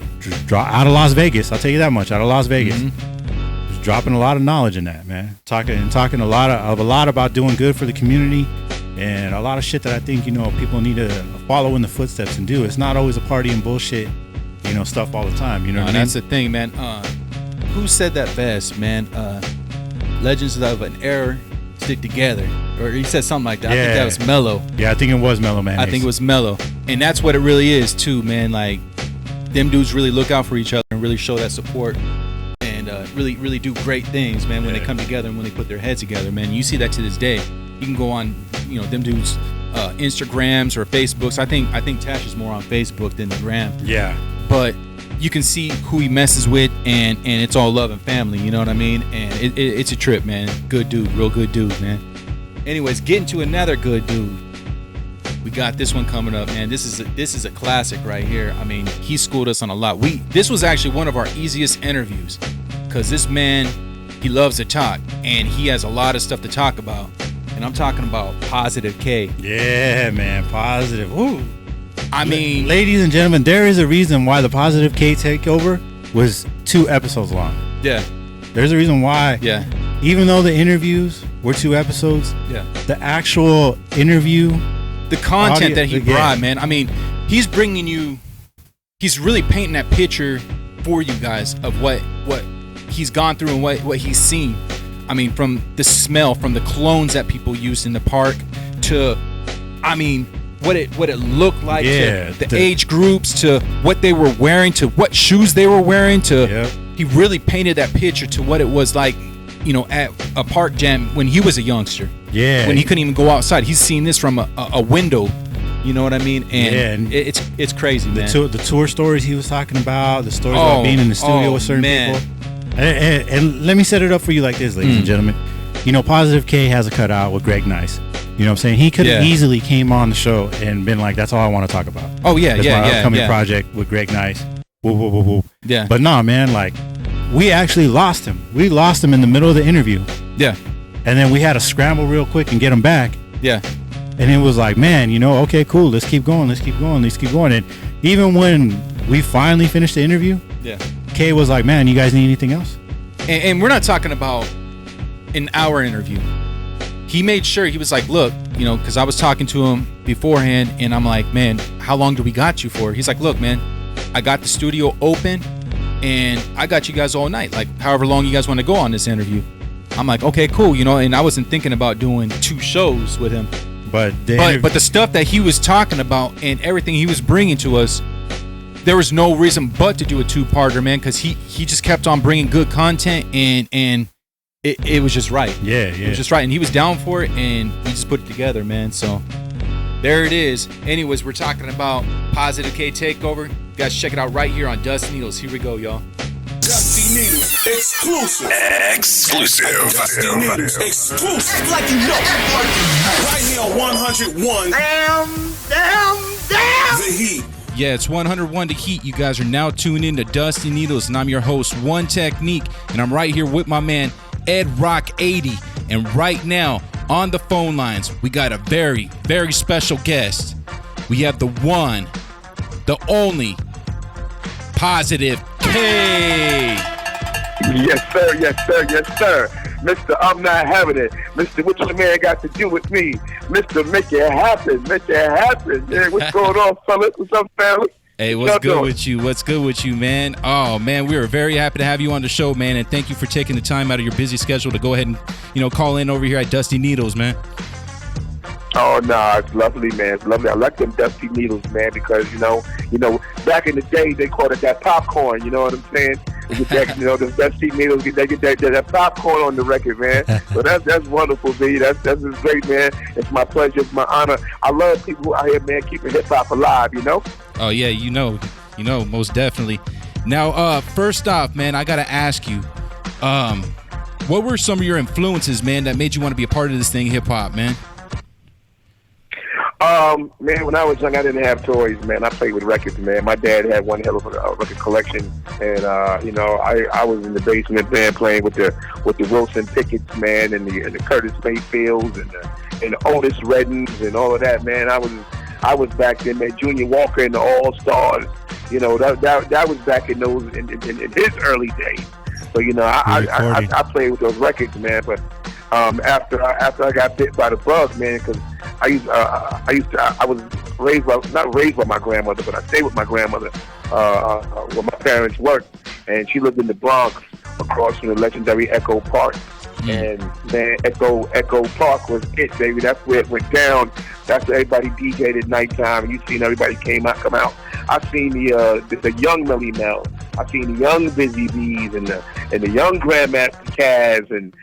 Out of Las Vegas. I'll tell you that much. Out of Las Vegas. Just dropping a lot of knowledge in that, man. Talking a lot about doing good for the community. And a lot of shit that I think, you know, people need to follow in the footsteps and do. It's not always a party and bullshit, you know, stuff all the time. You know what I mean? That's the thing, man. Who said that best, man? Legends of an era stick together. Or he said something like that. Yeah. I think that was Mello. Yeah, I think it was Mello, man. I think it was Mello. And that's what it really is, too, man. Like, them dudes really look out for each other and really show that support. And really do great things, man, when they come together and when they put their heads together, man. You see that to this day. You can go on, you know, them dudes' Instagrams or Facebooks. I think Tash is more on Facebook than the gram. Yeah. But you can see who he messes with, and it's all love and family. You know what I mean? And it's a trip, man. Good dude, real good dude, man. Anyways, getting to another good dude. We got this one coming up, man. This is a classic right here. I mean, he schooled us on a lot. This was actually one of our easiest interviews, because this man, he loves to talk, and he has a lot of stuff to talk about. And I'm talking about Positive K. Yeah, man. Positive. Ooh. I mean, ladies and gentlemen, there is a reason why the Positive K takeover was 2 episodes long. Yeah. There's a reason why. Yeah. Even though the interviews were 2 episodes, yeah, the actual interview, the content that he brought, man. I mean, he's really painting that picture for you guys of what he's gone through and what he's seen. I mean, from the smell, from the colognes that people used in the park to, I mean, what it looked like, to the age groups, to what they were wearing, to what shoes they were wearing, to he really painted that picture to what it was like, you know, at a park jam when he was a youngster. Yeah. When he couldn't even go outside. He's seen this from a window. You know what I mean? And it's crazy, man. The tour stories he was talking about, the stories about being in the studio with certain people. And let me set it up for you like this, ladies and gentlemen. You know, Positive K has a cutout with Greg Nice. You know what I'm saying? He could have easily came on the show and been like, that's all I want to talk about. Oh, yeah, that's my upcoming project with Greg Nice. Woo, woo, woo, woo. Yeah. But nah, man, like, we actually lost him. We lost him in the middle of the interview. Yeah. And then we had to scramble real quick and get him back. Yeah. And it was like, man, you know, okay, cool. Let's keep going. And even when we finally finished the interview, Kay was like, man, you guys need anything else? And we're not talking about an hour interview. He made sure, he was like, look, you know, because I was talking to him beforehand, and I'm like, man, how long do we got you for? He's like, look, man, I got the studio open, and I got you guys all night, like however long you guys want to go on this interview. I'm like, okay, cool, you know, and I wasn't thinking about doing 2 shows with him. But the stuff that he was talking about and everything he was bringing to us, there was no reason but to do a 2-parter, man, because he just kept on bringing good content, and it was just right. Yeah. It was just right, and he was down for it, and we just put it together, man. So there it is. Anyways, we're talking about Positive K Takeover. You guys check it out right here on Dust Needles. Here we go, y'all. Dusty Needles, exclusive. Dusty Needles, exclusive. Act like you know. Right here on 101. The Heat. Yeah, it's 101 The Heat. You guys are now tuned in to Dusty Needlez, and I'm your host, One Technique, and I'm right here with my man, Ed Rock 80. And right now, on the phone lines, we got a very, very special guest. We have the one, the only, Positive K. Yes, sir. Yes, sir. Yes, sir. Mr. I'm not having it. Mr. What your man got to do with me? Mr. Make it happen. Make it happen. Yeah, what's going on, fellas? What's up, family? Hey, what's good with you? What's good with you, man? Oh, man, we are very happy to have you on the show, man, and thank you for taking the time out of your busy schedule to go ahead and, call in over here at Dusty Needlez, man. Oh, no, it's lovely, man. It's lovely. I like them Dusty Needlez, man, because, back in the day, they called it that popcorn, you know what I'm saying? The Dusty Needlez, they get that popcorn on the record, man. So that's wonderful, B. That's great, man. It's my pleasure. It's my honor. I love people out here, man, keeping hip-hop alive, Oh, yeah, most definitely. Now, first off, man, I got to ask you, what were some of your influences, man, that made you want to be a part of this thing, hip-hop, man? Man, when I was young, I didn't have toys, man. I played with records, man. My dad had one hell of a record collection, and I was in the basement, man, playing with the Wilson Pickett's, man, and the Curtis Mayfields and the Otis Reddings and all of that, man. I was back then, man. Junior Walker and the All Stars, that was back in in his early days. So I played with those records, man. But after I got bit by the bug, man, because I was not raised by my grandmother, but I stayed with my grandmother where my parents worked, and she lived in the Bronx across from the legendary Echo Park. And man, Echo Park was it, baby. That's where it went down. That's where everybody DJ'd at nighttime, and you seen everybody come out. I seen the young Melly Mel. I seen the young Busy Bees and the young Grandmaster Caz and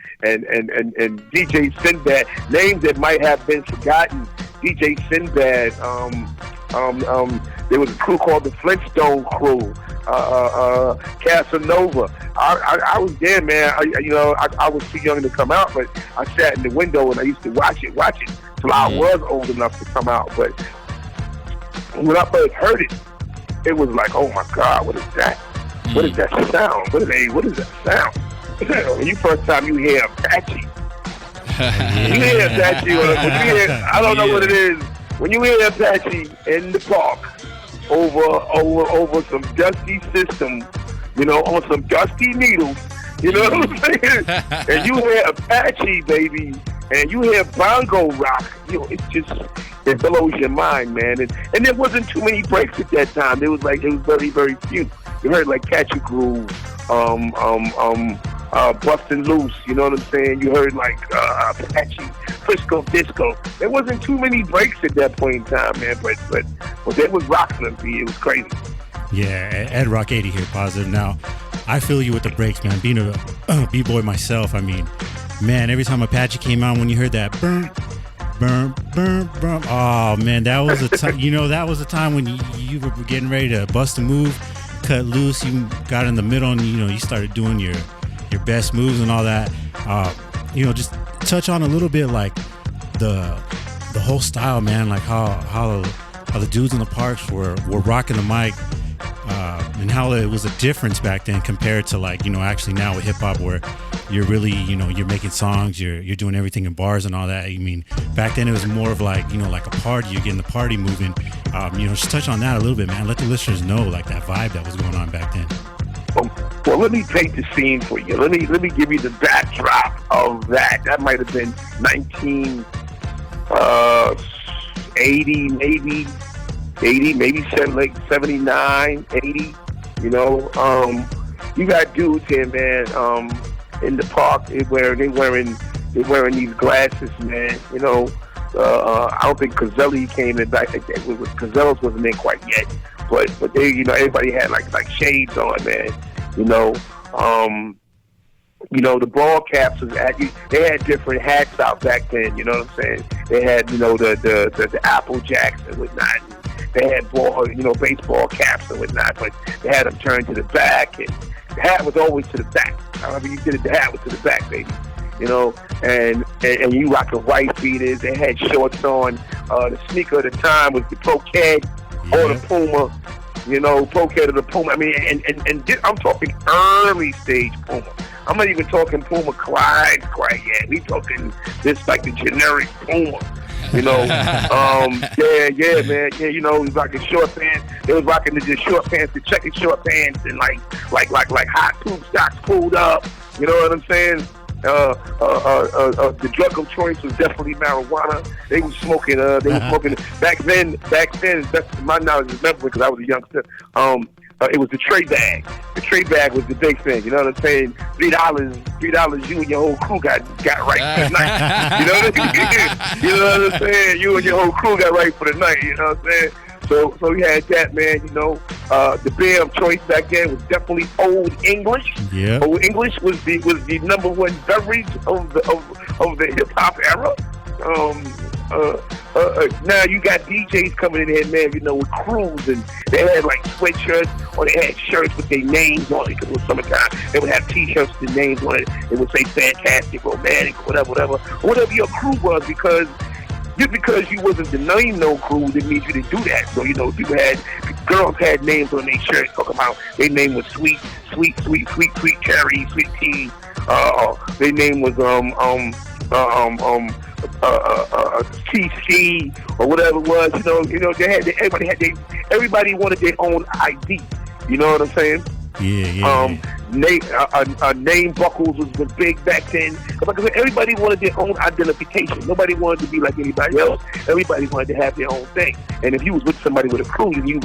DJ Sinbad. Names that might have been forgotten. DJ Sinbad. There was a crew called the Flintstone Crew. Casanova. I was there, man. I was too young to come out, but I sat in the window and I used to watch it till I was old enough to come out. But when I first heard it, it was like, oh my God, what is that? What is that sound? What is that sound? When you first time you hear Apache, you hear Apache. I don't know what it is. When you hear Apache in the park over some dusty system, on some dusty needles, you know what I'm saying? And you hear Apache, baby, and you hear bongo rock, it blows your mind, man. And there wasn't too many breaks at that time. There was very, very few. You heard like Catch a Groove, Bustin' Loose, you know what I'm saying? You heard like Apache, Frisco Disco. There wasn't too many breaks at that point in time, man. But there was rocking them. It was crazy. Yeah, Ed Rock 80 here, Positive. Now, I feel you with the breaks, man. Being a b-boy myself, I mean, man, every time Apache came out, when you heard that burn, oh man, that was a time. That was a time when you were getting ready to bust a move, cut loose. You got in the middle, and you started doing your best moves and all that. Just touch on a little bit like the whole style, man. Like how the dudes in the parks were rocking the mic, and how it was a difference back then compared to actually now with hip hop, where you're really you're making songs, you're doing everything in bars and all that. I mean, back then it was more of like a party. You're getting the party moving. Just touch on that a little bit, man. Let the listeners know that vibe that was going on back then. Well, let me paint the scene for you. Let me give you the backdrop of that. That might have been 1980, maybe 79, 80. You got dudes here, man, in the park. They wearing these glasses, man. I don't think Cazelli came in back. Cazellas wasn't in quite yet, but they, everybody had like shades on, man. The ball caps was they had different hats out back then. You know what I'm saying? They had the Apple Jacks and whatnot. They had baseball caps and whatnot, but they had them turned to the back, and the hat was always to the back. However you did it, the hat was to the back, baby. you know, and you rocking white beaters. They had shorts on. The sneaker at the time was the Pro Ked or the Puma. You know, Pro Ked or the Puma. I mean, and I'm talking early stage Puma. I'm not even talking Puma Clyde quite yet. We talking this like the generic Puma. You know, man. Yeah, you know, he was rocking short pants. They was rocking the short pants, the checkered short pants, and like hot tube socks pulled up. You know what I'm saying? The drug of choice was definitely marijuana. They was smoking. Back then. That's my knowledge is memory because I was a youngster. It was the tray bag. The tray bag was the big thing. You know what I'm saying? $3. You and your whole crew got right for the night. You know what I mean? You know what I'm saying? You and your whole crew got right for the night. You know what I'm saying? So we had that, man. You know, the beer of choice back then was definitely Old English. Yeah. Old English was the number one beverage of the hip hop era. Now you got DJs coming in here, man, you know, with crews, and they had like sweatshirts or they had shirts with their names on it because it was summertime. They would have T-shirts with their names on it. It would say Fantastic, Romantic, whatever your crew was, because just because you wasn't the name no crew didn't mean you didn't do that. So, you know, girls had names on their shirts, talking about their name was Sweet Cherry, Sweet Tea. Their name was TC or whatever it was. You know, everybody wanted their own ID. You know what I'm saying? Yeah. Name buckles was big back then. Because everybody wanted their own identification. Nobody wanted to be like anybody else. Everybody wanted to have their own thing. And if you was with somebody with a crew, then you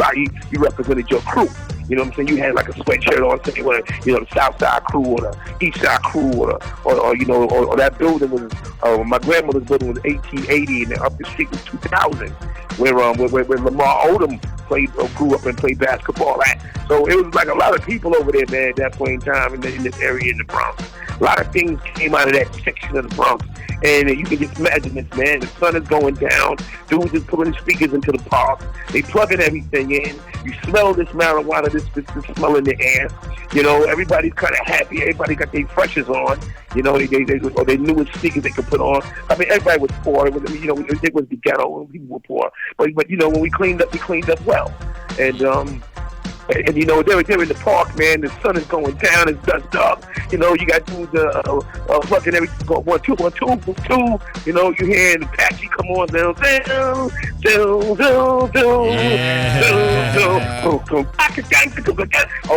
represented your crew. You know what I'm saying? You had like a sweatshirt on, saying, you know, the South Side crew or the East Side crew or you know, or that building was, my grandmother's building was 1880 and up the street was 2000, where Lamar Odom grew up and played basketball at. So it was like a lot of people over there, man, at that point in time in this area in the Bronx. A lot of things came out of that section of the Bronx. And you can just imagine this, man. The sun is going down. Dudes is putting speakers into the park. They plugging everything in. You smell this marijuana, this smell in the air. You know, everybody's kind of happy. Everybody got their freshers on. You know, they newest sneakers they could put on. I mean, everybody was poor. It was the ghetto. People were poor. But you know, when we cleaned up well. And you know, they're in the park, man. The sun is going down. It's dusk up. You know, you got dudes fucking everything going 1, 2, 1, 2, 2. You know, you hearing Apache come on down. Oh,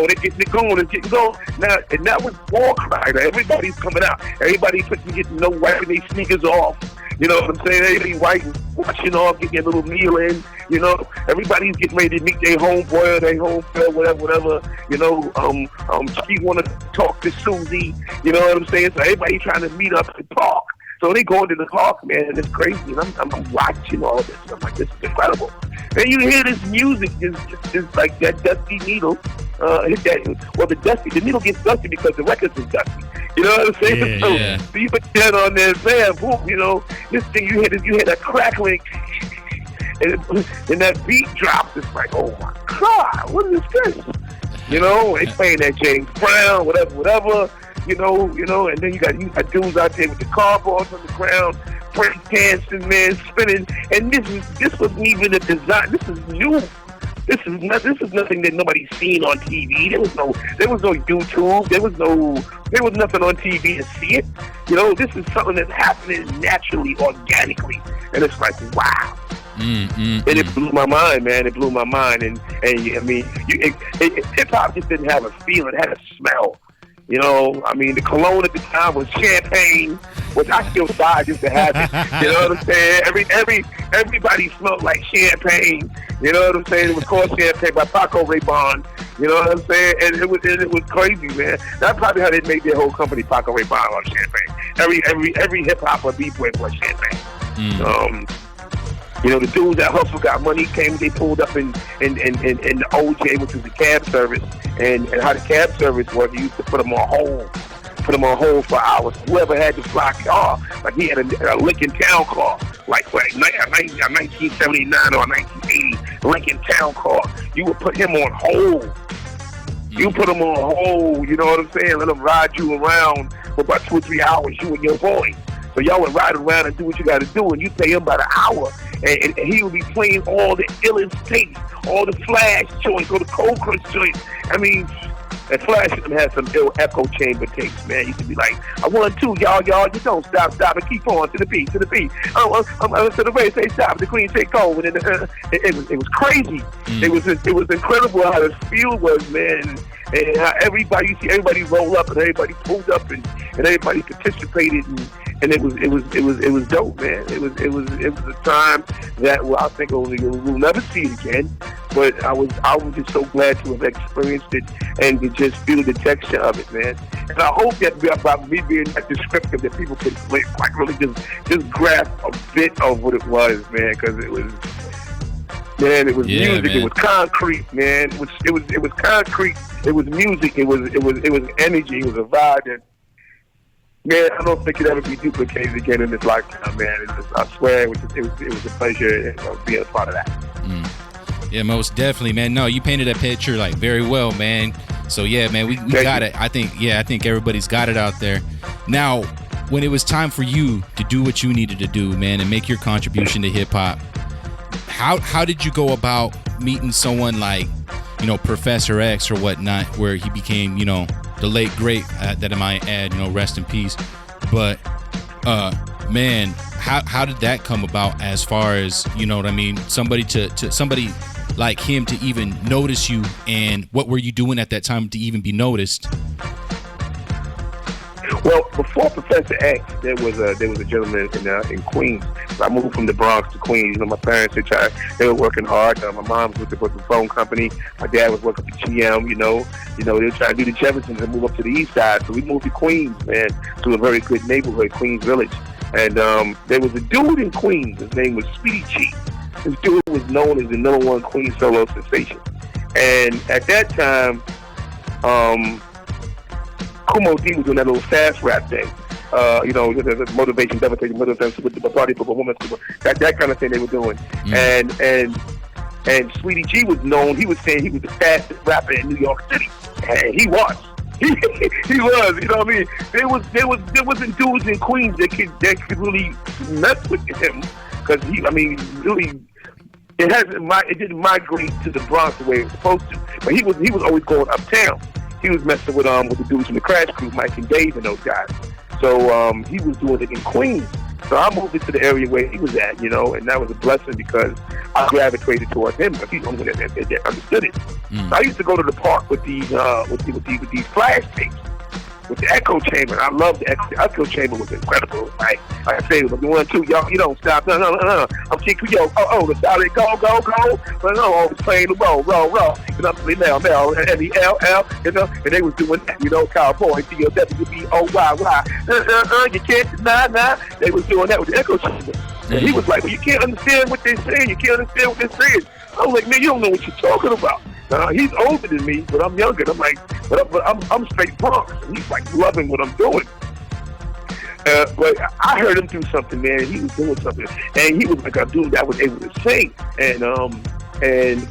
they're getting it going. It's getting going. Now, and that was war cry. Everybody's coming out. Everybody's getting wiping their sneakers off. You know what I'm saying? Everybody white, washing off, getting a little meal in. You know, everybody's getting ready to meet their homeboy or their homegirl, whatever. You know, she want to talk to Susie. You know what I'm saying? So everybody trying to meet up at the park. So they go into the park, man, and it's crazy. And I'm watching all this. I'm like, this is incredible. Then you hear this music, just like that Dusty Needle. Hit that. Well, the needle gets dusty because the records is dusty. You know what I'm saying? So you put that on there, man, boom, you know, this thing you hit a crackling, and that beat drops. It's like, oh my God, what is this? You know, they playing that James Brown, whatever. You know, and then you got dudes out there with the cardboards on the ground, break dancing, man, spinning. And this wasn't even a design. This is new. This is nothing that nobody's seen on TV. There was no YouTube. There was nothing on TV to see it. You know, this is something that's happening naturally, organically, and it's like, wow. And it blew my mind, man. It blew my mind, and I mean, hip hop just didn't have a feel. It had a smell. You know, I mean, the cologne at the time was champagne, which I still buy just to have it. You know what I'm saying? Everybody smelled like champagne. You know what I'm saying? It was called Champagne by Paco Rabanne. You know what I'm saying? And it was crazy, man. That's probably how they made their whole company, Paco Rabanne, on champagne. Every hip hop or b-boy was champagne. You know, the dudes that hustle got money came. They pulled up in the OJ, which was the cab service, and how the cab service worked. You used to put them on hold for hours. Whoever had the fly car, like he had a Lincoln Town car, like a 1979 or 1980 Lincoln Town car. You would put him on hold You put them on hold, you know what I'm saying? Let them ride you around for about 2 or 3 hours, you and your boy. So y'all would ride around and do what you got to do, and you pay him about an hour, and he would be playing all the illest tapes, all the Flash joints, all the Cold Crunch joints. I mean, and Flash had some ill echo chamber tapes, man. You could be like, I want to, y'all, you don't stop, and keep on to the beat. Oh, I'm to the race, say stop, the Queen take over, and it was crazy. It was incredible how the feel was, man, and how everybody roll up and everybody pulled up and everybody participated and it was dope, man. It was a time that I think we'll never see it again. But I was just so glad to have experienced it and to just feel the texture of it, man. And I hope that by me being that descriptive, that people could like really just grasp a bit of what it was, man, because it was. Man, it was music. Man. It was concrete, man. It was concrete. It was music. It was energy. It was a vibe that, man, I don't think it'll ever be duplicated again in this lifetime, man. I swear, it was a pleasure being a part of that. Yeah, most definitely, man. No, you painted that picture like very well, man. So yeah, man, we got it. I think everybody's got it out there. Now, when it was time for you to do what you needed to do, man, and make your contribution to hip hop, how did you go about meeting someone like, Professor X or whatnot, where he became, the late great, that I might add, rest in peace. But man, how did that come about as far as, what I mean, somebody to somebody like him to even notice you, and what were you doing at that time to even be noticed? Well, before Professor X, there was a gentleman in Queens. I moved from the Bronx to Queens. My parents they were working hard. My mom was with the phone company. My dad was working for GM. They were trying to do the Jeffersons and move up to the east side. So we moved to Queens, man, to a very good neighborhood, Queens Village. And there was a dude in Queens. His name was Speedy G. This dude was known as the #1 Queens solo sensation. And at that time, Kumo D was doing that little fast rap thing. The motivation, devastation, motivation with the party for women, that kind of thing they were doing. And Sweetie G was known. He was saying he was the fastest rapper in New York City, and he was. He was. You know what I mean? There wasn't dudes in Queens that could really mess with him, because really. It didn't migrate to the Bronx the way it was supposed to. But he was always going uptown. He was messing with the dudes from the Crash Crew, Mike and Dave and those guys. So he was doing it in Queens. So I moved into the area where he was at, and that was a blessing because I gravitated towards him because he's the only one that understood it. So I used to go to the park with these flash tapes, with the echo chamber. I loved the echo chamber. Was incredible. Like I say, it was the 1, 2, y'all, you don't stop. No. I'm kicking the solid go. But no, always playing the roll. Mel, and the LL, and they was doing that, cowboy, DOWBOYY. You can't deny. They was doing that with the echo chamber. And he was like, well, you can't understand what they're saying. You can't understand what they're saying. I was like, man, you don't know what you're talking about. He's older than me, but I'm younger. I'm like, but I'm straight Bronx. And he's like loving what I'm doing. But I heard him do something, man. He was doing something, and he was like a dude that was able to sing. And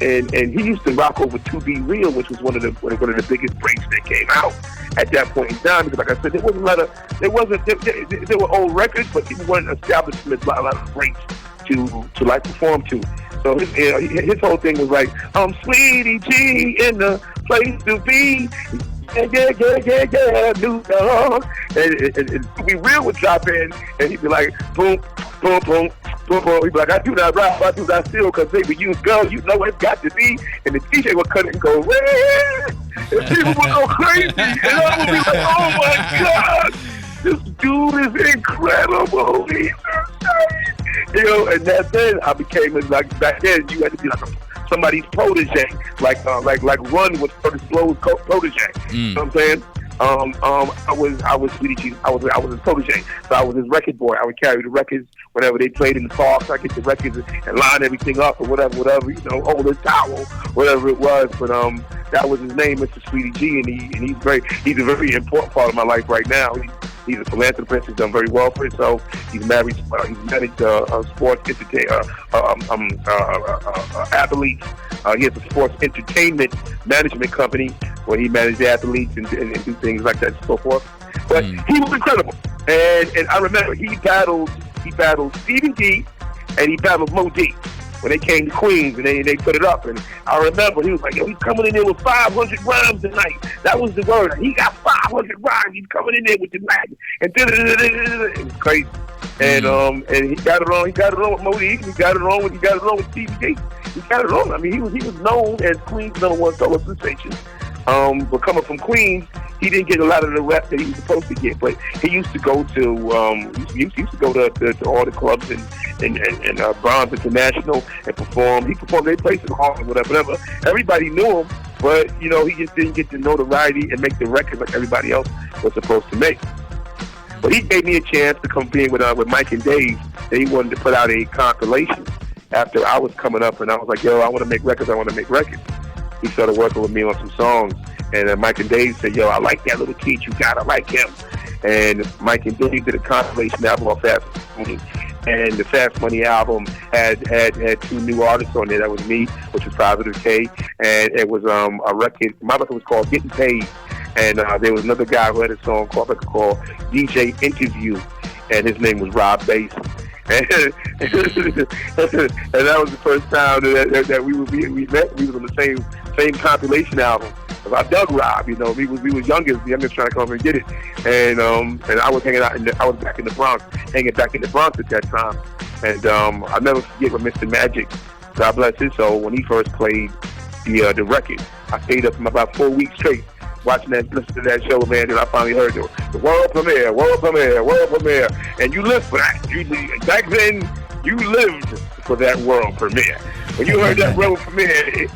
he used to rock over To Be Real, which was one of the biggest breaks that came out at that point in time. Because, like I said, there were old records, but people weren't established with a lot of breaks to like perform to. So his whole thing was like, Sweetie G in the place to be. Yeah, new dog. And To Be Real would drop in, and he'd be like, boom, boom, boom, boom, boom. He'd be like, I do not rap, I do not steal, because baby, you girls, you know it's got to be. And the DJ would cut it and go, red. And people would go crazy. And I would be like, oh my God, this dude is incredible. He's insane. And then I became, like, back then, you had to be like somebody's protege, like Run was Curtis Blow's protege. You know what I'm saying? I was Sweetie G. I was his protege, so I was his record boy. I would carry the records whenever they played in the parks. I get the records and line everything up or whatever, hold his towel, whatever it was. But that was his name, Mr. Sweetie G, and he's a very important part of my life right now. He's a philanthropist. He's done very well for himself. He's married. He's managed sports athletes. He has a sports entertainment management company where he manages athletes and do things like that and so forth. But he was incredible. And I remember he battled Stevie D and he battled Mo D when they came to Queens and they put it up. And I remember he was like, yo, he's coming in there with 500 rhymes tonight. That was the word. He got 500 rhymes. He's coming in there with the mag. And it was crazy. And he got it on. He got it on with Mo D. He got it on with Stevie D. He got it on. I mean, he was known as Queens' #1 solo sensation. But coming from Queens, he didn't get a lot of the rep that he was supposed to get. But he used to go to he used to go to all the clubs and Bronx International and perform. He performed their places in Harlem, whatever. Everybody knew him, but he just didn't get the notoriety and make the records like everybody else was supposed to make. But he gave me a chance to come be with Mike and Dave. And he wanted to put out a compilation after I was coming up, and I was like, yo, I want to make records. He started working with me on some songs, and Mike and Dave said, yo, I like that little kid you got. I like him. And Mike and Dave did a compilation album on Fast Money. And the Fast Money album had 2 new artists on there. That was me, which was Positive K, and it was a record. My record was called Getting Paid. And there was another guy who had a song called DJ Interview, and his name was Rob Bass. And that was the first time that we met. We was on the same compilation album. I dug Rob, we was youngest trying to come over and get it. And I was hanging out I was back in the Bronx at that time. And I'll never forget when Mr. Magic, God bless his soul, when he first played the record. I stayed up for about 4 weeks straight listening to that show, man, and I finally heard the world premiere. And you lived for that. Back then, you lived for that world premiere. When you heard that world premiere,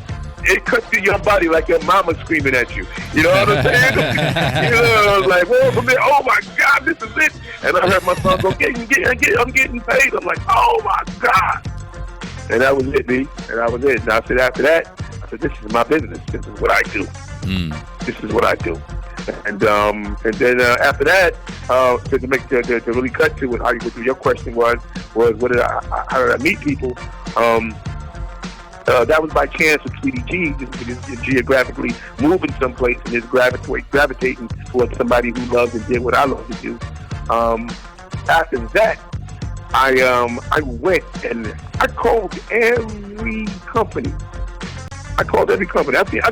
it cut through your body like your mama screaming at you. You know what I'm saying? I was like, world premiere, oh my God, this is it. And I heard my son go, I'm getting paid. I'm like, oh my God. And that was it, B. And that was it. And I said, after that, this is my business. This is what I do. This is what I do. And then after that, to really cut to it, what your question was how did I meet people? That was by chance with Tweety G, just geographically moving someplace and just gravitating towards somebody who loved and did what I love to do. After that, I went and I called every company. I've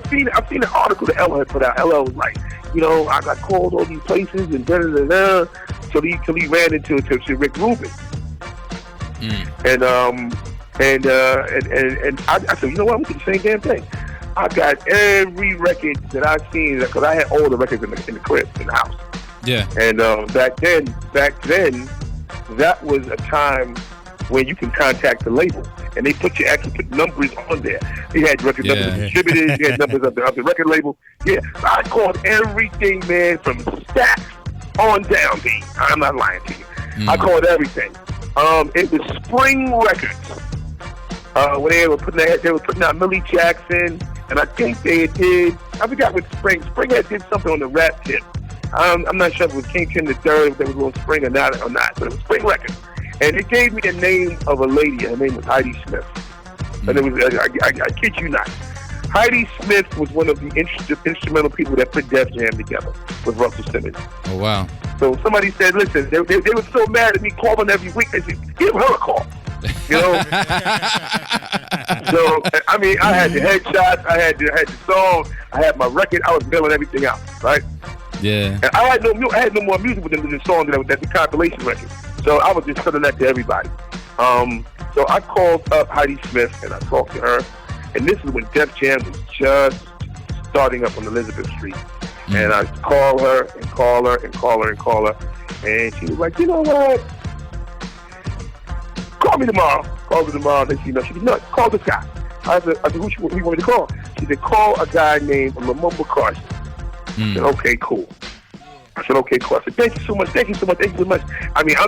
seen an article that Ella had put out. Ella was like, I got called all these places and da-da-da-da, till he ran into Rick Rubin. And I said, you know what, I'm going to do the same damn thing. I got every record that I've seen, because I had all the records in the crib, in the house. Yeah. And back then, that was a time when you can contact the label. And they actually put numbers on there. He had record numbers of distributors, he had numbers of the record label. Yeah, I called everything, man, from Stax on down, B. I'm not lying to you. I called everything. It was Spring Records. When they were putting out Millie Jackson, and I think they did, I forgot what Spring had did something on the rap tip. I'm not sure if it was King Tim III, if there was a little Spring or not, but it was Spring Records. And it gave me the name of a lady. Her name was Heidi Smith. And it was, I kid you not, Heidi Smith was one of the instrumental people that put Def Jam together with Russell Simmons. Oh, wow. So somebody said, listen, they were so mad at me calling every week, they said, give her a call. So, I mean, I had the headshots, I had the song, I had my record, I was mailing everything out, right? Yeah. And I had no more music with them than the song that's the compilation record. So I was just sending that to everybody. So I called up Heidi Smith and I talked to her. And this is when Def Jam was just starting up on Elizabeth Street. And I call her. And she was like, you know what? Call me tomorrow. Call me tomorrow. Then she said, no, call this guy. I said, who you want me to call? She said, call a guy named Lamumba Carson. I said, okay, cool. I said, thank you so much. I mean, I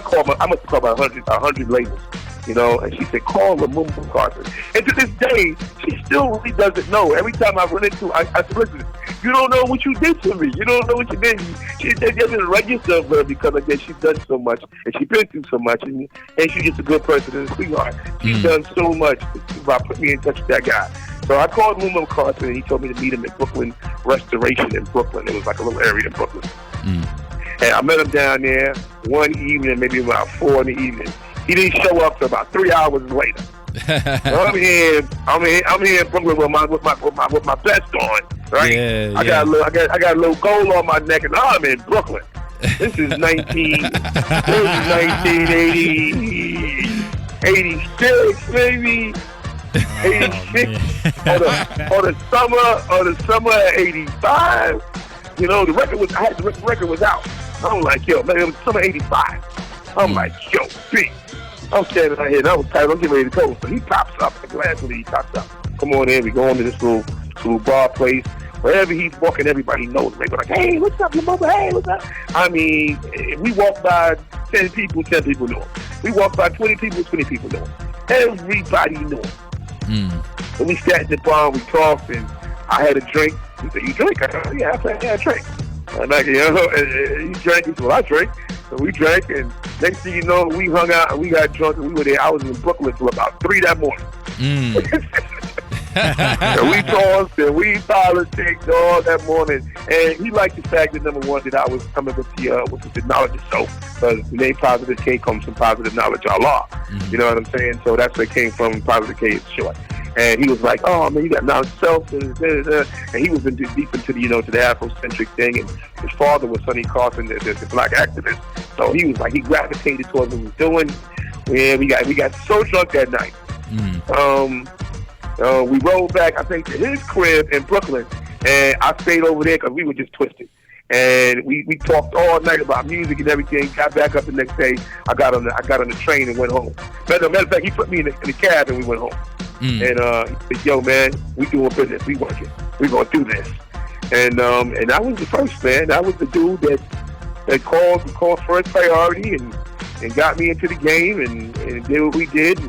must call about 100 labels, and she said, call Lamumba Carson. And to this day, she still really doesn't know. Every time I run into her, I said, listen, you don't know what you did to me. You don't know what you did. She doesn't write yourself because I guess she's done so much and she's been through so much, and she's just a good person and a sweetheart. She's done so much about putting me in touch with that guy. So I called Momo Carson, and he told me to meet him at Brooklyn Restoration in Brooklyn. It was like a little area in Brooklyn. And I met him down there one evening, maybe about 4 in the evening. He didn't show up till about 3 hours later. I'm here in Brooklyn with my vest on, right? Yeah, I got a little gold on my neck, and I'm in Brooklyn. This is 1986, maybe 86, or the summer of '85. You know, the record was out. I'm like, yo, man, it was summer '85. I'm like, yo, B. I'm standing right here, and I was tired. I'm getting ready to go. So he pops up. Gladly, he pops up. Come on in. We go into this little bar place. Wherever he's walking, everybody knows him. They go like, hey, what's up, your mother? Hey, what's up? I mean, we walk by 10 people know him. We walk by 20 people, 20 people know him. Everybody knew him. So we sat in the bar, we talked, and I had a drink. He said, you drink? I said, yeah, I had a drink. I'm like, you know, he drank. He said, well, I drank. So we drank, and next thing you know, we hung out, and we got drunk, and we were there. I was in Brooklyn till about 3 that morning. And we talked, and we politics all that morning. And he liked the fact that, number one, that I was coming with the knowledge of soap. Because the name Positive K comes from positive knowledge, Allah. You know what I'm saying? So that's where it came from. Positive K is short. And he was like, oh, man, you got knowledge of self. And he was deep into the, to the Afrocentric thing. And his father was Sonny Carson, the black activist. So he was like, he gravitated towards what he was doing. And we got so drunk that night. We rolled back, I think, to his crib in Brooklyn. And I stayed over there because we were just twisted. And we talked all night about music and everything. Got back up the next day. I got on the train and went home. Matter of fact, he put me in the cab and we went home. And he said, yo, man, we doing business. We working. We gonna do this. And that was the first, man. That was the dude that called first priority and got me into the game and did what we did.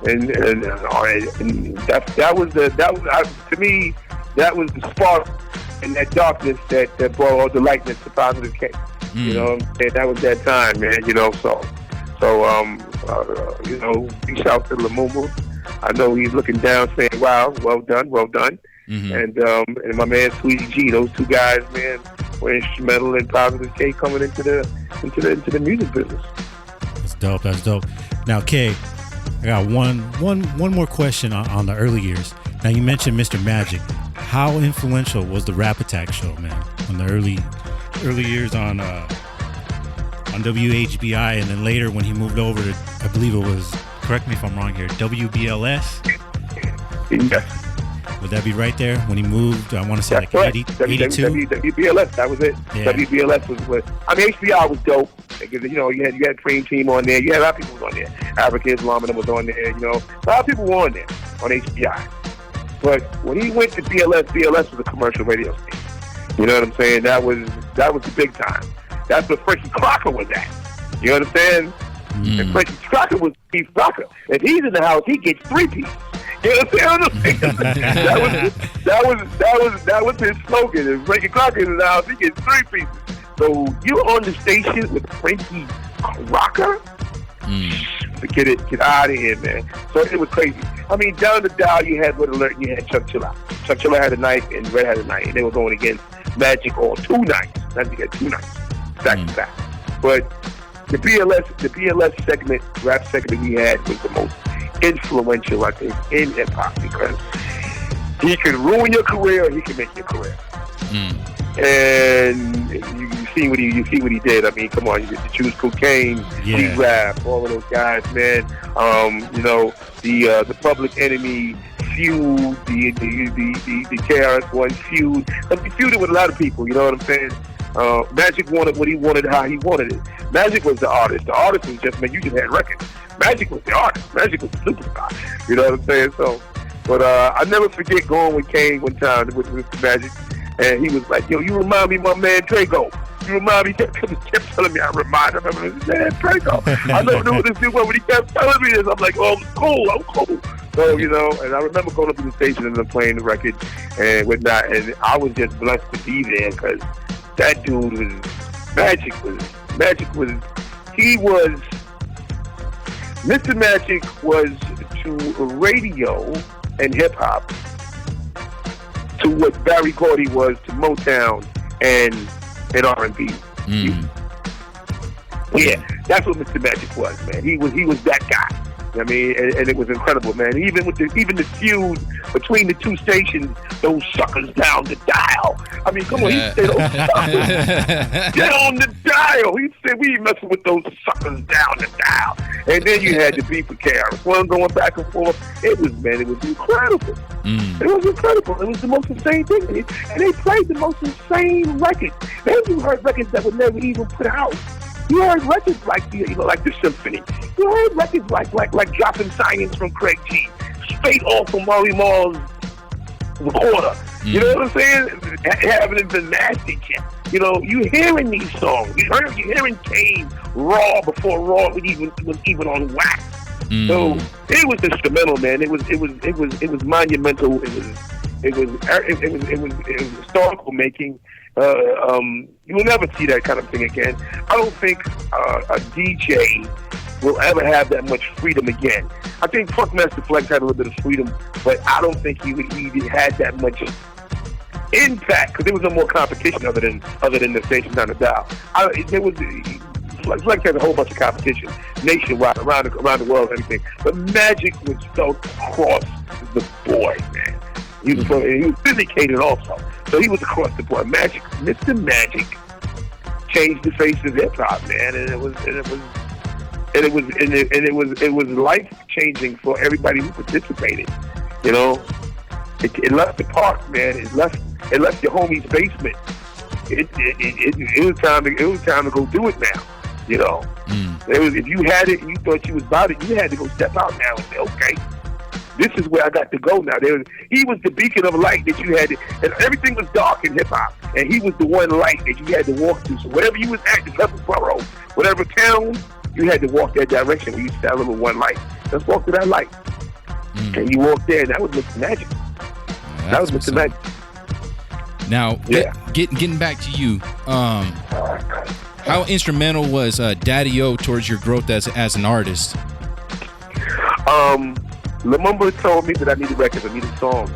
And that was to me, that was the spark in that darkness that brought all the lightness to Positive K. You know, and that was that time, man. Reach out to Lumumba. I know he's looking down, saying, "Wow, well done." And my man Sweetie G, those two guys, man, were instrumental in Positive K coming into the music business. That's dope. Now, K, I got one more question on the early years. Now, you mentioned Mr. Magic. How influential was the Rap Attack show, man, on the early years on WHBI, and then later when he moved over to, I believe it was, correct me if I'm wrong here, WBLS? Yes. Would that be right there when he moved? I want to say like 82? WBLS, that was it. Yeah. WBLS was HBI was dope. Because, you had Dream Team on there. You had a lot of people on there. African Islam was on there, A lot of people were on there on HBI. But when he went to BLS was a commercial radio station. You know what I'm saying? That was the big time. That's where Frankie Crocker was at. You understand? And Frankie Crocker was Steve Crocker. If he's in the house, he gets 3 pieces. You understand what I'm saying? that was his slogan. If Frankie Crocker is in the house, he gets 3 pieces. So you're on the station with Frankie Crocker? Forget it. Get out of here, man. So it was crazy. I mean, down the dial, you had Red Alert, you had Chuck Chilla. Chuck Chilla had a night and Red had a night. And they were going against Magic on 2 nights. Not to get 2 nights. Back to back. But the BLS segment, rap segment he had was the most influential, I think, in hip-hop because he can ruin your career or he can make your career. And you see what he did. I mean, come on, you get to choose Cocaine, Rap, all of those guys, man. The Public Enemy feud, the KRS-One feud. But he feuded with a lot of people. You know what I'm saying? Magic wanted what he wanted, how he wanted it. Magic was the artist. The artist was just, man, you just had records. Magic was the artist. Magic was the superstar. You know what I'm saying? So, but I never forget going with Kane one time with Mr. Magic. And he was like, yo, you remind me of my man Drago. You remind me, he kept telling me, I remind him, man, Franco. I don't know what this dude was, but he kept telling me this. I'm like, oh, I'm cool. So, you know, and I remember going up to the station and then playing the record and whatnot, and I was just blessed to be there because that dude was, Mr. Magic was to radio and hip-hop to what Barry Gordy was to Motown and R&B. Yeah, that's what Mr. Magic was, man. He was that guy. I mean, and it was incredible, man. Even the feud between the two stations, those suckers down the dial. I mean, come on, he said those suckers down the dial. He said we messing with those suckers down the dial. And then you had the beef with KRS-One going back and forth. It was incredible. It was incredible. It was the most insane thing, and they played the most insane records. Then you heard records that were never even put out. You heard records like like the Symphony. You heard records like Dropping Science from Craig G, Straight Off from Murray Mall's recorder. You know what I'm saying? Having the nasty kid. You know, you hearing these songs. You hearing Kane raw before raw was even on wax. So it was instrumental, man. It was monumental. It was historical making. You will never see that kind of thing again. I don't think a DJ will ever have that much freedom again. I think Funkmaster Flex had a little bit of freedom, but I don't think he had that much impact because there was no more competition other than the station down the dial. Flex had a whole bunch of competition nationwide, around the world, and everything. But Magic was felt across the board, man. He was syndicated also, so he was across the board. Mr. Magic changed the face of hip hop, man, and it was life changing for everybody who participated. You know, it left the park, man. It left your homie's basement. It was time to go do it now. You know, if you had it and you thought you was about it, you had to go step out now and say, okay, this is where I got to go now. He was the beacon of light that you had to, and everything was dark in hip hop, and he was the one light that you had to walk through. So wherever you was at, whatever borough, whatever town, you had to walk that direction. We used to have a little one light. Let's walk to that light. And you walked there, and that was Mr. Magic. That was Mr. Magic. Now, getting back to you, how instrumental was Daddy-O towards your growth as an artist? Lumumba told me that I needed records, I needed songs,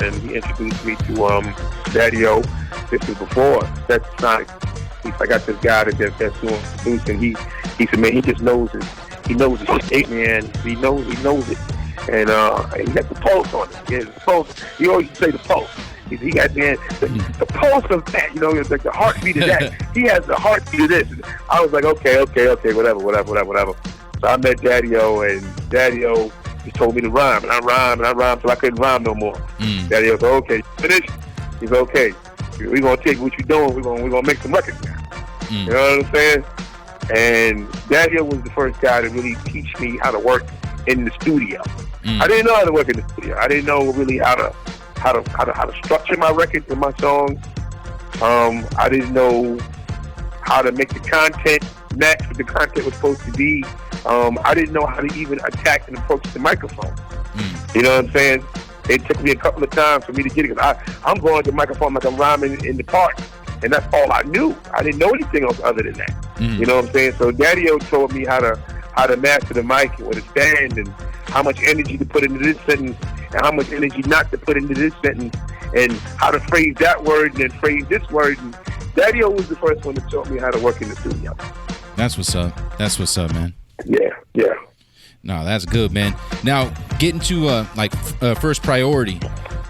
and he introduced me to Daddy-O. This was before that Sonic. I got this guy that's doing producing. He said, man, he just knows it. He knows his shit, man. He knows it. And he got the pulse on it. He has the pulse. He always say the pulse. He got the pulse of that, you know, it's like the heartbeat of that. He has the heartbeat of this. And I was like, okay, whatever. So I met Daddy-O, and Daddy-O just told me to rhyme, and I rhymed till I couldn't rhyme no more. Daddy-O said, okay, finish. He said, okay, we're gonna take what you're doing, we're gonna make some records now. You know what I'm saying? And Daddy-O was the first guy to really teach me how to work in the studio. I didn't know how to work in the studio. I didn't know really how to structure my records and my songs. I didn't know how to make the content match what the content was supposed to be. I didn't know how to even attack and approach the microphone. You know what I'm saying? It took me a couple of times for me to get it. I'm going to the microphone like I'm rhyming in the park, and that's all I knew. I didn't know anything else other than that. You know what I'm saying? So Daddy-O told me how to master the mic and where to stand and how much energy to put into this sentence and how much energy not to put into this sentence and how to phrase that word and then phrase this word. And Daddy-O was the first one that taught me how to work in the studio. That's what's up, man. Yeah. No, that's good, man. Now, getting to First Priority,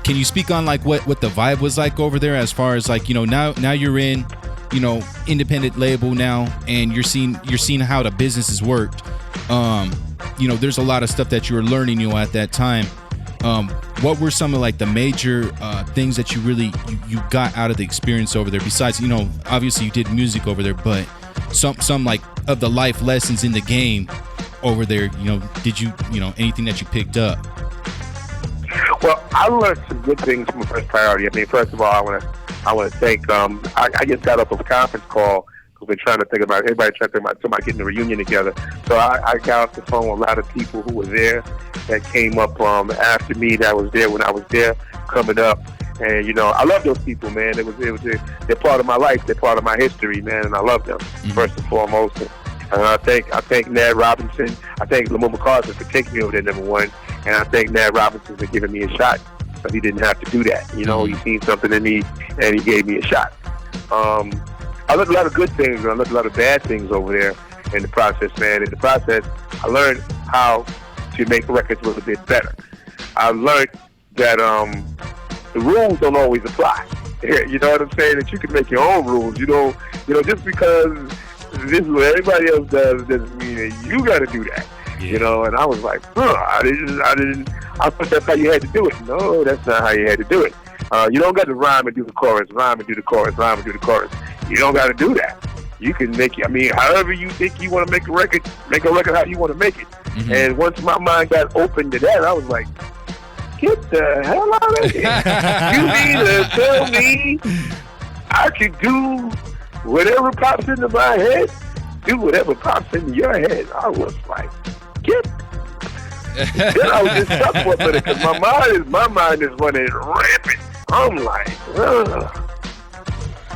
can you speak on like what the vibe was like over there as far as like, you know, now you're in, you know, independent label now, and you're seeing how the businesses worked. You know, there's a lot of stuff that you were learning, you know, at that time. What were some of like the major things that you got out of the experience over there? Besides, you know, obviously you did music over there, but some like of the life lessons in the game over there, you know, did you know, anything that you picked up? Well, I learned some good things from First Priority. I mean, first of all, I want to I want to thank. I just got off of a conference call. We've been trying to think about everybody trying to think about somebody getting a reunion together. So I got off the phone with a lot of people who were there that came up after me that was there when I was there coming up. And you know, I love those people, man. They're part of my life. They're part of my history, man. And I love them first and foremost. And I thank Ned Robinson. I thank Lamont McCarthy for taking me over there #1. And I thank Ned Robinson for giving me a shot. But he didn't have to do that. You know, he seen something in me and he gave me a shot. I learned a lot of good things and I learned a lot of bad things over there in the process, man. In the process, I learned how to make records a little bit better. I learned that the rules don't always apply. You know what I'm saying? That you can make your own rules. You know, just because this is what everybody else does doesn't mean that you got to do that. Yeah. You know, and I was like, I thought that's how you had to do it. No, that's not how you had to do it. You don't got to rhyme and do the chorus, rhyme and do the chorus, rhyme and do the chorus. You don't got to do that. You can make it. I mean, however you think you want to make a record how you want to make it. Mm-hmm. And once my mind got open to that, I was like, get the hell out of here. You mean to tell me I could do whatever pops into my head? Do whatever pops into your head? I was like, then I was just stuck for a minute because my mind is running rampant. I'm like,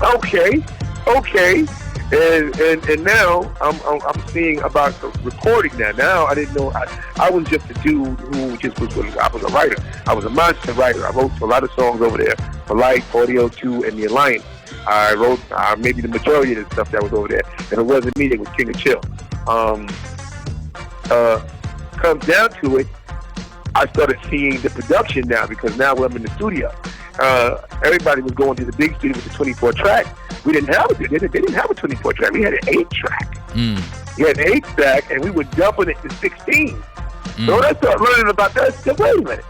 okay. And now I'm seeing about the recording now. Now I didn't know I was just a dude who just I was a writer. I was a monster writer. I wrote a lot of songs over there for Life, Audio 2, and The Alliance. I wrote maybe the majority of the stuff that was over there. And it wasn't me, it was King of Chill. Comes down to it, I started seeing the production now because now when I'm in the studio, everybody was going to the big studio with the 24 track. We didn't have it. They didn't have a 24 track. We had an 8 track. We had an 8 track, and we were dumping it to 16. So when I started learning about that, I said, wait a minute.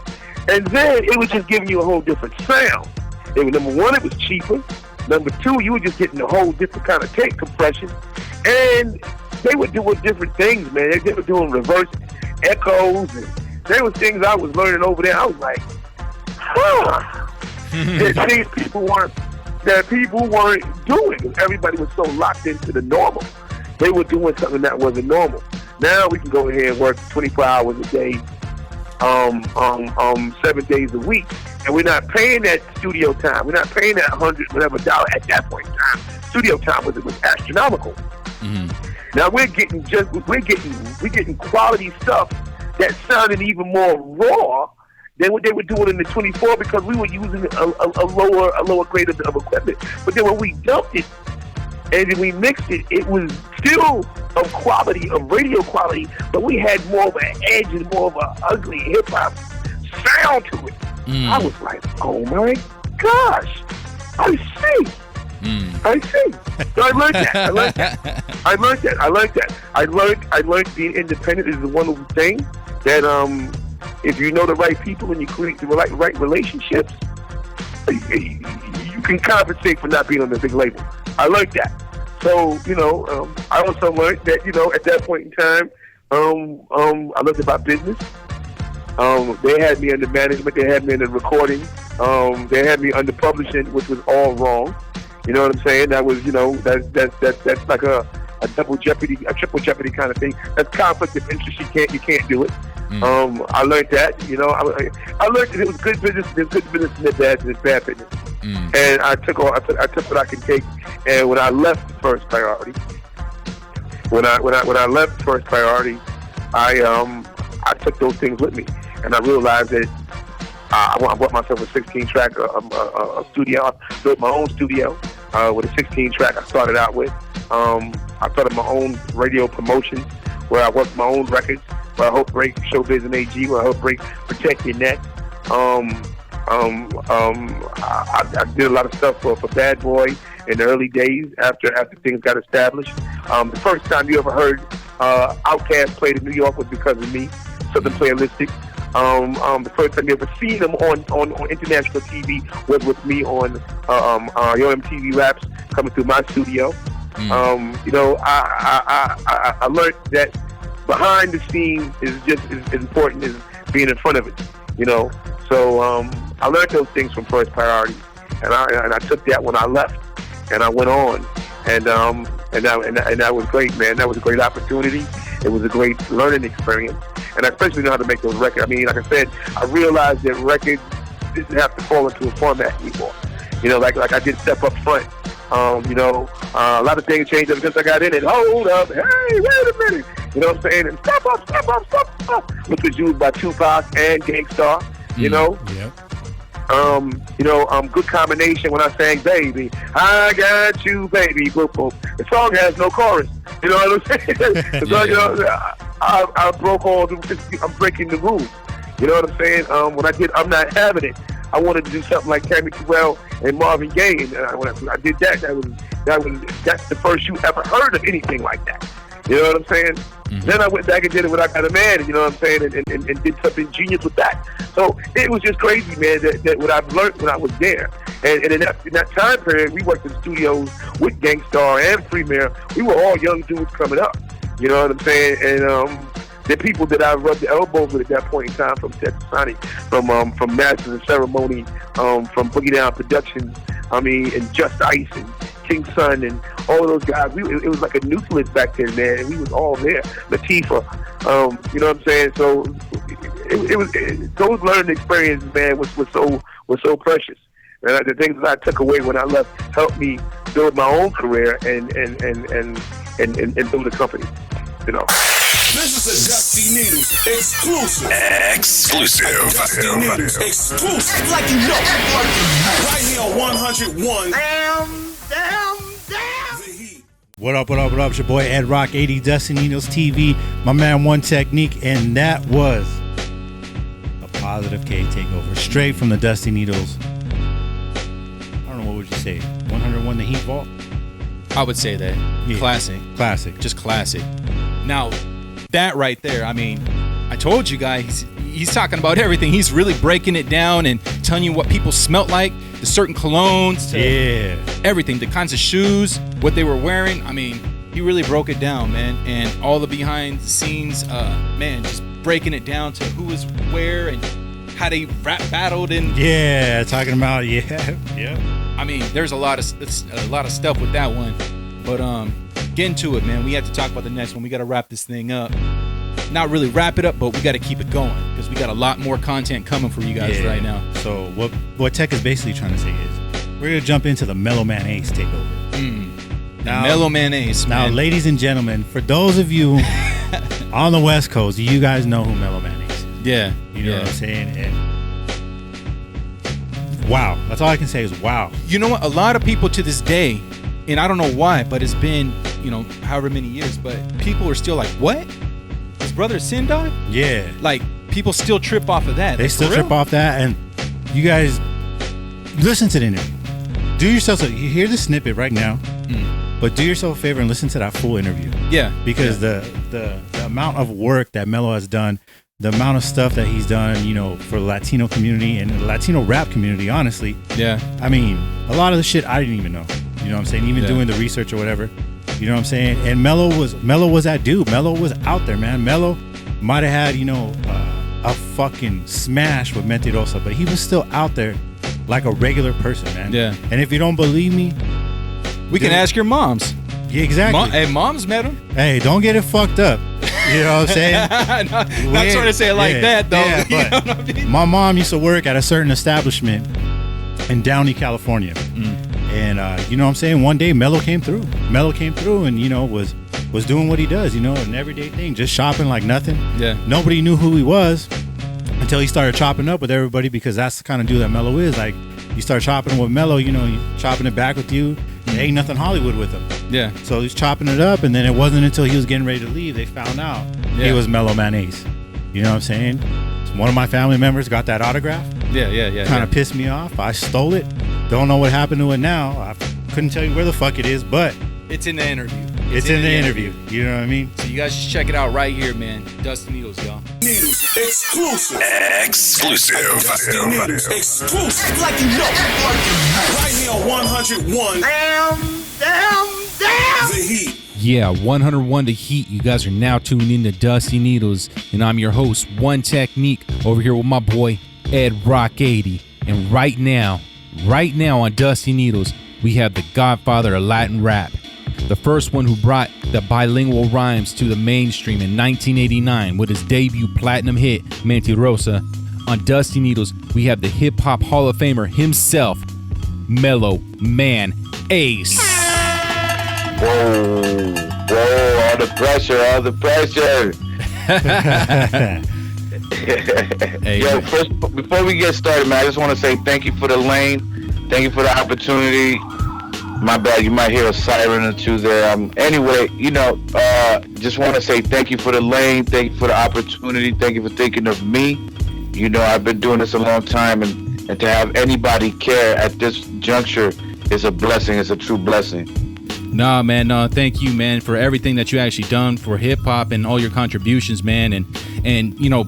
And then it was just giving you a whole different sound. It was, number one, it was cheaper. Number two, you were just getting a whole different kind of tape compression. And they were doing different things, man. They were doing reverse echoes, and there was things I was learning over there. I was like, that things people weren't doing because everybody was so locked into the normal. They were doing something that wasn't normal. Now we can go ahead and work 24 hours a day, 7 days a week, and we're not paying that studio time. We're not paying that $100 whatever dollar at that point in time. Studio time was astronomical. Now we're getting quality stuff that sounded even more raw than what they were doing in the 24 because we were using a lower grade of equipment. But then when we dumped it and then we mixed it, it was still of quality, of radio quality, but we had more of an edge and more of an ugly hip hop sound to it. I was like, oh my gosh, I see. So I learned that. I learned being independent is the wonderful thing that if you know the right people and you create the right relationships, you can compensate for not being on the big label. I learned that. So, I also learned that, at that point in time, I learned about business. They had me under management. They had me under recording. They had me under publishing, which was all wrong. You know what I'm saying? That was, that's like a double jeopardy, a triple jeopardy kind of thing. That's conflict of interest. You can't do it. I learned that. I learned that it was good business. There's good business and there's bad business. And I took what I can take. And when I left First Priority, I took those things with me, and I realized that I bought myself a 16-track a studio. I built my own studio with a 16-track I started out with. I started my own radio promotion where I worked my own records, where I helped break Showbiz and AG, where I helped protect your net. I did a lot of stuff for Bad Boy in the early days after things got established. The first time you ever heard Outkast played in New York was because of me, Southern Playalistic. The first time you ever seen them on international TV was with me on Yo MTV Raps coming through my studio. I learned that behind the scenes is just as important as being in front of it. So I learned those things from First Priority, and I took that when I left, and I went on, and that was great, man. That was a great opportunity. It was a great learning experience, and I especially know how to make those records. I mean, like I said, I realized that records didn't have to fall into a format anymore. You know, like I did Step Up Front. You know, a lot of things changed ever since I got in it. Hold up, hey, wait a minute. You know what I'm saying? And Step Up, which was used by Tupac and Gang Starr. You know. Yep. Good combination when I sang Baby. I got you, baby. Boop, boop. The song has no chorus. You know what I'm saying? So, you know, I broke all the, I'm breaking the rules. You know what I'm saying? When I did I'm Not Having It, I wanted to do something like Tammy Terrell and Marvin Gaye. And when I did that's the first you ever heard of anything like that. You know what I'm saying? Mm-hmm. Then I went back and did it when I Got a Man, you know what I'm saying, and did something genius with that. So it was just crazy, man, that what I've learned when I was there. And in that time period, we worked in studios with Gang Starr and Premier. We were all young dudes coming up. You know what I'm saying? And the people that I rubbed the elbows with at that point in time, from Texas Sonic, from Masters and Ceremony, from Boogie Down Productions, and Just Ice and King Son and all those guys. It was like a nucleus back then, man, and we was all there. Latifah, you know what I'm saying? So it was those learning experiences, man, was so precious. And the things that I took away when I left helped me build my own career and build a company, you know. This is a Dusty Needlez exclusive. Dusty Needlez exclusive. Act like you know. Right here on 101. Damn. The Heat. What up? It's your boy Ed Rock 80, Dusty Needlez TV. My man One Technique, and that was a Positive K takeover straight from the Dusty Needlez. I don't know, what would you say? 101 The Heat Vault? I would say that. Yeah. Classic. Just classic. Now, that right there, I told you guys, he's talking about everything. He's really breaking it down and telling you what people smelt like, the certain colognes, everything, the kinds of shoes, what they were wearing. He really broke it down, man. And all the behind the scenes, just breaking it down to who was where and how they rap battled and talking about there's a lot of stuff with that one, but get into it, man. We have to talk about the next one. We got to wrap this thing up. Not really wrap it up, but we got to keep it going because we got a lot more content coming for you guys right now. So what Tech is basically trying to say is we're gonna jump into the Mellow Man Ace takeover. Now, Mellow Man Ace. Now, ladies and gentlemen, for those of you on the West Coast, you guys know who Mellow Man Ace is. Yeah, you know what I'm saying. And wow, that's all I can say is wow. You know what? A lot of people to this day. And I don't know why, but it's been, however many years, but people are still like, what? His brother Sin died? Yeah. Like, people still trip off of that. They still trip off that, and you guys, listen to the interview. Do yourself, you hear the snippet right now, but do yourself a favor and listen to that full interview. Yeah. Because the amount of work that Mello has done, the amount of stuff that he's done, for the Latino community and the Latino rap community, honestly. Yeah. A lot of the shit I didn't even know. You know what I'm saying? Even doing the research or whatever. You know what I'm saying? And Mello was that dude. Mello was out there, man. Mello might have had, a fucking smash with Mentirosa, but he was still out there like a regular person, man. Yeah. And if you don't believe me, we can ask your moms. Yeah, exactly. Hey, moms met him. Hey, don't get it fucked up. You know what I'm saying? Not trying to say it like that, though. Yeah, but my mom used to work at a certain establishment in Downey, California. And you know what I'm saying? One day Mello came through. And, was doing what he does, an everyday thing, just shopping like nothing. Yeah. Nobody knew who he was until he started chopping up with everybody, because that's the kind of dude that Mello is. Like, you start chopping with Mello, chopping it back with you. There ain't nothing Hollywood with him. Yeah. So he's chopping it up, and then it wasn't until he was getting ready to leave they found out he was Mellow Man Ace. You know what I'm saying? One of my family members got that autograph. Yeah. Kind of pissed me off. I stole it. Don't know what happened to it now. I couldn't tell you where the fuck it is, but it's in the interview. It's in the interview. You know what I mean? So you guys just check it out right here, man. Dusty Needlez, y'all. Needlez exclusive. Dusty Needlez exclusive. Act like you know. Right here on 101. Damn. The Heat. Yeah, 101 The Heat. You guys are now tuning in to Dusty Needlez, and I'm your host, One Technique, over here with my boy Ed Rock 80. And right now, Right now on Dusty Needles, we have the godfather of Latin rap. The first one who brought the bilingual rhymes to the mainstream in 1989 with his debut platinum hit, Mentirosa. On Dusty Needles, we have the hip-hop Hall of Famer himself, Mellow Man Ace. Whoa, all the pressure. Hey, yo, first, before we get started, man, I just want to say thank you for the lane. Thank you for the opportunity. My bad, you might hear a siren or two there. Anyway, just want to say thank you for the lane. Thank you for the opportunity. Thank you for thinking of me. I've been doing this a long time, and to have anybody care at this juncture is a blessing. It's a true blessing. Nah, man, no, thank you, man, for everything that you actually done for hip hop and all your contributions, man, and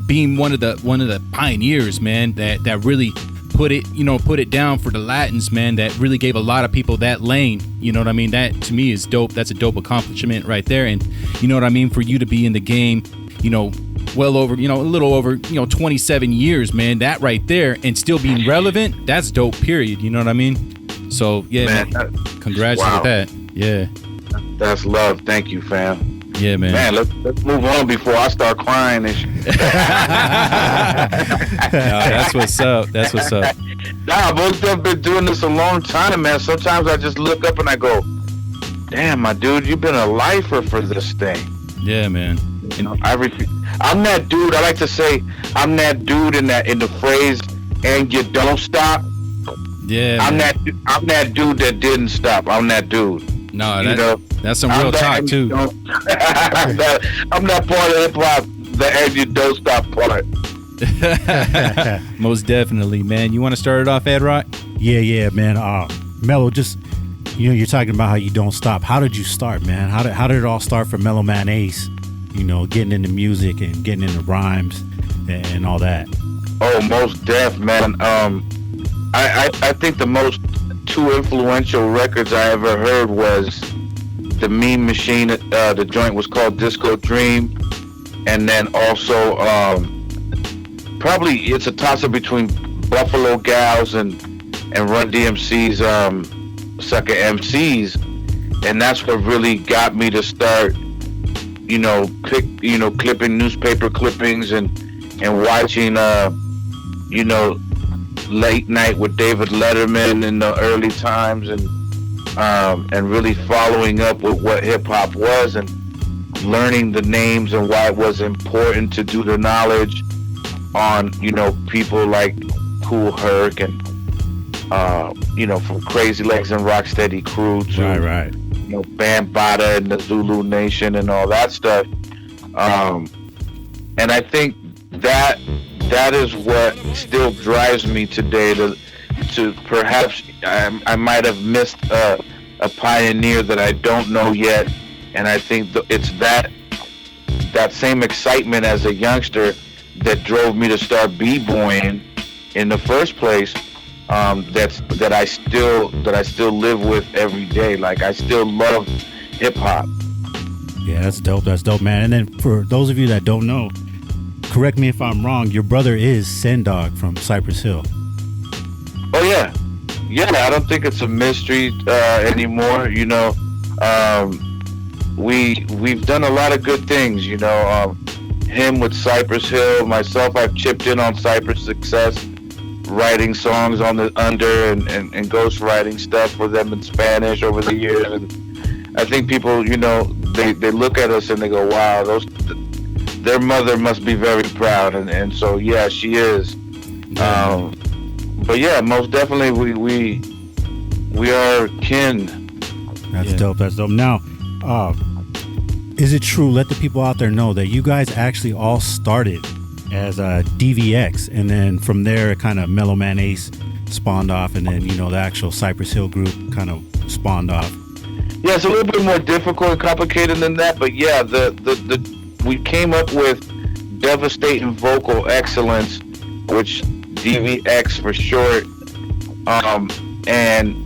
being one of the pioneers, man, that really put it down for the Latins, man, that really gave a lot of people that lane. You know what I mean? That to me is dope. That's a dope accomplishment right there. And you know what I mean? For you to be in the game, well over, a little over, 27 years, man, that right there, and still being relevant, that's dope, period. You know what I mean? So yeah, man, congrats with that. Yeah, that's love. Thank you, fam. Yeah, man. Man, let's move on before I start crying and shit. That's what's up. That's what's up. Nah, most of them been doing this a long time, man. Sometimes I just look up and I go, damn, my dude, you've been a lifer for this thing. Yeah, man. I'm that dude. I like to say I'm that dude in the phrase, and you don't stop. Yeah, I'm that dude that didn't stop. I'm that dude. No, that's some real talk too. I'm that part of hip hop, the and you don't stop part. Most definitely, man. You want to start it off, Ed Rock? Yeah, man. Mellow, just you're talking about how you don't stop. How did you start, man? How did it all start for Mellow Man Ace? Getting into music and getting into rhymes and all that. Oh, most def, man. I think the most two influential records I ever heard was the Mean Machine. The joint was called Disco Dream, and then also probably it's a toss-up between Buffalo Gals and Run DMC's Sucker MCs, and that's what really got me to start clipping newspaper clippings and watching Late Night with David Letterman in the early times, and really following up with what hip hop was and learning the names and why it was important to do the knowledge on people like Kool Herc and from Crazy Legs and Rocksteady Crew to right. Bambaataa and the Zulu Nation and all that stuff. And I think that is what still drives me today to perhaps I might have missed a pioneer that I don't know yet, and I think it's that same excitement as a youngster that drove me to start b-boying in the first place. That I still live with every day. Like, I still love hip hop. Yeah, that's dope, man. And then for those of you that don't know, correct me if I'm wrong, your brother is Sendog from Cypress Hill. Oh yeah, I don't think it's a mystery anymore. We've done a lot of good things. Him with Cypress Hill, myself, I've chipped in on Cypress Success, writing songs on the under and ghost writing stuff for them in Spanish over the years. And I think people, they look at us and they go, wow, their mother must be very proud. And so, yeah, she is. But yeah, most definitely we are kin. That's dope. Now, is it true, let the people out there know that you guys actually all started as DVX, and then from there kind of Mellow Man Ace spawned off, and then the actual Cypress Hill group kind of spawned off? Yeah, it's a little bit more difficult and complicated than that, but yeah, we came up with devastating vocal excellence, which DVX for short, and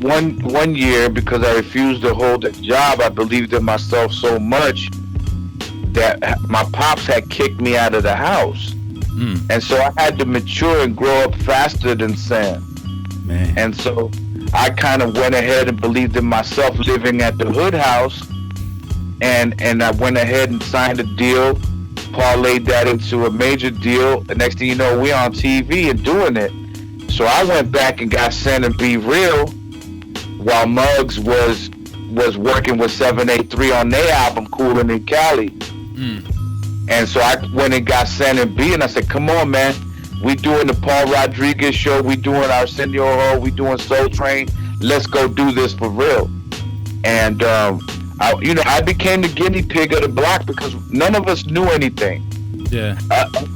one year, because I refused to hold a job, I believed in myself so much that my pops had kicked me out of the house. And so I had to mature and grow up faster than Sam. Man. And so I kind of went ahead and believed in myself, living at the Hood House, and I went ahead and signed a deal, parlayed that into a major deal. The next thing you know, we're on TV and doing it. So I went back and got Send and Be Real, while Muggs was working with 783 on their album Coolin' in Cali. And so I went and got Send and Be, and I said, come on, man. We doing the Paul Rodriguez show. We doing our Senor Ho. We doing Soul Train. Let's go do this for real. And, I became the guinea pig of the block because none of us knew anything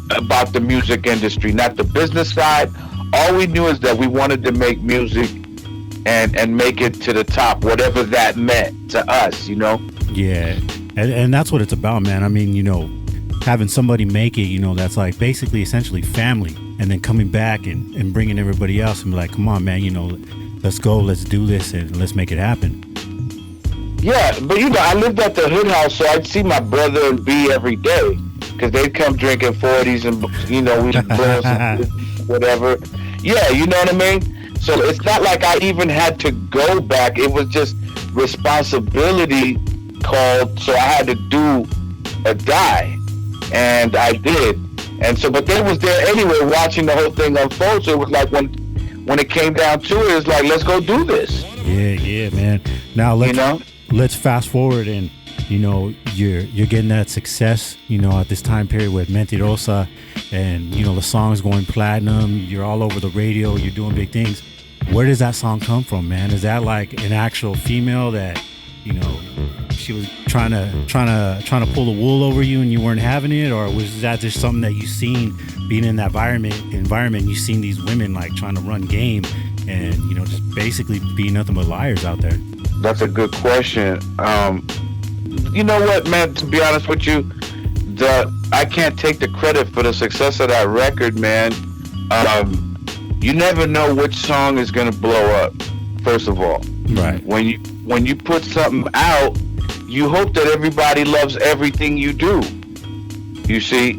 about the music industry, not the business side. All we knew is that we wanted to make music and make it to the top, whatever that meant to us, Yeah, and that's what it's about, man. I mean, having somebody make it, that's like basically essentially family, and then coming back and bringing everybody else and be like, come on, man, let's go, let's do this, and let's make it happen. Yeah, but I lived at the Hood House, so I'd see my brother and B every day, because they'd come drinking 40s and, we'd blow some whatever. Yeah, you know what I mean? So it's not like I even had to go back. It was just responsibility called, so I had to do or die. And I did. And so, but they was there anyway watching the whole thing unfold. So it was like when it came down to it, it's like, let's go do this. Yeah, man. Now let's fast forward, and you're getting that success, at this time period with Mentirosa, and the song's going platinum. You're all over the radio. You're doing big things. Where does that song come from, man? Is that like an actual female that she was trying to pull the wool over you and you weren't having it, or was that just something that you seen being in that environment? You seen these women like trying to run game and just basically be nothing but liars out there? That's a good question. You know what, man? To be honest with you, I can't take the credit for the success of that record, man. You never know which song is gonna blow up. First of all, right? When you put something out, you hope that everybody loves everything you do. You see,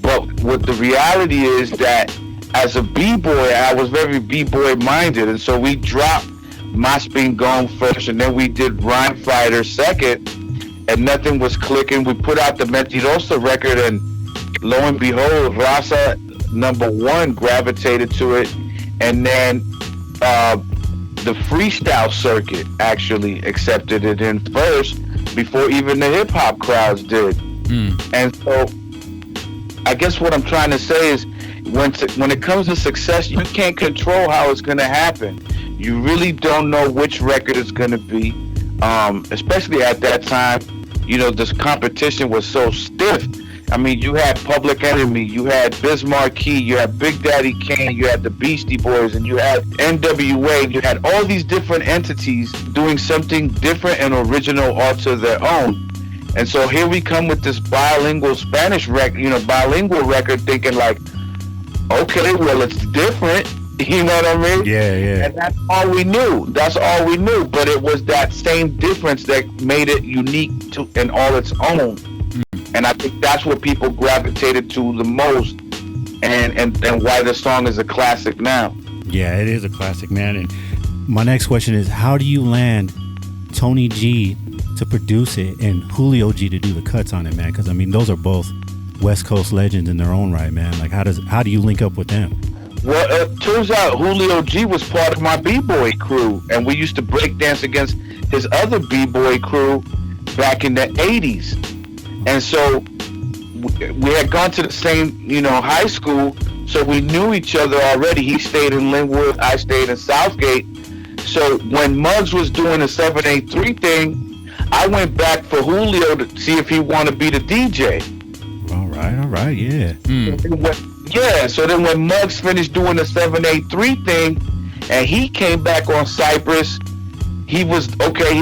but what the reality is that as a b-boy, I was very b-boy minded, and so we dropped My Spin Gone first, and then we did Rhyme Fighter second, and nothing was clicking. We put out the Mentirosa record, and lo and behold, Raza #1 gravitated to it, and then the freestyle circuit actually accepted it in first before even the hip hop crowds did. And so I guess what I'm trying to say is when it comes to success, you can't control how it's going to happen. You really don't know which record it's going to be, especially at that time. This competition was so stiff. I mean, you had Public Enemy, you had Biz Markie, you had Big Daddy Kane, you had the Beastie Boys, and you had NWA. You had all these different entities doing something different and original all to their own. And so here we come with this bilingual Spanish record, bilingual record, thinking like, okay, well, it's different. You know what I mean? Yeah. And that's all we knew. But it was that same difference that made it unique and all its own. And I think that's what people gravitated to the most, and why the song is a classic now. Yeah, it is a classic, man. And my next question is, how do you land Tony G to produce it and Julio G to do the cuts on it, man? Because I mean, those are both West Coast legends in their own right, man. Like, how do you link up with them? Well, it turns out Julio G was part of my b-boy crew, and we used to break dance against his other b-boy crew back in the 80s. And so we had gone to the same, high school, so we knew each other already. He stayed in Linwood, I stayed in Southgate. So when Muggs was doing the 783 thing, I went back for Julio to see if he wanted to be the DJ. All right, yeah. Yeah, so then when Muggs finished doing the 783 thing, and he came back on Cypress, he was okay.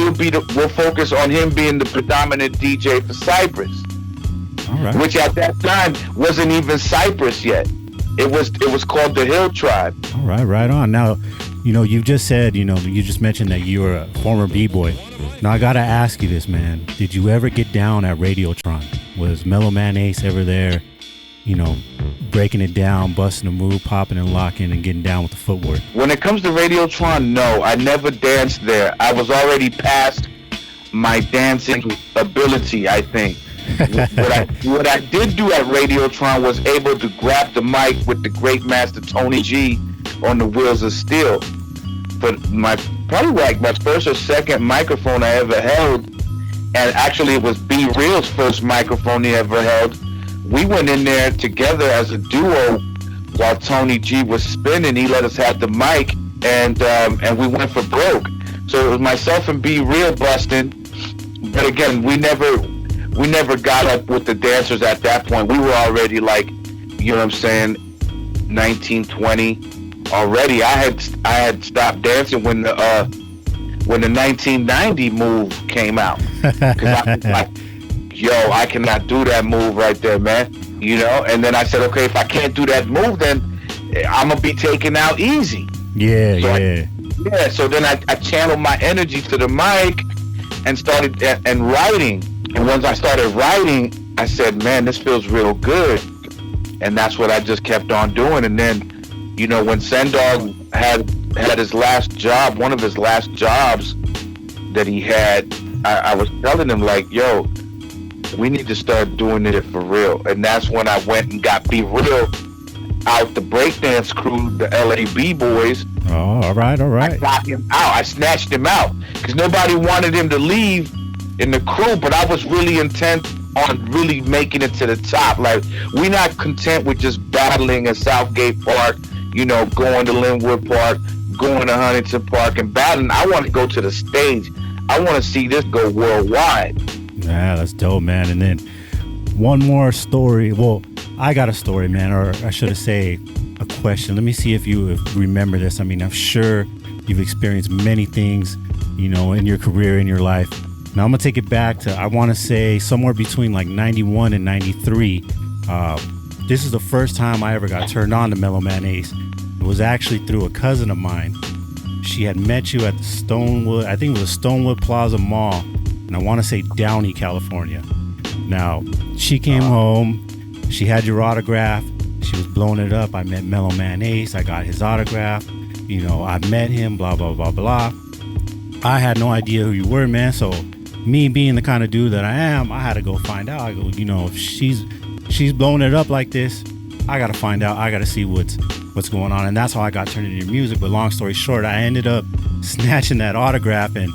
We'll focus on him being the predominant DJ for Cypress, all right. Which at that time wasn't even Cypress yet. It was called the Hill Tribe. All right, right on. Now, you just said, you just mentioned that you were a former b-boy. Now I gotta ask you this, man. Did you ever get down at Radiotron? Was Mellow Man Ace ever there? breaking it down, busting a move, popping and locking, and getting down with the footwork? When it comes to Radiotron, no, I never danced there. I was already past my dancing ability, I think. What I did do at Radiotron was able to grab the mic with the great master Tony G on the Wheels of Steel. But probably like my first or second microphone I ever held, and actually it was B Real's first microphone he ever held. We went in there together as a duo while Tony G was spinning. He let us have the mic, and we went for broke. So it was myself and B Real busting. But again, we never got up with the dancers at that point. We were already like, 19, 20 already. I had stopped dancing when the 1990 move came out. 'Cause I was like, yo, I cannot do that move right there, man. And then I said, okay, if I can't do that move, then I'm gonna be taken out easy. So then I channeled my energy to the mic and started and writing. And once I started writing, I said, man, this feels real good. And that's what I just kept on doing. And then, when Sendog had his last job, one of his last jobs that he had, I was telling him, like, yo, we need to start doing it for real. And that's when I went and got Be Real out the breakdance crew, the LA B-Boys. Oh, all right. I got him out. I snatched him out because nobody wanted him to leave in the crew, but I was really intent on really making it to the top. Like, we're not content with just battling at Southgate Park, going to Linwood Park, going to Huntington Park and battling. I want to go to the stage. I want to see this go worldwide. Yeah, that's dope, man. And then one more story. Well, I got a story, man, or I should say a question. Let me see if you remember this. I mean, I'm sure you've experienced many things, in your career, in your life. Now, I'm going to take it back to, I want to say, somewhere between like 91 and 93. This is the first time I ever got turned on to Mellow Man Ace. It was actually through a cousin of mine. She had met you at the Stonewood, I think it was Stonewood Plaza Mall, and I want to say Downey, California. Now, she came home, she had your autograph, she was blowing it up. I met Mellow Man Ace, I got his autograph, I met him, blah, blah, blah, blah. I had no idea who you were, man, so me being the kind of dude that I am, I had to go find out. I go, if she's blowing it up like this, I got to find out, I got to see what's going on, and that's how I got turned into music. But long story short, I ended up snatching that autograph, and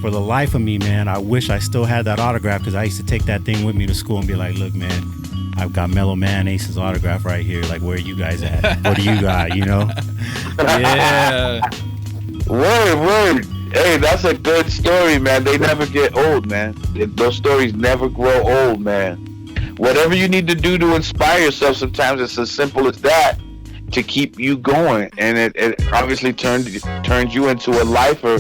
for the life of me, man, I wish I still had that autograph, because I used to take that thing with me to school and be like, look, man, I've got Mellow Man Ace's autograph right here. Like, where are you guys at? What do you got, Yeah. Word. Hey, that's a good story, man. They never get old, man. Those stories never grow old, man. Whatever you need to do to inspire yourself, sometimes it's as simple as that to keep you going. And it obviously turned you into a lifer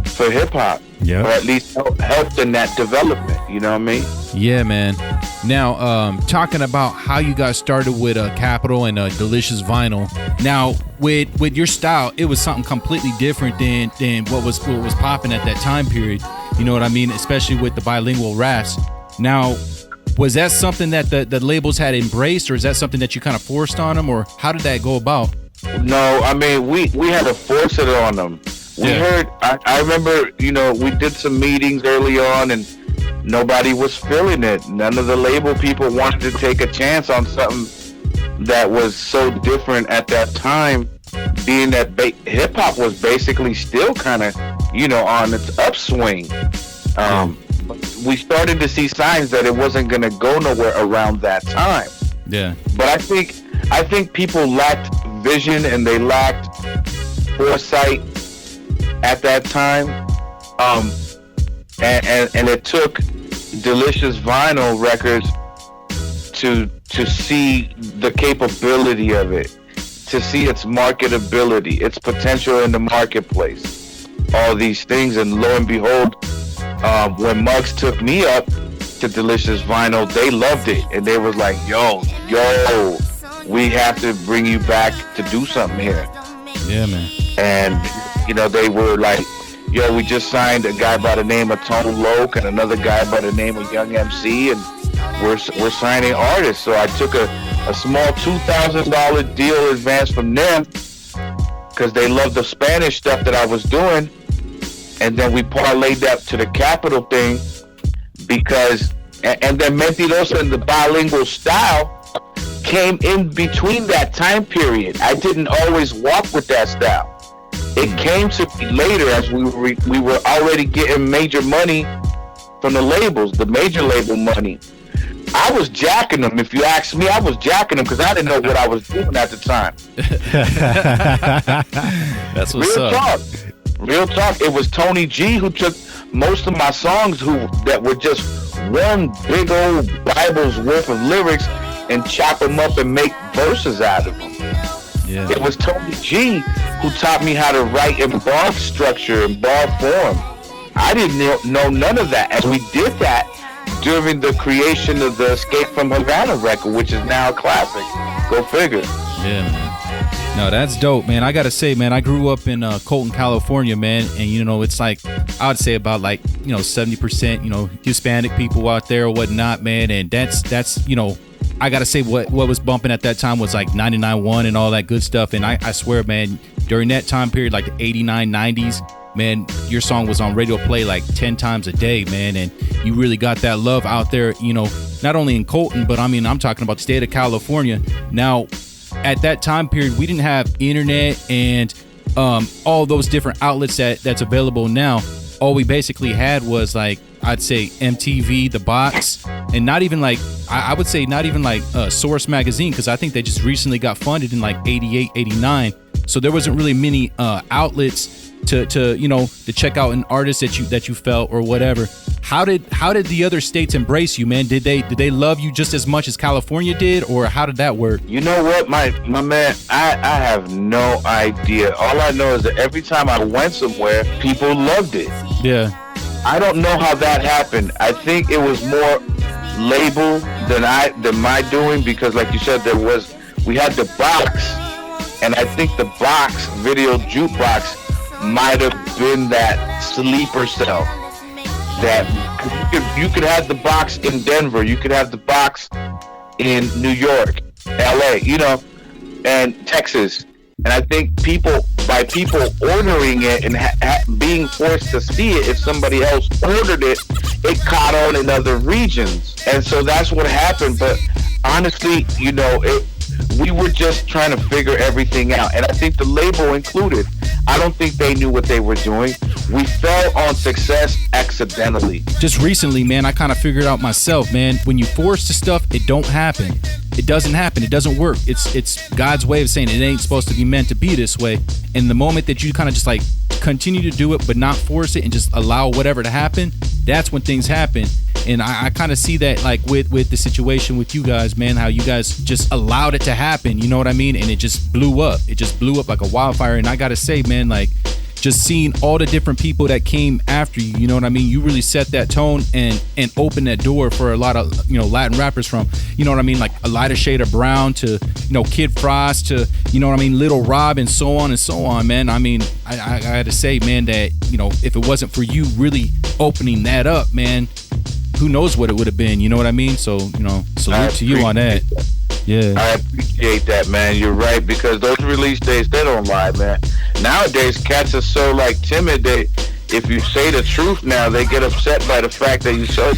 for hip-hop. Yeah. Or at least helped in that development. You know what I mean? Yeah, man. Now, talking about how you guys started with Capital and Delicious Vinyl. Now, with your style, it was something completely different than what was popping at that time period. You know what I mean? Especially with the bilingual raps. Now, was that something that the labels had embraced, or is that something that you kind of forced on them, or how did that go about? No, I mean, we had to force it on them. We heard, I remember, we did some meetings early on, and nobody was feeling it. None of the label people wanted to take a chance on something that was so different at that time, being that hip-hop was basically still kind of, on its upswing. We started to see signs that it wasn't going to go nowhere around that time. Yeah. But I think people lacked vision, and they lacked foresight at that time. And it took Delicious Vinyl Records to see the capability of it, to see its marketability, its potential in the marketplace, all these things. And lo and behold, when Muggs took me up to Delicious Vinyl, they loved it, and they was like, yo, we have to bring you back to do something here. Yeah, man. And they were like, yo, we just signed a guy by the name of Tone Loc and another guy by the name of Young MC, and we're signing artists. So I took a small $2,000 deal advance from them because they loved the Spanish stuff that I was doing. And then we parlayed that to the capital thing because, and then Mentirosa and the bilingual style came in between that time period. I didn't always walk with that style. It came to me later as we were already getting major money from the labels, the major label money. I was jacking them. If you ask me, I was jacking them because I didn't know what I was doing at the time. That's what's Real up. Talk. Real talk. It was Tony G who took most of my songs that were just one big old Bible's worth of lyrics and chop them up and make verses out of them. Yeah. It was Tony G who taught me how to write in bar structure and bar form. I didn't know none of that, and we did that during the creation of the Escape from Havana record, which is now a classic. Go figure. Yeah, man. No, that's dope, man. I gotta say, man, I grew up in Colton, California, man, and you know, it's like I would say about 70%, Hispanic people out there or whatnot, man, and that's I gotta say what was bumping at that time was like 99.1 and all that good stuff, and I swear, man, during that time period, like the 89, 90s, man, your song was on radio play like 10 times a day, man, and you really got that love out there, not only in Colton, but I mean, I'm talking about the state of California. Now, at that time period, we didn't have internet and all those different outlets that's available now. All we basically had was like, I'd say MTV, The Box, and not even like, I would say not even like Source Magazine, because I think they just recently got funded in like 88, 89. So there wasn't really many outlets to check out an artist that you felt or whatever. How did the other states embrace you, man? Did they love you just as much as California did, or how did that work? You know what, my man, I have no idea. All I know is that every time I went somewhere, people loved it. Yeah. I don't know how that happened. I think it was more label than my doing, because like you said, we had the box, and I think the box, Video Jukebox, might have been that sleeper cell. That you could have the box in Denver, you could have the box in New York, LA, and Texas. And I think by people ordering it and being forced to see it, if somebody else ordered it, it caught on in other regions. And so that's what happened. But honestly, we were just trying to figure everything out. And I think the label included. I don't think they knew what they were doing. We fell on success accidentally. Just recently, man, I kind of figured out myself, man. When you force the stuff, it don't happen. It doesn't happen. It doesn't work. It's God's way of saying it ain't supposed to be meant to be this way. And the moment that you kind of just like continue to do it, but not force it and just allow whatever to happen, that's when things happen. And I kind of see that like with the situation with you guys, man, how you guys just allowed it to happen. You know what I mean? And it just blew up. It just blew up like a wildfire. And I got to say, man, like just seeing all the different people that came after you, you know what I mean? You really set that tone and opened that door for a lot of, Latin rappers from, you know what I mean? Like a lighter shade of brown to, Kid Frost to, you know what I mean? Little Rob and so on, man. I mean, I got to say, man, that, if it wasn't for you really opening that up, man, who knows what it would have been, you know what I mean? So, salute to you on that. Yeah. I appreciate that, man. You're right, because those release dates, they don't lie, man. Nowadays, cats are so like timid. If you say the truth now, they get upset by the fact that you said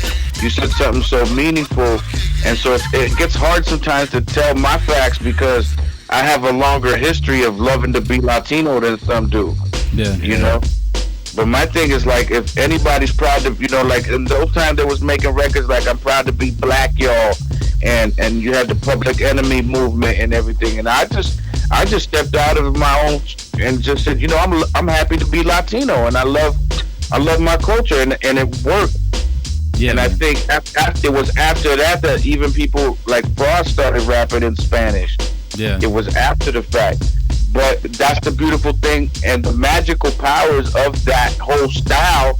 something so meaningful, and so it gets hard sometimes to tell my facts because I have a longer history of loving to be Latino than some do. Yeah. But my thing is like, if anybody's proud to, like in those times they was making records like I'm proud to be black, y'all, and you had the Public Enemy movement and everything, and I just stepped out of my own and just said, I'm happy to be Latino, and I love my culture, and it worked. Yeah. And I think it was after that even people like Frost started rapping in Spanish. Yeah. It was after the fact. But that's the beautiful thing, and the magical powers of that whole style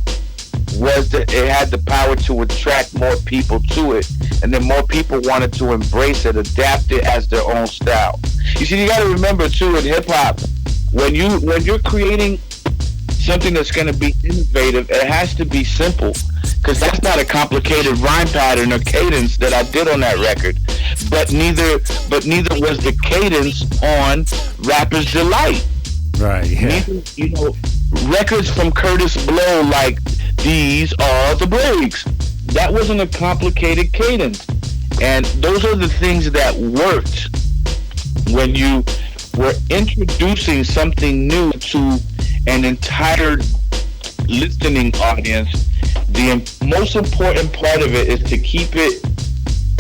was that it had the power to attract more people to it, and then more people wanted to embrace it, adapt it as their own style. You see, you got to remember too, in hip hop, when you're creating something that's going to be innovative, it has to be simple, because that's not a complicated rhyme pattern or cadence that I did on that record. but neither was the cadence on Rapper's Delight. Right. Yeah. Neither, records from Curtis Blow like These Are the Breaks. That wasn't a complicated cadence. And those are the things that worked when you were introducing something new to an entire listening audience. The most important part of it is to keep it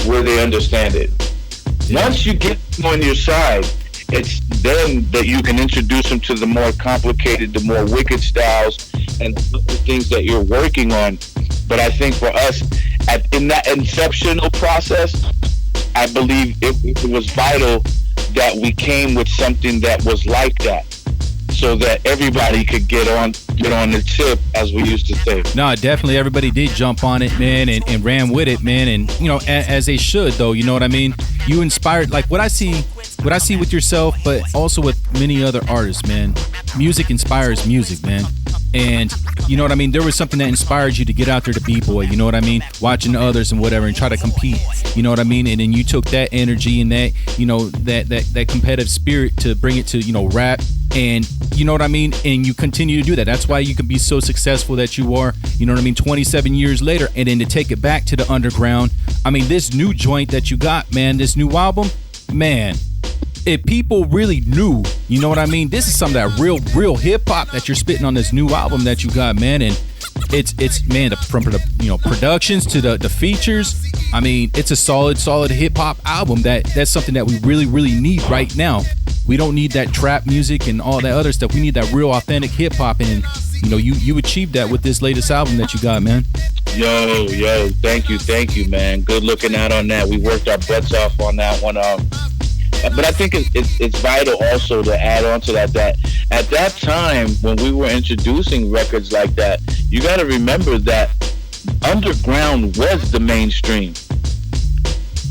where they understand it. Once you get them on your side, it's then that you can introduce them to the more complicated, the more wicked styles and the things that you're working on. But I think for us, in that inceptional process, I believe it was vital that we came with something that was like that, so that everybody could get on the tip, as we used to say. No, definitely everybody did jump on it, man, and ran with it, man, and as they should, though. You know what I mean? You inspired, like what I see with yourself, but also with many other artists, man. Music inspires music, man. And you know what I mean? There was something that inspired you to get out there to B-boy, you know what I mean? Watching others and whatever and try to compete, you know what I mean? And then you took that energy and that, that competitive spirit to bring it to, rap. And you know what I mean? And you continue to do that. That's why you can be so successful that you are, 27 years later. And then to take it back to the underground. I mean, this new joint that you got, man, this new album, man, if people really knew, you know what I mean? This is some of that real hip hop that you're spitting on this new album that you got, man. And it's man, from the productions to the features. I mean, it's a solid hip hop album. That's something that we really need right now. We don't need that trap music and all that other stuff. We need that real authentic hip hop, and you achieved that with this latest album that you got, man. Yo, thank you, man. Good looking out on that. We worked our butts off on that one. But I think it's vital also to add on to that at that time when we were introducing records like that, you got to remember that underground was the mainstream.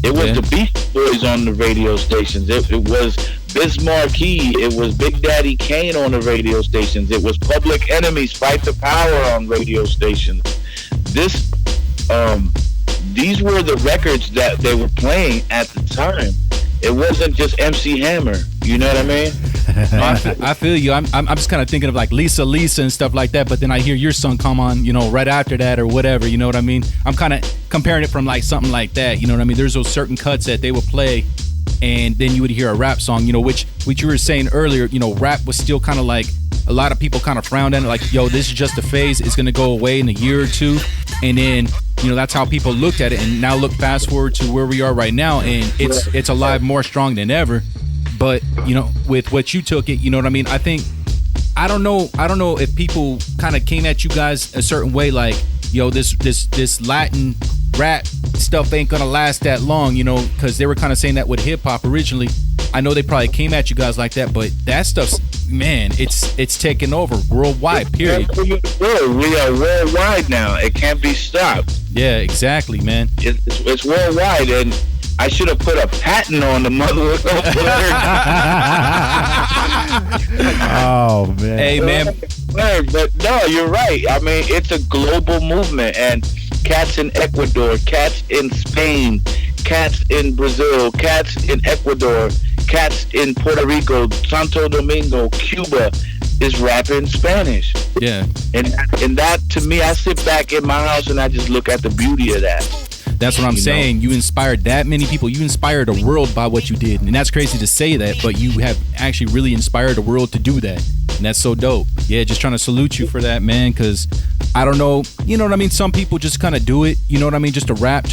It was the Beastie Boys on the radio stations. It was Biz Markie. It was Big Daddy Kane on the radio stations. It was Public Enemy's Fight the Power on radio stations. These were the records that they were playing at the time. It wasn't just MC Hammer. You know what I mean? I feel you. I'm just kind of thinking of like Lisa and stuff like that, but then I hear your song come on, right after that or whatever, you know what I mean? I'm kind of comparing it from like something like that, you know what I mean? There's those certain cuts that they would play, and then you would hear a rap song, which you were saying earlier, rap was still kind of like, a lot of people kind of frowned at it, like, this is just a phase, it's going to go away in a year or two, and then that's how people looked at it. And now look, fast forward to where we are right now, and it's alive, more strong than ever. But with what you took it, you know what I mean? I don't know if people kind of came at you guys a certain way, like, this Latin rap stuff ain't gonna last that long, because they were kind of saying that with hip hop originally. I know they probably came at you guys like that, but that stuff's, man, it's taken over worldwide, period. We are worldwide now. It can't be stopped. Yeah, exactly, man. It's worldwide, and I should have put a patent on the mother. Oh, man. Hey, man. But no, you're right. I mean, it's a global movement, and cats in Ecuador, cats in Spain, cats in Brazil, cats in Ecuador, cats in Puerto Rico, Santo Domingo, Cuba is rapping Spanish. Yeah. And that, to me, I sit back in my house and I just look at the beauty of that. That's what I'm saying. You inspired that many people. You inspired the world by what you did. And that's crazy to say that, but you have actually really inspired the world to do that. And that's so dope. Yeah, just trying to salute you for that, man, because I don't know, you know what I mean? Some people just kind of do it, you know what I mean? Just to rap,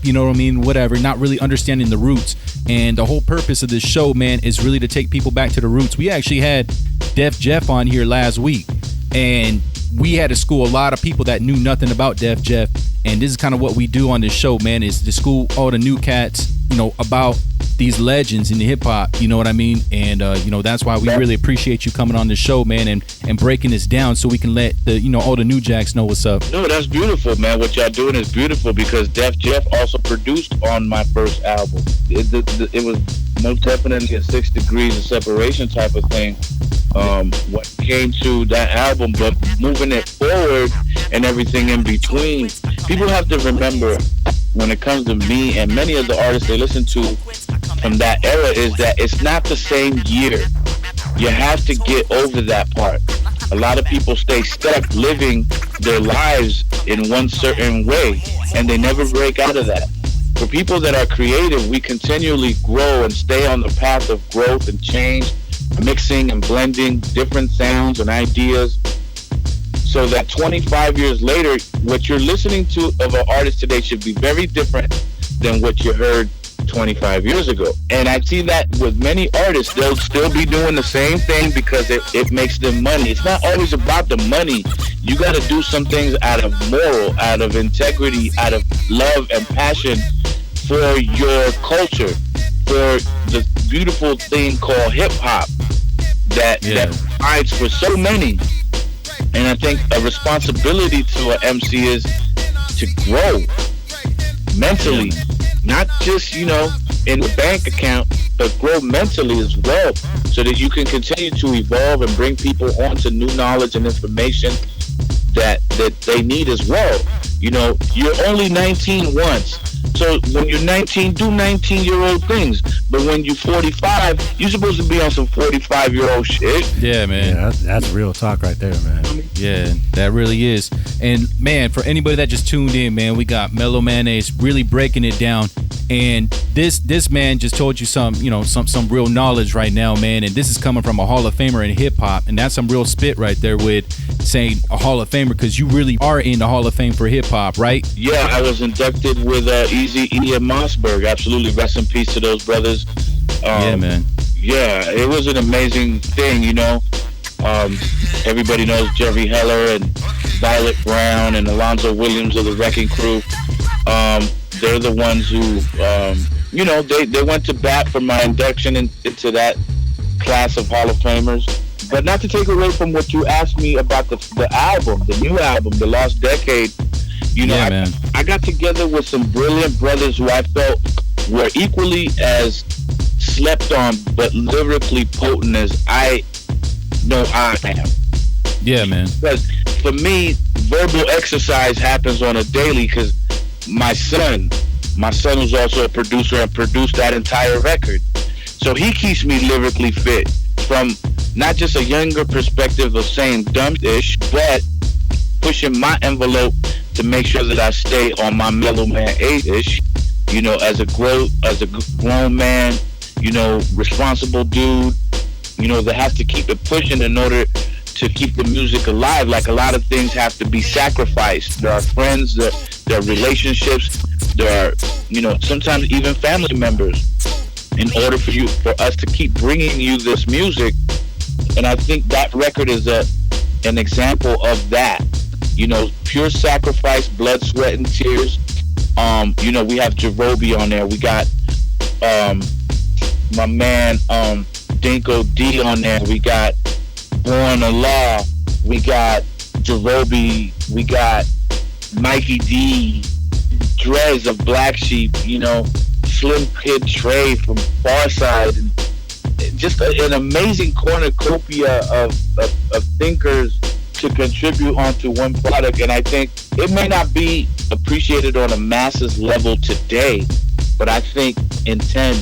you know what I mean? Whatever, not really understanding the roots. And the whole purpose of this show, man, is really to take people back to the roots. We actually had Def Jeff on here last week, and we had to school a lot of people that knew nothing about Def Jeff. And this is kind of what we do on this show, man, is to school all the new cats, about these legends in the hip hop, you know what I mean? And that's why we really appreciate you coming on the show, man, and breaking this down so we can let the all the new jacks know what's up. No, that's beautiful, man. What y'all doing is beautiful, because Def Jeff also produced on my first album. It was most definitely a 6 degrees of separation type of thing. What came to that album, but moving it forward and everything in between, people have to remember when it comes to me and many of the artists they listen to from that era is that it's not the same year. You have to get over that part. A lot of people stay stuck living their lives in one certain way, and they never break out of that. For people that are creative, we continually grow and stay on the path of growth and change, mixing and blending different sounds and ideas, so that 25 years later, what you're listening to of an artist today should be very different than what you heard 25 years ago. And I see that with many artists, they'll still be doing the same thing because it makes them money. It's not always about the money. You got to do some things out of moral, out of integrity, out of love and passion for your culture, for the beautiful thing called hip hop that fights for so many. And I think a responsibility to an MC is to grow mentally, not just, in the bank account, but grow mentally as well, so that you can continue to evolve and bring people onto new knowledge and information that they need as well. You're only 19 once. So when you're 19, do 19-year-old things. But when you're 45, you're supposed to be on some 45-year-old shit. Yeah, man. Yeah, that's real talk right there, man. Yeah, that really is. And, man, for anybody that just tuned in, man, we got Mellow Mayonnaise really breaking it down. And this man just told you some real knowledge right now, man. And this is coming from a Hall of Famer in hip-hop. And that's some real spit right there with saying a Hall of Famer, because you really are in the Hall of Fame for hip-hop, right? Yeah, I was inducted with Eazy-E and Mossberg. Absolutely. Rest in peace to those brothers. Yeah, man. Yeah, it was an amazing thing, Everybody knows Jerry Heller and Violet Brown and Alonzo Williams of the Wrecking Crew. They're the ones who, they went to bat for my induction into that class of Hall of Famers. But not to take away from what you asked me about the album, the new album, The Lost Decade. I got together with some brilliant brothers who I felt were equally as slept on, but lyrically potent as I know I am. Yeah, man. Because for me, verbal exercise happens on a daily, because my son was also a producer and produced that entire record. So he keeps me lyrically fit from not just a younger perspective of saying dumb-ish, but pushing my envelope to make sure that I stay on my mellow man 8-ish, as a grown man, responsible dude, that has to keep it pushing in order to keep the music alive. Like, a lot of things have to be sacrificed. There are friends, there are relationships, there are, sometimes even family members, in order for us to keep bringing you this music. And I think that record is an example of that. Pure sacrifice, blood, sweat, and tears. We have Jerobi on there. We got my man Dinko D on there. We got Born Allah. We got Jerobi. We got Mikey D, Drez of Black Sheep. Slim Kid Trey from Farside. And just an amazing cornucopia of thinkers to contribute onto one product. And I think it may not be appreciated on a masses level today, but I think in 10,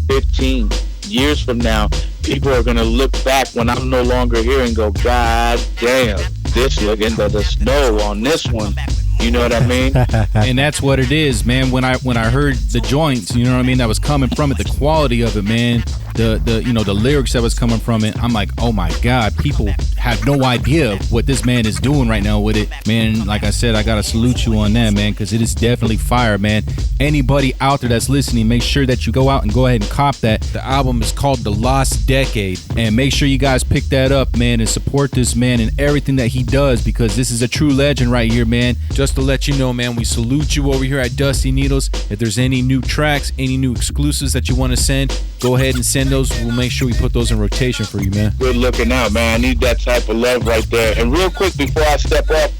15 years from now, people are going to look back when I'm no longer here and go, God damn, this looking at the snow on this one. You know what I mean? And that's what it is, man. When I heard the joints, you know what I mean, that was coming from it, the quality of it, man, the lyrics that was coming from it, I'm like, oh my God, people have no idea what this man is doing right now with it, man. Like I said, I gotta salute you on that, man, because it is definitely fire, man. Anybody out there that's listening, make sure that you go out and go ahead and cop that. The album is called The Lost Decade, and make sure you guys pick that up, man, and support this man and everything that he does, because this is a true legend right here, man. Just to let you know, man, we salute you over here at Dusty Needles. If there's any new tracks, any new exclusives that you want to send, go ahead and send those. We'll make sure we put those in rotation for you, man. Good looking out, man. I need that type of love right there. And real quick, before I step off,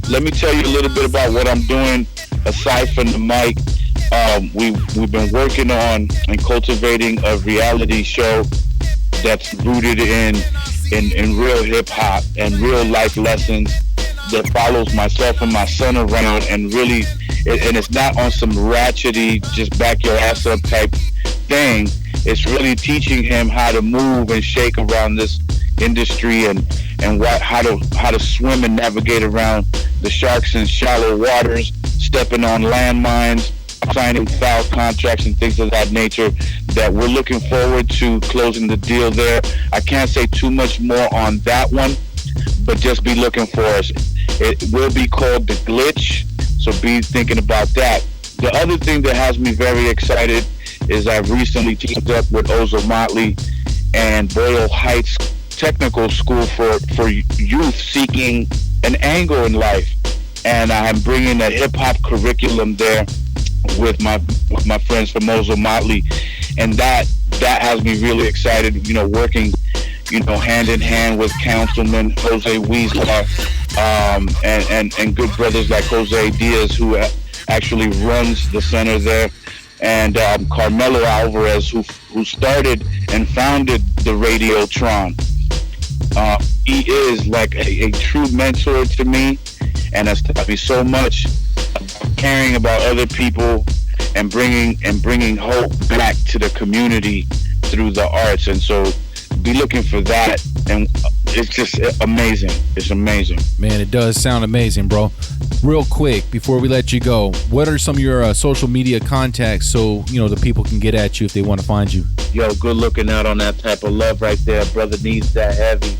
let me tell you a little bit about what I'm doing aside from the mic. We've been working on and cultivating a reality show that's rooted in real hip hop and real life lessons that follows myself and my son around, and really, and it's not on some ratchety, just back your ass up type thing. It's really teaching him how to move and shake around this industry, and how to swim and navigate around the sharks in shallow waters, stepping on landmines, signing foul contracts and things of that nature, that we're looking forward to closing the deal there. I can't say too much more on that one, but just be looking for us. It will be called The Glitch, so be thinking about that. The other thing that has me very excited is I've recently teamed up with Ozo Motley and Boyle Heights Technical School for youth seeking an angle in life, and I'm bringing a hip-hop curriculum there with my friends from Ozo Motley, and that has me really excited, working hand in hand with Councilman Jose Weisler, and good brothers like Jose Diaz, who actually runs the center there, and Carmelo Alvarez, who started and founded the Radiotron. He is like a true mentor to me, and has taught me so much about caring about other people and bringing hope back to the community through the arts. And so be looking for that, and it's just amazing. It's amazing, man. It does sound amazing, bro. Real quick before we let you go, what are some of your social media contacts so the people can get at you if they want to find you? Yo, good looking out on that type of love right there. Brother needs that heavy.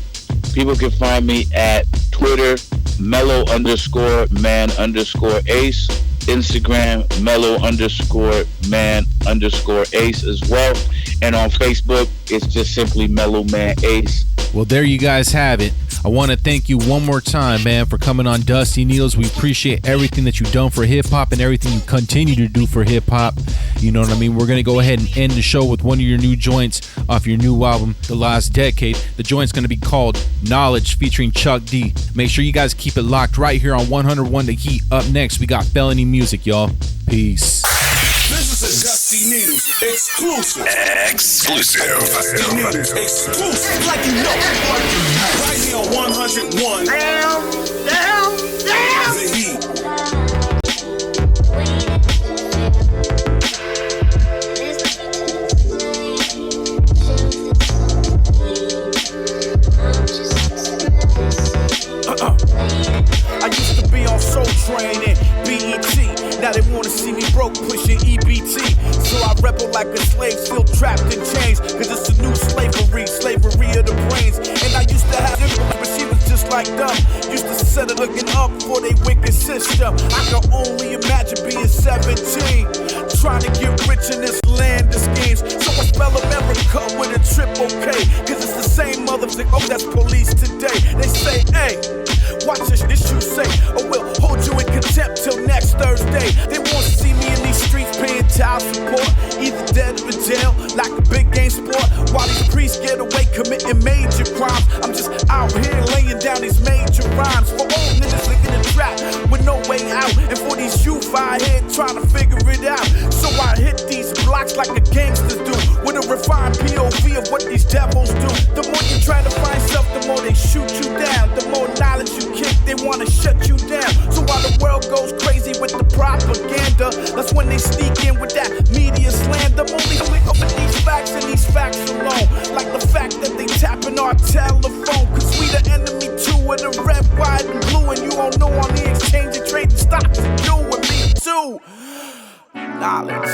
People can find me at Twitter, Mellow_man_ace, Instagram, Mellow_man_ace as well. And on Facebook, it's just simply Mellow Man Ace. Well, there you guys have it. I want to thank you one more time, man, for coming on Dusty Needlez. We appreciate everything that you've done for hip-hop and everything you continue to do for hip-hop. You know what I mean? We're going to go ahead and end the show with one of your new joints off your new album, The Last Decade. The joint's going to be called Knowledge, featuring Chuck D. Make sure you guys keep it locked right here on 101 The Heat. Up next, we got Felony Music, y'all. Peace. This is a Dusty Needlez exclusive. Dusty Needlez exclusive. Like you know. Right here on 101. Damn. The Heat. I used to be on Soul Train and BET. Now they wanna see me broke pushing EBT. So I rebel like a slave, still trapped in chains. Cause it's a new slavery of the brains. And I used to have them, but she was just like them. Used to set her looking up for they wicked system. I can only imagine being 17, trying to get rich in this land of schemes. So I spell America with a triple K. Cause it's the same motherfucker that's police today. They say, hey, watch this you say, or we'll hold you in contempt till next Thursday. They won't see me in these streets paying child support, either dead or in jail, like a big game sport. While these priests get away committing major crimes, I'm just out here laying down these major rhymes for old niggas in the trap with no way out, and for these youth out here trying to figure it out. So I hit these blocks like a gangster do, with a refined POV of what these devils do. The more you try to find self, the more they shoot you down. The more knowledge you kick, they wanna shut you down. So while the world goes crazy with the propaganda, that's when they sneak in with that media slander. Only click over these facts and these facts alone, like the fact that they tapping our telephone. Cause we the enemy too, with the red, white, and blue. And you don't know on the exchange and trading stocks and you and me too. Knowledge.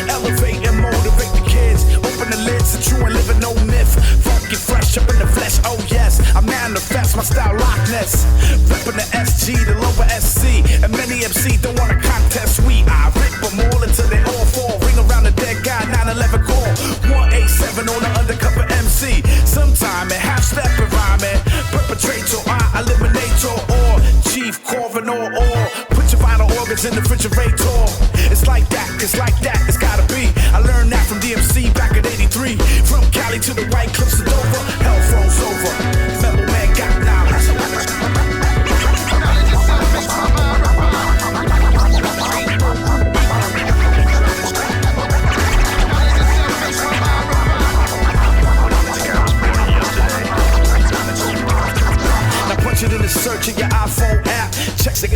Elevate and motivate the kids. Open the lids so you ain't living no myth. Funky fresh up in the flesh, oh yes. I manifest my style Loch-Ness. Reppin' the SG, the lower SC. And many MC don't want a contest. I rip them all until they all fall. Ring around the dead guy, 911 call. 187 on the undercover MC. Sometime it half step and rhyming. Perpetrator, I eliminate your or chief coroner or put your vital organs in the refrigerator. It's like that, it's gotta be. I learned that from DMC back in 83. From Cali to the White Cliffs of Dover, hell froze over. Mellow man got knowledge.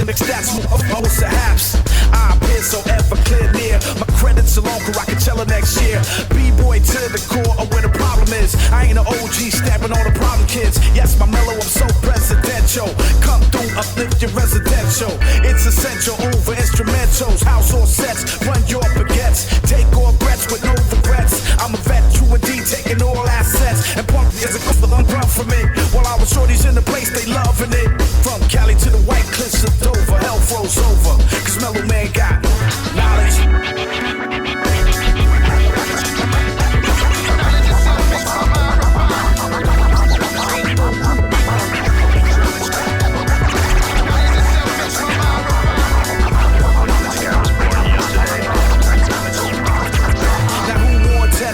the stats, most perhaps. I appear so ever clear near. My credits alone, Coachella next year. B-boy to the core of where the problem is. I ain't an OG stabbing all the problem kids. Yes, my mellow, I'm so presidential. Come through, uplift your residential. It's essential over instrumentals. House all sets, run your baguettes. Take all breaths with no regrets. I'm a vet, true indeed, taking all assets. And punk is a good run for me. While I was shorties in the place, they loving it. From Cali to the White Cliffs of Dover, hell froze over. Cause Mellow Man got knowledge.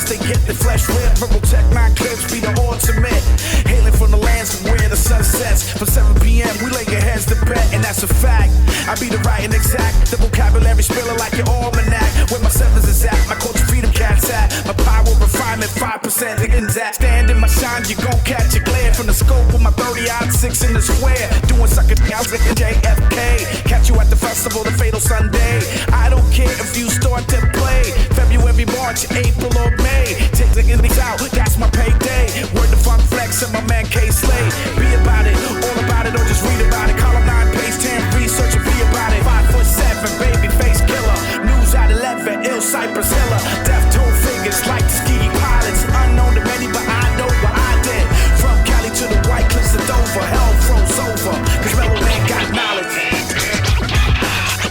They get the flesh red, purple tech, 9 clips be the ultimate. Hailing from the lands where the sun sets. From 7 p.m. we lay your heads to bet, and that's a fact. I be the right and exact, the vocabulary spiller like your almanac. Where my sevens is at, my culture freedom cats at. My power refinement 5% against that. Stand in my shine, you gon' catch a glare from the scope with my 30-6 in the square. Doing sucker counts like JFK. Catch you at the festival, the fatal Sunday. I don't care if you start to play. February, March, April, or May. Take the things out, that's my payday. Word the funk flex and my man K Slay. Be about it, all about it, or just read about it. Column 9, page 10, research and be about it. 5'7", baby face killer. News at 11, ill Cypress Hiller. Death toll figures like the ski pilots. Unknown to many, but I know what I did. From Cali to the White Cliffs of Dover, hell froze over. Cause Mellow Man got knowledge.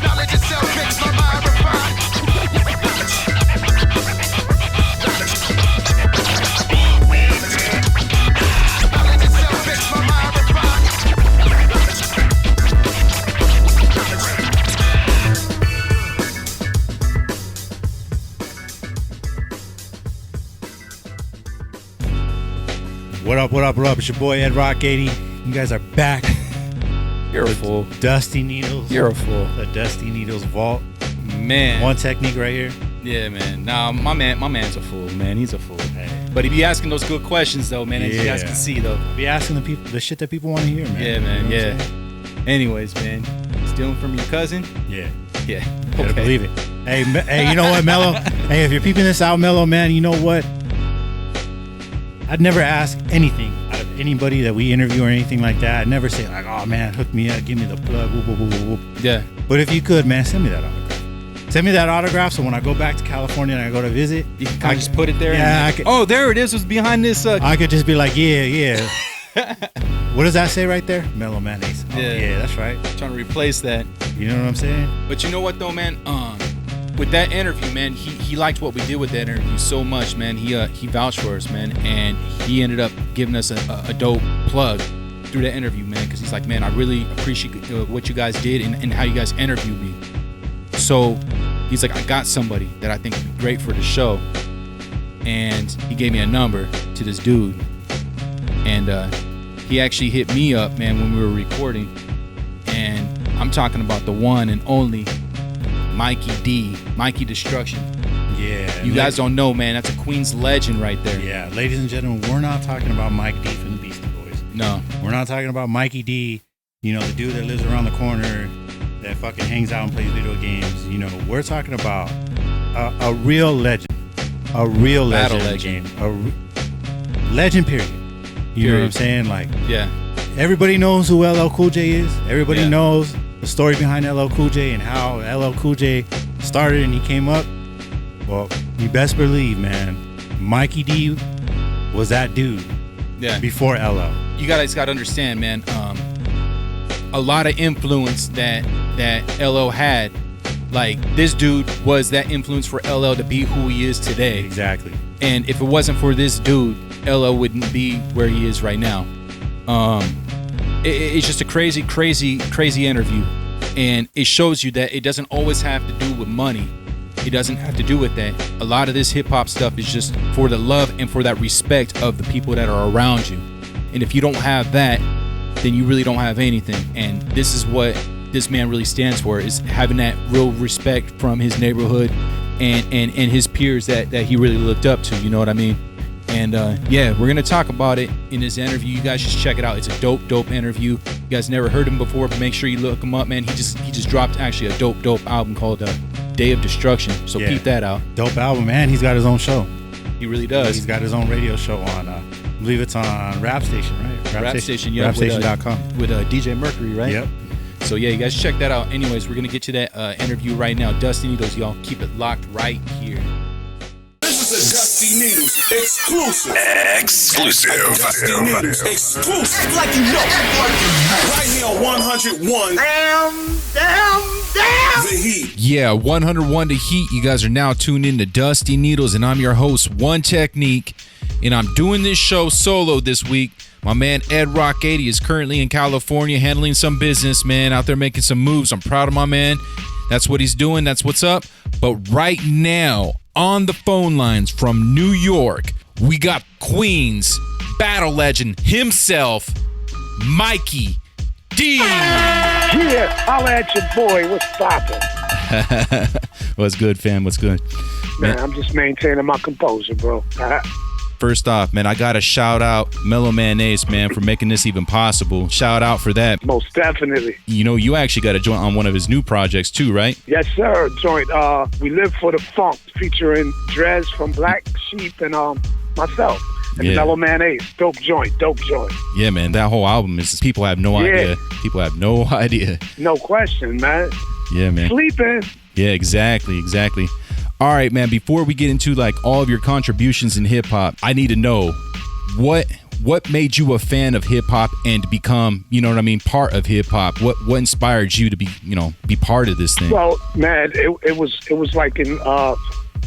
Knowledge itself makes my mind refine. What up, what up, what up? It's your boy Ed Rock 80. You guys are back. You're a fool. Dusty Needles. You're a fool. The Dusty Needles vault. Man. One technique right here. Yeah, man. Nah, my man's a fool, man. He's a fool. Hey. But he be asking those good questions though, man. As you guys can see though. Be asking the people the shit that people want to hear, man. Yeah, man. You know Anyways, man. Stealing from your cousin? Yeah. Yeah. Better believe it. Hey, you know what, Mello? Hey, if you're peeping this out, Mello, man, you know what? I'd never ask anything out of anybody that we interview or anything like that. I'd never say like, oh man, hook me up, give me the plug, whoop, whoop, whoop, whoop. Yeah. But if you could, man, send me that autograph. Send me that autograph so when I go back to California and I go to visit, you can kind of just put it there. Yeah, I could, oh, there it is. It was behind this. I could just be like, yeah. What does that say right there? Mellow Mayonnaise. Oh, yeah, that's right. Trying to replace that. You know what I'm saying? But you know what though, man? With that interview, man, he liked what we did with that interview so much, man. He vouched for us, man, and he ended up giving us a dope plug through that interview, man, because he's like, man, I really appreciate what you guys did and how you guys interviewed me. So he's like, I got somebody that I think would be great for the show, and he gave me a number to this dude, and he actually hit me up, man, when we were recording, and I'm talking about the one and only Mikey D, Mikey Destruction. Yeah. You guys don't know, man. That's a Queens legend right there. Yeah. Ladies and gentlemen, we're not talking about Mike D from the Beastie Boys. No. We're not talking about Mikey D, you know, the dude that lives around the corner that fucking hangs out and plays video games. You know, we're talking about a real legend. A real legend. Battle legend. Legend, period. You know what I'm saying? Like, yeah. Everybody knows who LL Cool J is. Everybody knows the story behind LL Cool J and how LL Cool J started and he came up. Well, you best believe, man, Mikey D was that dude before LL. You guys got to understand, man, a lot of influence that LL had, like this dude was that influence for LL to be who he is today. Exactly. And if it wasn't for this dude, LL wouldn't be where he is right now. It's just a crazy interview, and it shows you that it doesn't always have to do with money. It doesn't have to do with that. A lot of this hip hop stuff is just for the love and for that respect of the people that are around you. And if you don't have that, then you really don't have anything. And this is what this man really stands for, is having that real respect from his neighborhood and his peers that he really looked up to. You know what I mean? And yeah, we're gonna talk about it in this interview. You guys just check it out. It's a dope interview. You guys never heard him before, but make sure you look him up, man. He just dropped actually a dope album called Day of Destruction. So keep that out. Dope album, man. He's got his own show. He really does. He's got his own radio show on, I believe it's on Rap Station, right? Rap Station, yeah. Rapstation.com. With DJ Mercury, right? Yep. So yeah, you guys check that out. Anyways, we're gonna get to that interview right now. Dusty Needlez, y'all keep it locked right here. This is a Dusty Needlez exclusive. Dusty Needlez exclusive. Act like you know. Right here on 101. Damn. The Heat. Yeah, 101 The Heat. You guys are now tuned in to Dusty Needlez, and I'm your host, One Technique, and I'm doing this show solo this week. My man Ed Rock 80 is currently in California handling some business, man, out there making some moves. I'm proud of my man. That's what he's doing. That's what's up. But right now, on the phone lines from New York, we got Queens battle legend himself, Mikey D. Yeah, holla at your boy. What's poppin'? What's good, fam? What's good? Man, I'm just maintaining my composure, bro. First off, man, I got to shout out Mellow Man Ace, man, for making this even possible. Shout out for that. Most definitely. You know, you actually got a joint on one of his new projects too, right? Yes, sir. Joint. We Live for the Funk, featuring Drez from Black Sheep and myself. And Mellow Man Ace. Dope joint. Yeah, man, that whole album is, people have no idea. People have no idea. No question, man. Yeah, man. Sleeping. Yeah, exactly. All right, man, before we get into like all of your contributions in hip hop, I need to know what made you a fan of hip hop and to become, you know what I mean, part of hip hop. What inspired you to be part of this thing? Well, man, it was like in I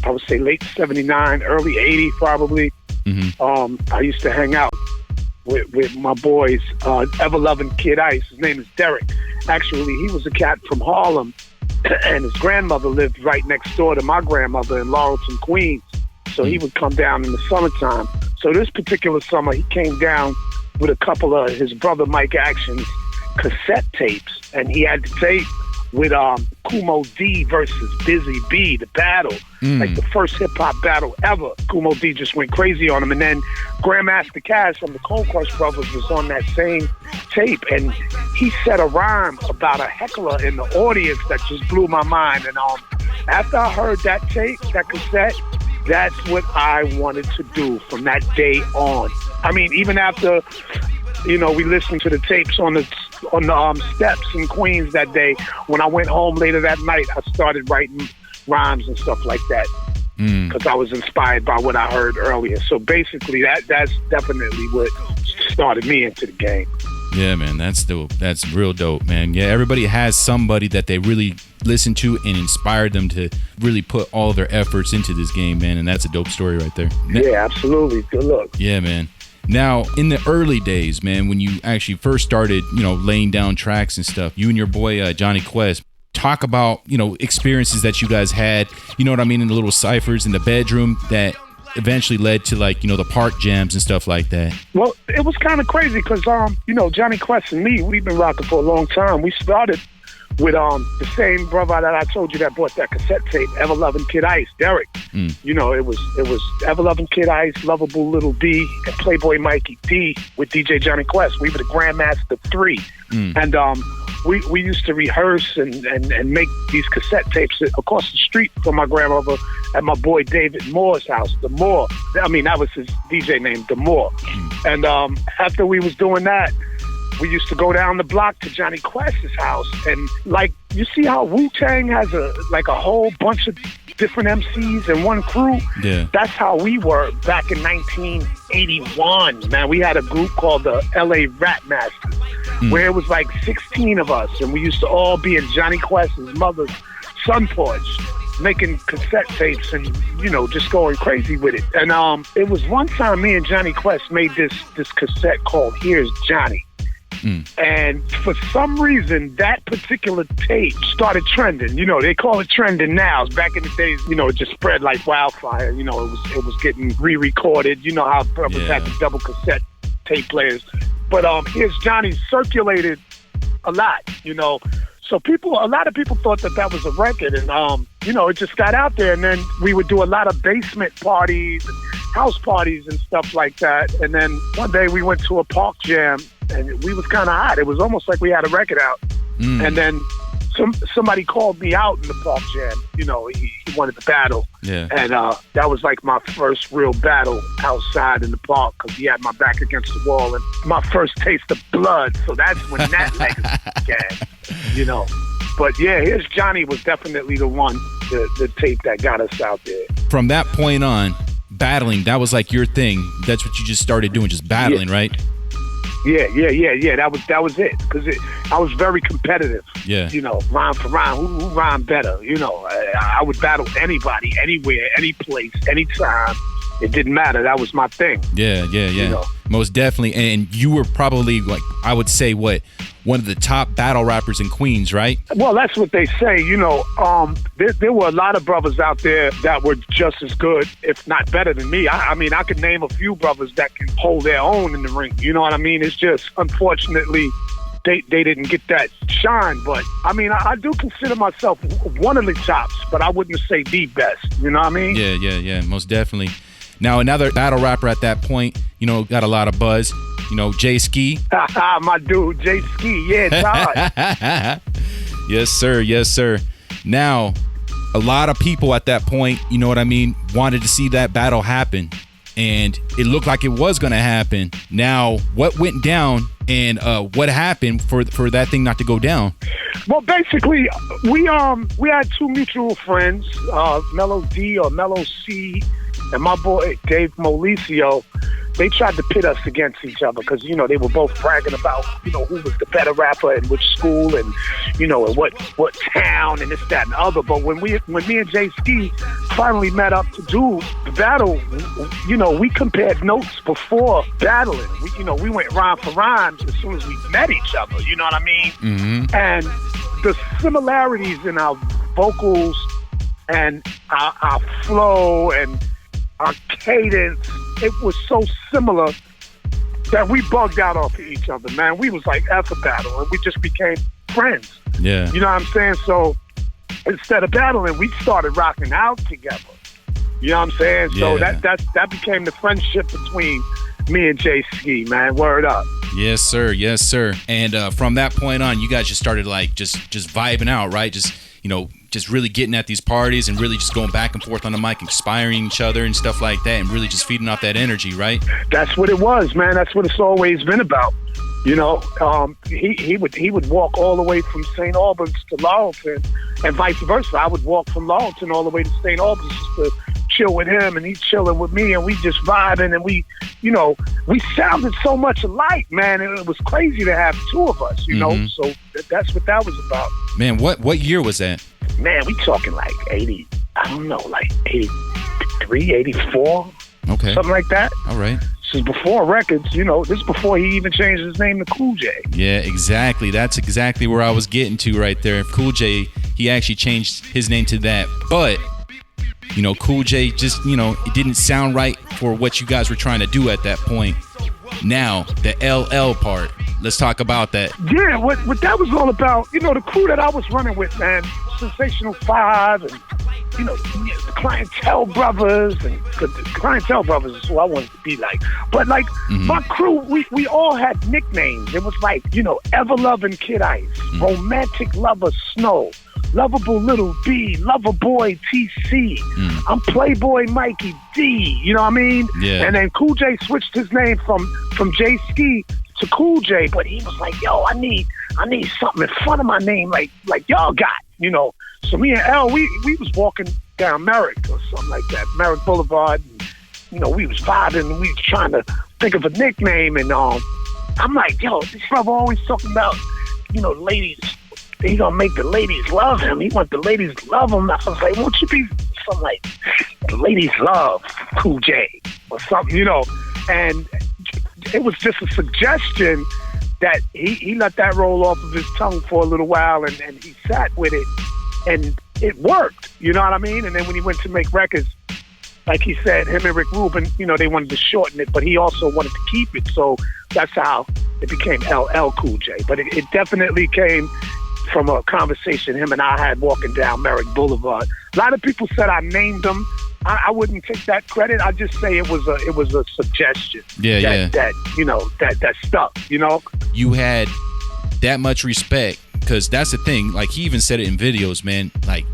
would say late 79, early 80 probably. Mm-hmm. I used to hang out with my boys, Ever Loving Kid Ice. His name is Derek. Actually, he was a cat from Harlem. And his grandmother lived right next door to my grandmother in Laurelton, Queens. So he would come down in the summertime. So this particular summer, he came down with a couple of his brother Mike Action's cassette tapes. And he had the tape with Kumo D versus Busy B, the battle. Like the first hip-hop battle ever. Kumo D just went crazy on him. And then Grandmaster Caz from the Cold Crush Brothers was on that same tape. And he said a rhyme about a heckler in the audience that just blew my mind. And after I heard that tape, that cassette, that's what I wanted to do from that day on. I mean, even after, we listened to the tapes on the steps in Queens that day, when I went home later that night, I started writing rhymes and stuff like that because I was inspired by what I heard earlier. So basically, that's definitely what started me into the game. Yeah, man, that's dope. That's real dope, man. Yeah, everybody has somebody that they really listen to and inspire them to really put all their efforts into this game, man, and that's a dope story right there. Yeah, absolutely. Good luck. Yeah, man. Now, in the early days, man, when you actually first started, laying down tracks and stuff, you and your boy Johnny Quest, talk about, experiences that you guys had, in the little ciphers in the bedroom that eventually led to the park jams and stuff like that. Well, it was kind of crazy because, Johnny Quest and me, we've been rocking for a long time. We started with the same brother that I told you that bought that cassette tape, Ever Loving Kid Ice, Derek. It was Ever Loving Kid Ice, Lovable Little B, and Playboy Mikey D with DJ Johnny Quest. We were the Grandmaster 3. And we used to rehearse and make these cassette tapes across the street from my grandmother at my boy David Moore's house, The Moore. I mean, that was his DJ name, The Moore. And after we was doing that, we used to go down the block to Johnny Quest's house, and you see how Wu-Tang has a whole bunch of different MCs and one crew? Yeah. That's how we were back in 1981, man. We had a group called the LA Rat Masters, where it was 16 of us, and we used to all be in Johnny Quest's mother's sun porch, making cassette tapes and, just going crazy with it. And it was one time me and Johnny Quest made this cassette called Here's Johnny. And for some reason, that particular tape started trending. They call it trending now. Back in the days, it just spread like wildfire. It was getting re-recorded. You know how brothers had the double cassette tape players. But Here's Johnny circulated a lot, So a lot of people thought that was a record, and it just got out there. And then we would do a lot of basement parties and house parties and stuff like that. And then one day we went to a park jam, and we was kind of hot. It was almost like we had a record out. And then somebody called me out in the park jam. You know, he wanted to battle. Yeah. And that was like my first real battle outside in the park, because he had my back against the wall, and my first taste of blood. So that's when that legacy began, you know. But yeah, Here's Johnny was definitely the one, the tape that got us out there. From that point on, battling, that was like your thing. That's what you just started doing, just battling, right? Yeah. That was it. Because I was very competitive. Yeah. You know, rhyme for rhyme. Who rhymed better? You know, I would battle anybody, anywhere, any place, anytime. It didn't matter. That was my thing. Yeah. You know? Most definitely. And you were probably, like, I would say, one of the top battle rappers in Queens, right? Well, that's what they say. You know, there were a lot of brothers out there that were just as good, if not better than me. I mean, I could name a few brothers that can hold their own in the ring. You know what I mean? It's just, unfortunately, they didn't get that shine. But, I mean, I do consider myself one of the tops, but I wouldn't say the best. You know what I mean? Yeah, most definitely. Now, another battle rapper at that point, you know, got a lot of buzz. You know, Jay Ski. My dude, Jay Ski. Yeah, Todd. Yes, sir. Now, a lot of people at that point, you know what I mean, wanted to see that battle happen. And it looked like it was going to happen. Now, what went down and what happened for that thing not to go down? Well, basically, we had two mutual friends, Mellow D or Mellow C, and my boy Dave Molicio. They tried to pit us against each other because, you know, they were both bragging about, you know, who was the better rapper and which school and, you know, and what town and this, that, and the other. But when me and Jay Ski finally met up to do the battle, you know, we compared notes before battling. We went rhyme for rhyme as soon as we met each other. You know what I mean? Mm-hmm. And the similarities in our vocals and our flow and our cadence, it was so similar that we bugged out off of each other, man. We was like F a battle, and we just became friends. Yeah. You know what I'm saying? So instead of battling, we started rocking out together. You know what I'm saying? So that became the friendship between me and Jay Ski, man. Word up. Yes, sir. And from that point on, you guys just started like just vibing out, right? Just, you know, just really getting at these parties and really just going back and forth on the mic, inspiring each other and stuff like that, and really just feeding off that energy, right? That's what it was, man. That's what it's always been about. You know, he would walk all the way from St. Albans to Laurelton, and vice versa. I would walk from Laurelton all the way to St. Albans just to chill with him, and he's chilling with me, and we just vibing, and we sounded so much alike, man. It was crazy to have two of us, you know. So that's what that was about. Man, what year was that? Man, we talking like 80, I don't know, like 83, 84, okay, something like that. All right. This is before records, you know. This is before he even changed his name to Cool J. Yeah, exactly. That's exactly where I was getting to right there. Cool J, he actually changed his name to that. But, you know, Cool J just, you know, it didn't sound right for what you guys were trying to do at that point. Now, the LL part. Let's talk about that. Yeah, what that was all about, you know, the crew that I was running with, man, Sensational 5 and, you know, the Clientele Brothers, and the Clientele Brothers is who I wanted to be like. But, like, my crew, we all had nicknames. It was like, you know, Ever-Loving Kid Ice, Romantic Lover Snow, Lovable Little B, Lover Boy TC, I'm Playboy Mikey D, you know what I mean? Yeah. And then Cool J switched his name from Jay Ski to Cool J, but he was like, yo, I need something in front of my name like y'all got, you know. So me and L, we was walking down Merrick or something like that, Merrick Boulevard, and, you know, we was vibing and we was trying to think of a nickname, and I'm like, yo, this brother always talking about, you know, ladies, he gonna make the ladies love him. He want the ladies to love him. I was like, won't you be something like the ladies love Cool J or something, you know? And it was just a suggestion that he let that roll off of his tongue for a little while, and he sat with it, and it worked. You know what I mean? And then when he went to make records, like he said, him and Rick Rubin, you know, they wanted to shorten it, but he also wanted to keep it. So that's how it became LL Cool J. But it definitely came from a conversation him and I had walking down Merrick Boulevard. A lot of people said I named him I wouldn't take that credit. I just say it was a suggestion. That stuck. You had that much respect, because that's the thing. Like, he even said it in videos, man. Like,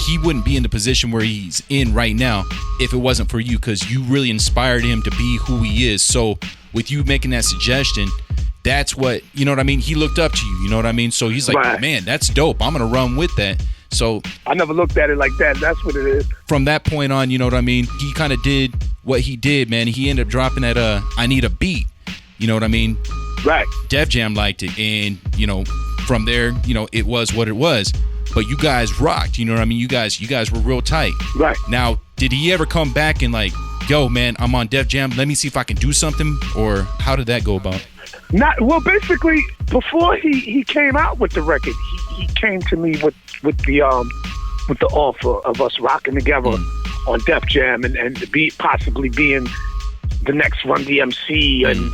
he wouldn't be in the position where he's in right now if it wasn't for you, because you really inspired him to be who he is. So with you making that suggestion, that's what, you know what I mean? He looked up to you, you know what I mean? So he's like, right. Man, that's dope. I'm going to run with that. So I never looked at it like that. That's what it is. From that point on, you know what I mean? He kind of did what he did, man. He ended up dropping that I Need a Beat. You know what I mean? Right. Def Jam liked it. And, from there, it was what it was. But you guys rocked. You know what I mean? You guys were real tight. Right. Now, did he ever come back and like, yo, man, I'm on Def Jam. Let me see if I can do something? Or how did that go about? Basically, before he came out with the record, he came to me with the offer of us rocking together on Def Jam and possibly being the next Run DMC and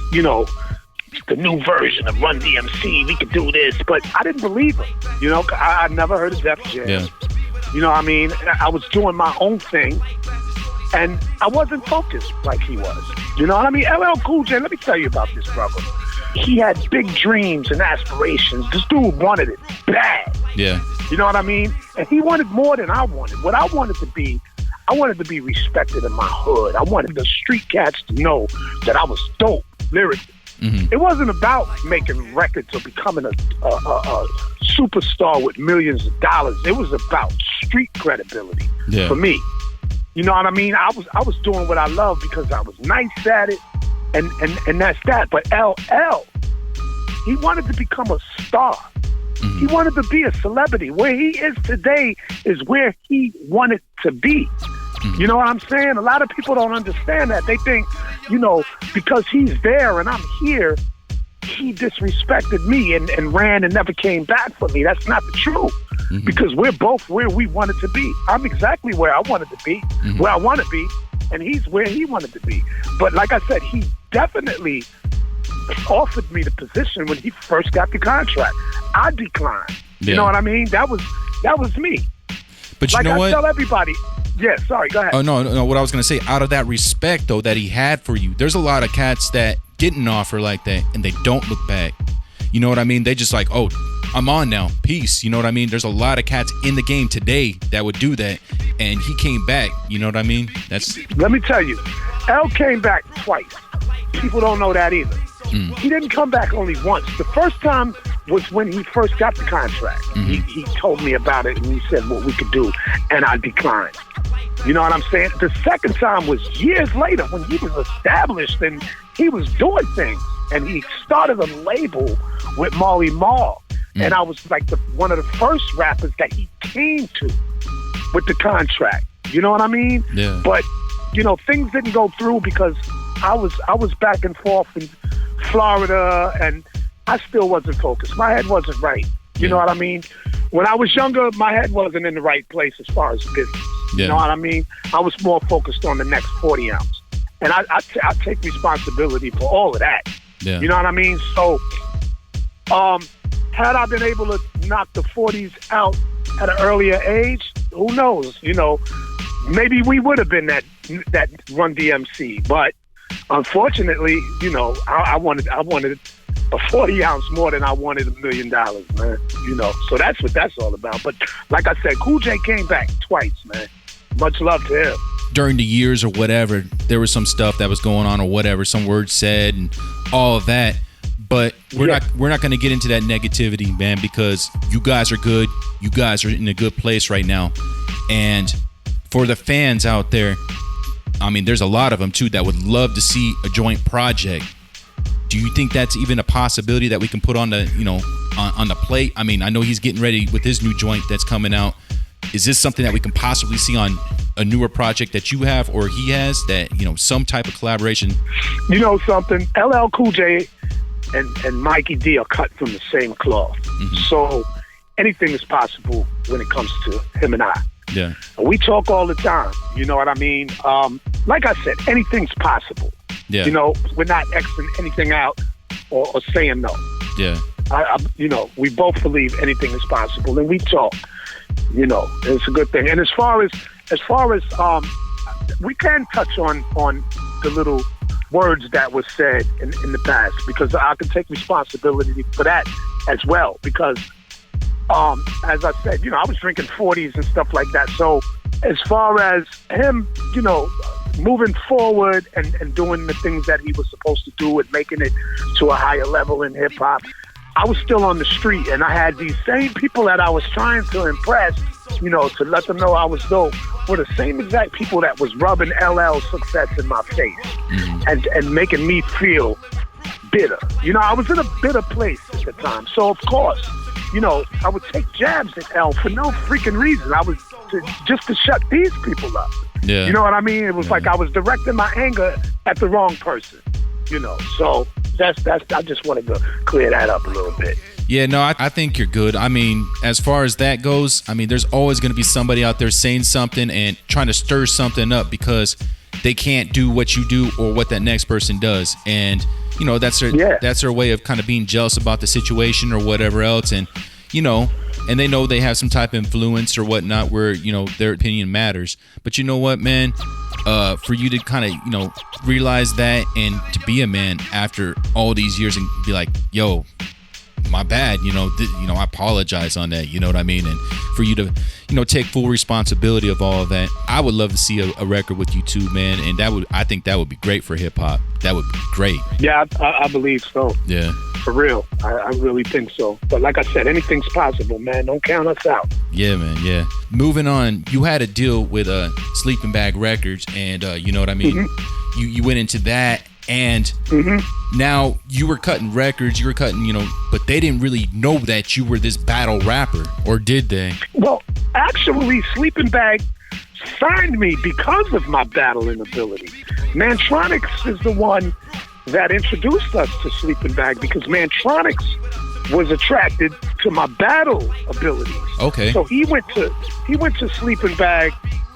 the new version of Run DMC. We could do this, but I didn't believe him. I never heard of Def Jam. Yeah. You know what I mean? I was doing my own thing, and I wasn't focused like he was. You know what I mean? LL Cool J, let me tell you about this brother. He had big dreams and aspirations. This dude wanted it bad. Yeah. You know what I mean? And he wanted more than I wanted. What I wanted to be respected in my hood. I wanted the street cats to know that I was dope lyrically. Mm-hmm. It wasn't about making records or becoming a superstar with millions of dollars. It was about street credibility for me. You know what I mean? I was doing what I love because I was nice at it, and that's that. But LL, he wanted to become a star. Mm-hmm. He wanted to be a celebrity. Where he is today is where he wanted to be. Mm-hmm. You know what I'm saying? A lot of people don't understand that. They think, because he's there and I'm here, he disrespected me and ran and never came back for me. That's not the truth. Mm-hmm. Because we're both where we wanted to be. I'm exactly where I wanted to be, where I want to be, and he's where he wanted to be. But like I said, he definitely offered me the position when he first got the contract. I declined. Yeah. You know what I mean? That was me. But you know what? I tell everybody. Yeah, sorry, go ahead. Oh, no, what I was going to say, out of that respect, though, that he had for you, there's a lot of cats that get an offer like that, and they don't look back. You know what I mean? They just like, oh, I'm on now. Peace. You know what I mean? There's a lot of cats in the game today that would do that, and he came back. You know what I mean? Let me tell you, L came back twice. People don't know that either. He didn't come back only once. The first time was when he first got the contract. Mm-hmm. He told me about it, and he said what we could do, and I declined. You know what I'm saying? The second time was years later when he was established and he was doing things. And he started a label with Marley Marl. And I was like one of the first rappers that he came to with the contract. You know what I mean? Yeah. But, things didn't go through because I was back and forth in Florida and I still wasn't focused. My head wasn't right. You know what I mean? When I was younger, my head wasn't in the right place as far as business. You know what I mean? I was more focused on the next 40 ounce. And I take responsibility for all of that. Yeah. You know what I mean? So, had I been able to knock the 40s out at an earlier age, who knows? Maybe we would have been that Run DMC. But unfortunately, I wanted a 40 ounce more than I wanted $1 million, man. So that's what that's all about. But like I said, Cool J came back twice, man. Much love to him. During the years or whatever, there was some stuff that was going on or whatever, some words said and all of that. But we're not going to get into that negativity, man, because you guys are good. You guys are in a good place right now. And for the fans out there, I mean, there's a lot of them too that would love to see a joint project. Do you think that's even a possibility that we can put on the, on the plate? I mean, I know he's getting ready with his new joint that's coming out. Is this something that we can possibly see on a newer project that you have or he has that, some type of collaboration? You know something? LL Cool J and Mikey D are cut from the same cloth. Mm-hmm. So anything is possible when it comes to him and I. Yeah. We talk all the time. You know what I mean? Like I said, anything's possible. Yeah. We're not Xing anything out or saying no. Yeah. We both believe anything is possible, and we talk. It's a good thing. And as far as we can touch on the little words that were said in the past, because I can take responsibility for that as well. Because, as I said, I was drinking 40s and stuff like that. So as far as him, moving forward and doing the things that he was supposed to do and making it to a higher level in hip hop, I was still on the street, and I had these same people that I was trying to impress, to let them know I was dope, were the same exact people that was rubbing LL's success in my face and making me feel bitter. I was in a bitter place at the time. So, of course, I would take jabs at L for no freaking reason. I was just to shut these people up. Yeah. You know what I mean? It was like I was directing my anger at the wrong person. So that's I just wanted to clear that up a little bit. Yeah, no, I think you're good. I mean, as far as that goes, I mean, there's always going to be somebody out there saying something and trying to stir something up because they can't do what you do or what that next person does. And, that's their way of kind of being jealous about the situation or whatever else. And, and they know they have some type of influence or whatnot where, their opinion matters. But you know what, man? For you to kind of, realize that and to be a man after all these years and be like, yo, my bad, I apologize on that, you know what I mean? And for you to, take full responsibility of all of that. I would love to see a record with you too, man. And I think that would be great for hip hop. That would be great. Yeah, I believe so. Yeah. For real. I really think so. But like I said, anything's possible, man. Don't count us out. Yeah, man. Yeah. Moving on, you had a deal with Sleeping Bag Records, and you know what I mean? Mm-hmm. You went into that, and now you were cutting records, you were cutting, but they didn't really know that you were this battle rapper, or did they? Well, actually, Sleeping Bag signed me because of my battling ability. Mantronics is the one that introduced us to Sleeping Bag, because Mantronics was attracted to my battle abilities. Okay. So he went to Sleeping Bag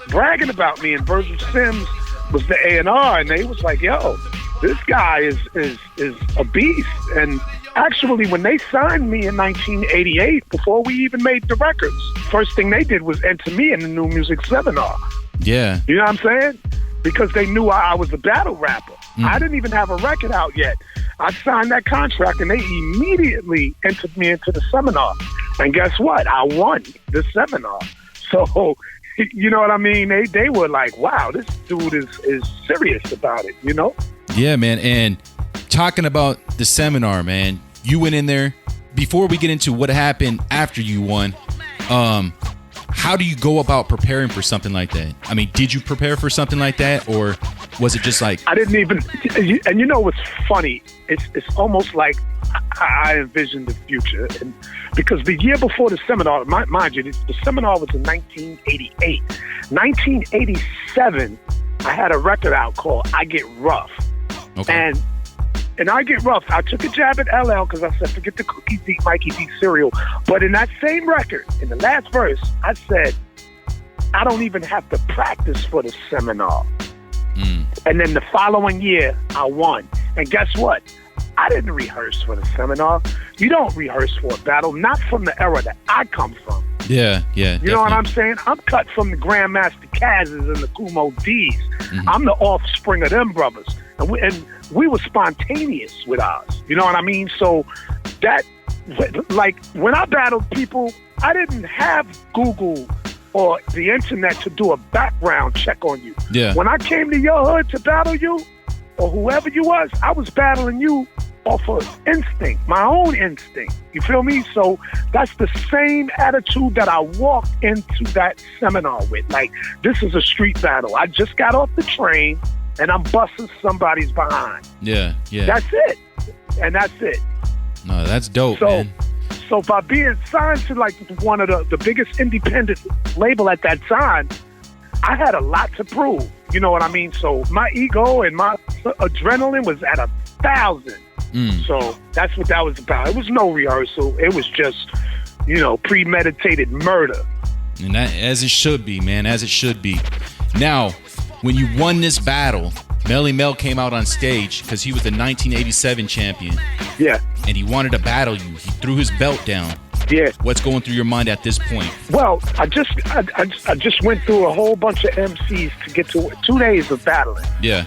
bragging about me, and Virgil Sims was the A&R, and they was like, yo, this guy is a beast. And actually, when they signed me in 1988, before we even made the records, first thing they did was enter me in the New Music Seminar. Yeah. You know what I'm saying? Because they knew I was a battle rapper. I didn't even have a record out yet. I signed that contract, and they immediately entered me into the seminar. And guess what? I won the seminar. So, you know what I mean? They were like, wow, this dude is serious about it, Yeah, man. And talking about the seminar, man, you went in there. Before we get into what happened after you won, how do you go about preparing for something like that? I mean, did you prepare for something like that, or was it just like... I didn't even... And what's funny? It's almost like I envisioned the future. And because the year before the seminar, mind you, the seminar was in 1988. 1987, I had a record out called I Get Rough. Okay. And I Get Rough, I took a jab at LL because I said, forget the cookies, eat Mikey D cereal. But in that same record, in the last verse, I said, I don't even have to practice for the seminar. And then the following year, I won. And guess what? I didn't rehearse for the seminar. You don't rehearse for a battle, not from the era that I come from. Yeah. You know what I'm saying? I'm cut from the Grandmaster Kaz's and the Kumo D's. I'm the offspring of them brothers. And we were spontaneous with ours. You know what I mean? So that, like, when I battled people, I didn't have Google or the internet to do a background check on you. Yeah. When I came to your hood to battle you, or whoever you was, I was battling you off of instinct, my own instinct. You feel me? So that's the same attitude that I walked into that seminar with. Like, this is a street battle. I just got off the train, and I'm busting somebody's behind. Yeah. That's it. And that's it. No, that's dope, man. So by being signed to like one of the biggest independent label at that time, I had a lot to prove. You know what I mean? So my ego and my adrenaline was at 1,000. So that's what that was about. It was no rehearsal. It was just, premeditated murder. And that, as it should be, man, as it should be. Now, when you won this battle, Melly Mel came out on stage because he was the 1987 champion. Yeah. And he wanted to battle you. He threw his belt down. Yeah. What's going through your mind at this point? Well, I just went through a whole bunch of MCs to get to 2 days of battling. Yeah.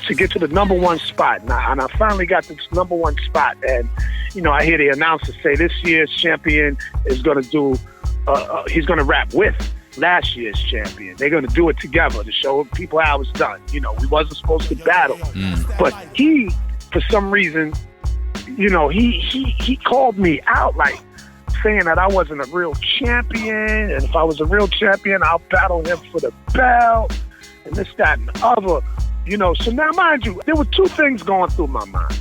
To get to the number one spot. And I finally got this number one spot. And, I hear the announcer say this year's champion is going to do, he's going to rap with last year's champion. They're going to do it together to show people how it's done. We wasn't supposed to battle. But he, for some reason, he called me out, like, saying that I wasn't a real champion, and if I was a real champion, I'll battle him for the belt, and this, that, and the other. So now, mind you, there were two things going through my mind.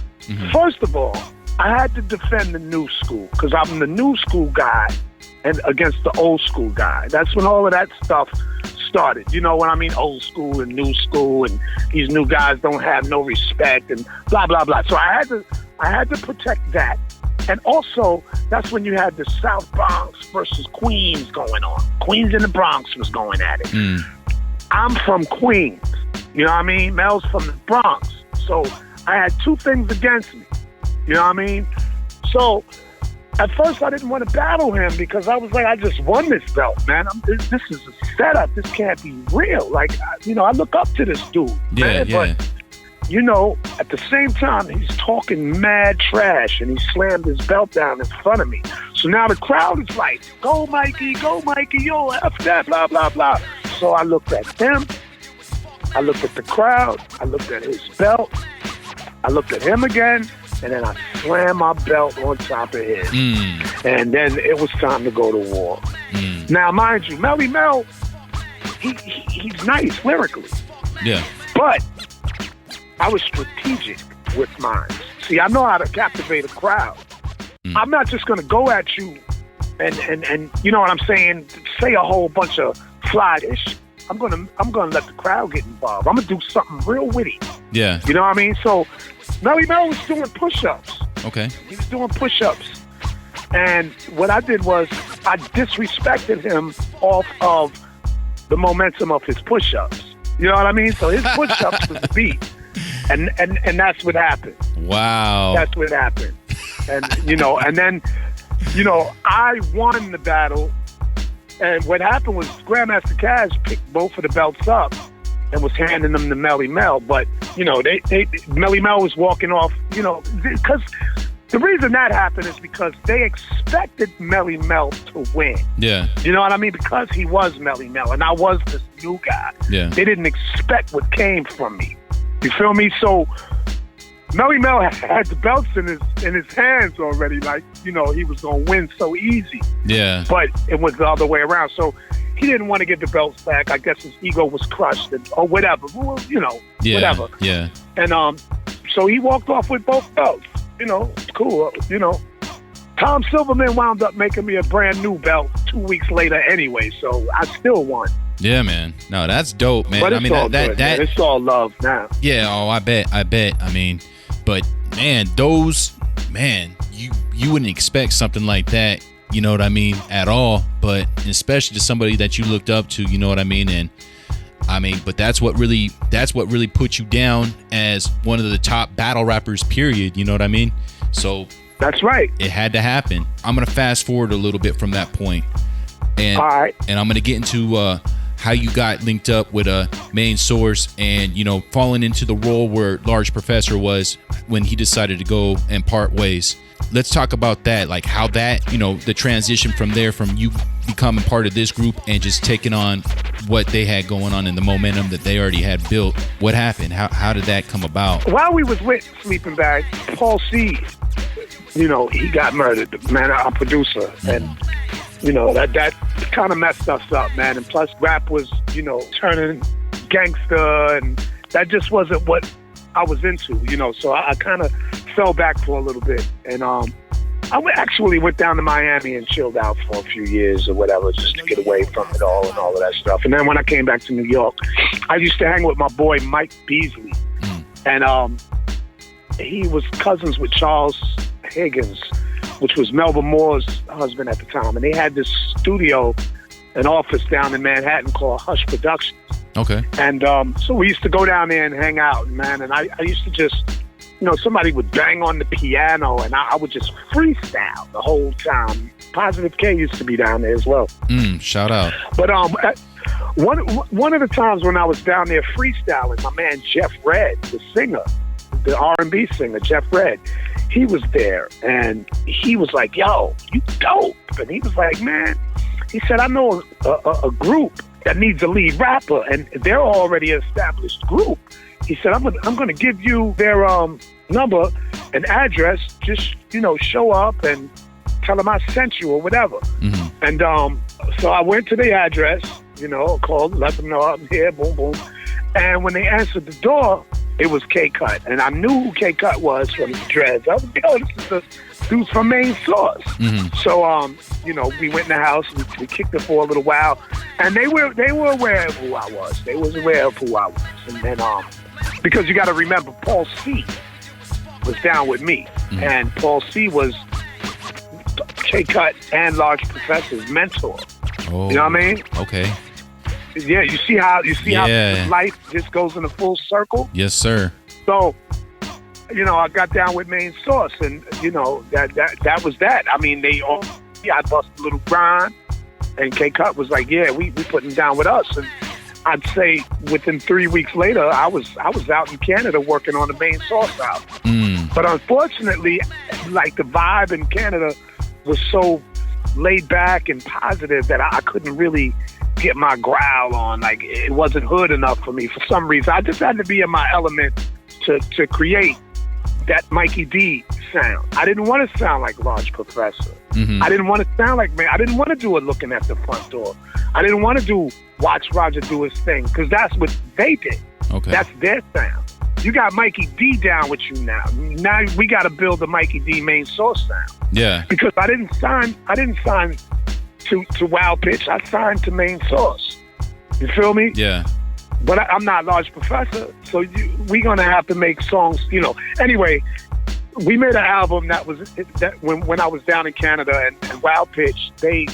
First of all, I had to defend the new school, because I'm the new school guy and against the old school guy. That's when all of that stuff started. You know what I mean? Old school and new school, and these new guys don't have no respect, and blah, blah, blah. So I had to protect that. And also, that's when you had the South Bronx versus Queens going on. Queens and the Bronx was going at it. I'm from Queens. You know what I mean? Mel's from the Bronx. So I had two things against me. You know what I mean? So at first I didn't want to battle him because I was like, I just won this belt, man. This is a setup. This can't be real. Like, I look up to this dude. Yeah, man. But, at the same time, he's talking mad trash, and he slammed his belt down in front of me. So now the crowd is like, go, Mikey, yo, F that, blah, blah, blah. So I looked at them. I looked at the crowd. I looked at his belt. I looked at him again. And then I slammed my belt on top of his. And then it was time to go to war. Now, mind you, Melly Mel, he's nice lyrically. Yeah. But I was strategic with mine. See, I know how to captivate a crowd. I'm not just going to go at you and you know what I'm saying, say a whole bunch of fly ish. I'm gonna let the crowd get involved. I'm gonna do something real witty. Yeah. You know what I mean? So Melly Mel was doing push-ups. Okay. He was doing push-ups. And what I did was I disrespected him off of the momentum of his push-ups. You know what I mean? So his push-ups was the beat. And that's what happened. Wow. That's what happened. And, and then, I won the battle. And what happened was Grandmaster Caz picked both of the belts up and was handing them to Melly Mel. But, Melly Mel was walking off, because the reason that happened is because they expected Melly Mel to win. Yeah. You know what I mean? Because he was Melly Mel and I was this new guy. Yeah. They didn't expect what came from me. You feel me? So Melly Mel had the belts in his hands already, like, he was going to win so easy. Yeah. But it was the other way around. So he didn't want to give the belts back. I guess his ego was crushed or whatever. Well, yeah. Whatever. Yeah. And so he walked off with both belts. Cool. Tom Silverman wound up making me a brand new belt 2 weeks later anyway, so I still won. Yeah, man. No, that's dope, man. But it's all good, man. It's all love now. Yeah, I bet. I mean, but man, you wouldn't expect something like that, you know what I mean, at all, but especially to somebody that you looked up to, you know what I mean? And I mean, but that's what really put you down as one of the top battle rappers, period, you know what I mean? So that's right. It had to happen. I'm going to fast forward a little bit from that point. And, all right. And I'm going to get into how you got linked up with a main source and, falling into the role where Large Professor was when he decided to go and part ways. Let's talk about that, like how that, the transition from there, from you becoming part of this group and just taking on what they had going on and the momentum that they already had built. What happened? How did that come about? While we was with Sleeping Bag, Paul C, he got murdered, man, our producer. And, that kind of messed us up, man. And plus rap was, turning gangster, and that just wasn't what I was into, so I kind of fell back for a little bit. And I actually went down to Miami and chilled out for a few years or whatever, just to get away from it all and all of that stuff. And then when I came back to New York, I used to hang with my boy Mike Beasley. And he was cousins with Charles Higgins, which was Melba Moore's husband at the time. And they had this studio, an office down in Manhattan called Hush Productions. Okay. And so we used to go down there and hang out, man. And I used to just somebody would bang on the piano, and I would just freestyle the whole time. Positive K used to be down there as well. Shout out. But one of the times when I was down there freestyling, my man Jeff Redd, the singer, the R&B singer, Jeff Redd, he was there, and he was like, "Yo, you dope." And he was like, "Man," he said, "I know a group that needs a lead rapper, and they're already an established group." He said, I'm gonna give you their number and address. Just, show up and tell them I sent you or whatever." And so I went to the address, called, let them know I'm here, boom, boom. And when they answered the door, it was K-Cut. And I knew who K-Cut was from the Dreads. I was like, "Oh, this is the dudes from Main Source." So, we went in the house, we kicked it for a little while, and they were aware of who I was. They was aware of who I was. And then, because you got to remember, Paul C was down with me, and Paul C was K-Cut and Large Professor's mentor. Oh, you know what I mean? Okay. Yeah, you see how life just goes in a full circle? Yes, sir. So, I got down with Main Source, and that was that. I mean, I busted a little grind, and K-Cut was like, "Yeah, we putting down with us." And I'd say within 3 weeks later, I was out in Canada working on the Main Source album. But unfortunately, like, the vibe in Canada was so laid back and positive that I couldn't really get my growl on. Like, it wasn't hood enough for me for some reason. I just had to be in my element to create that Mikey D sound. I didn't want to sound like Large Professor. I didn't want to sound like I didn't want to do it looking at the front door. I didn't want to do Watch Roger do his thing, because that's what they did. Okay. That's their sound. You got Mikey D down with you now. Now we got to build the Mikey D Main Source sound. Yeah. Because I didn't sign to Wild Pitch. I signed to Main Source. You feel me? Yeah. But I'm not Large Professor, so we're gonna have to make songs. Anyway, we made an album that when I was down in Canada, and Wild Pitch, they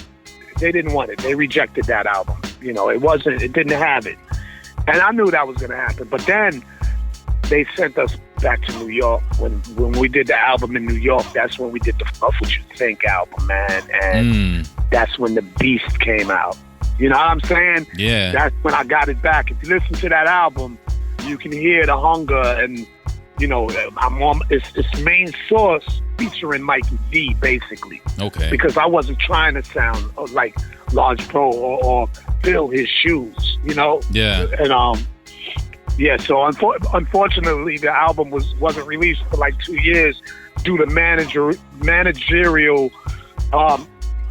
didn't want it. They rejected that album. It didn't have it, and I knew that was gonna happen. But then they sent us back to New York when we did the album in New York. That's when we did the Fuck What You Think album, man, and that's when the Beast came out. You know what I'm saying? Yeah. That's when I got it back. If you listen to that album, you can hear the hunger, and it's Main Source featuring Mikey D, basically. Okay. Because I wasn't trying to sound like Large Pro or fill his shoes. Yeah. And yeah. So unfortunately, the album wasn't released for like 2 years due to managerial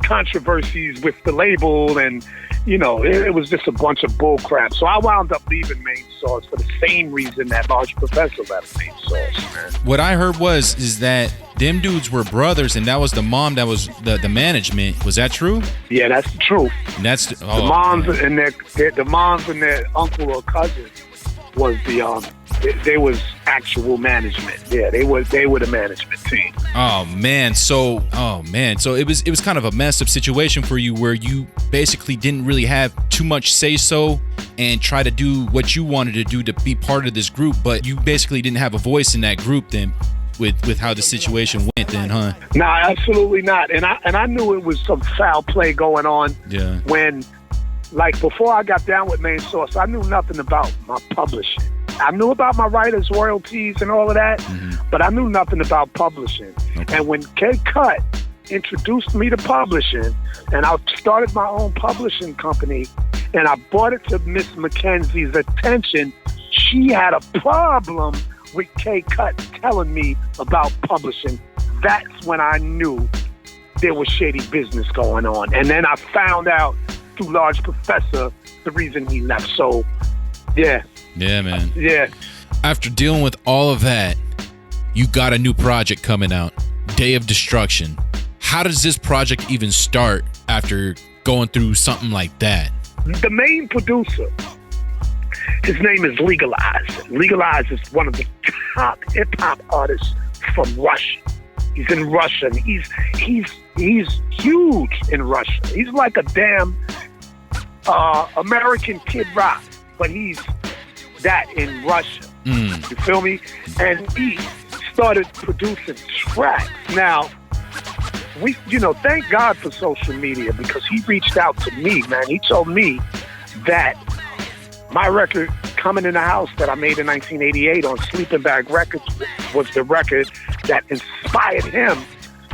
controversies with the label, and it was just a bunch of bull crap. So I wound up leaving Main Source for the same reason that Large Professor left Main Source, man. What I heard is that them dudes were brothers, and that was the mom that was the management. Was that true? Yeah, that's the truth. And that's the moms, and the moms and their uncle or cousin was they was actual management. Yeah, they were the management team. Oh man, so it was kind of a messed up situation for you, where you basically didn't really have too much say so and try to do what you wanted to do to be part of this group, but you basically didn't have a voice in that group then, with how the situation went then, huh? No, absolutely not. And I knew it was some foul play going on. Yeah. When, like, before I got down with Main Source, I knew nothing about my publishing. I knew about my writers' royalties and all of that, but I knew nothing about publishing. Okay. And when K-Cut introduced me to publishing, and I started my own publishing company, and I brought it to Miss Mackenzie's attention, she had a problem with K-Cut telling me about publishing. That's when I knew there was shady business going on. And then I found out through Large Professor the reason he left. So, yeah. Yeah, man. Yeah. After dealing with all of that, you got a new project coming out, Day of Destruction. How does this project even start after going through something like that? The main producer, his name is Legalize. Legalize is one of the top hip-hop artists from Russia. He's in Russia, and he's huge in Russia. He's like a damn American Kid Rock, but he's that in Russia. You feel me? And he started producing tracks. Now, thank God for social media, because he reached out to me, man. He told me that my record, Coming in the House, that I made in 1988 on Sleeping Bag Records, was the record that inspired him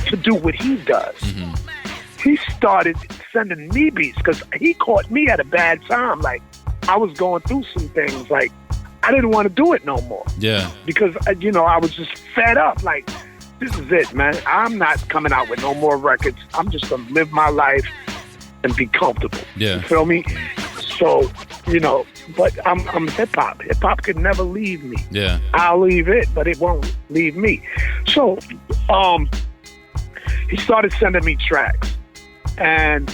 to do what he does. Mm-hmm. He started sending me beats because he caught me at a bad time. Like, I was going through some things. Like, I didn't want to do it no more. Yeah. Because, I was just fed up. Like, this is it, man. I'm not coming out with no more records. I'm just going to live my life and be comfortable. Yeah. You feel me? So, but I'm hip-hop. Hip-hop could never leave me. Yeah. I'll leave it, but it won't leave me. So, he started sending me tracks. And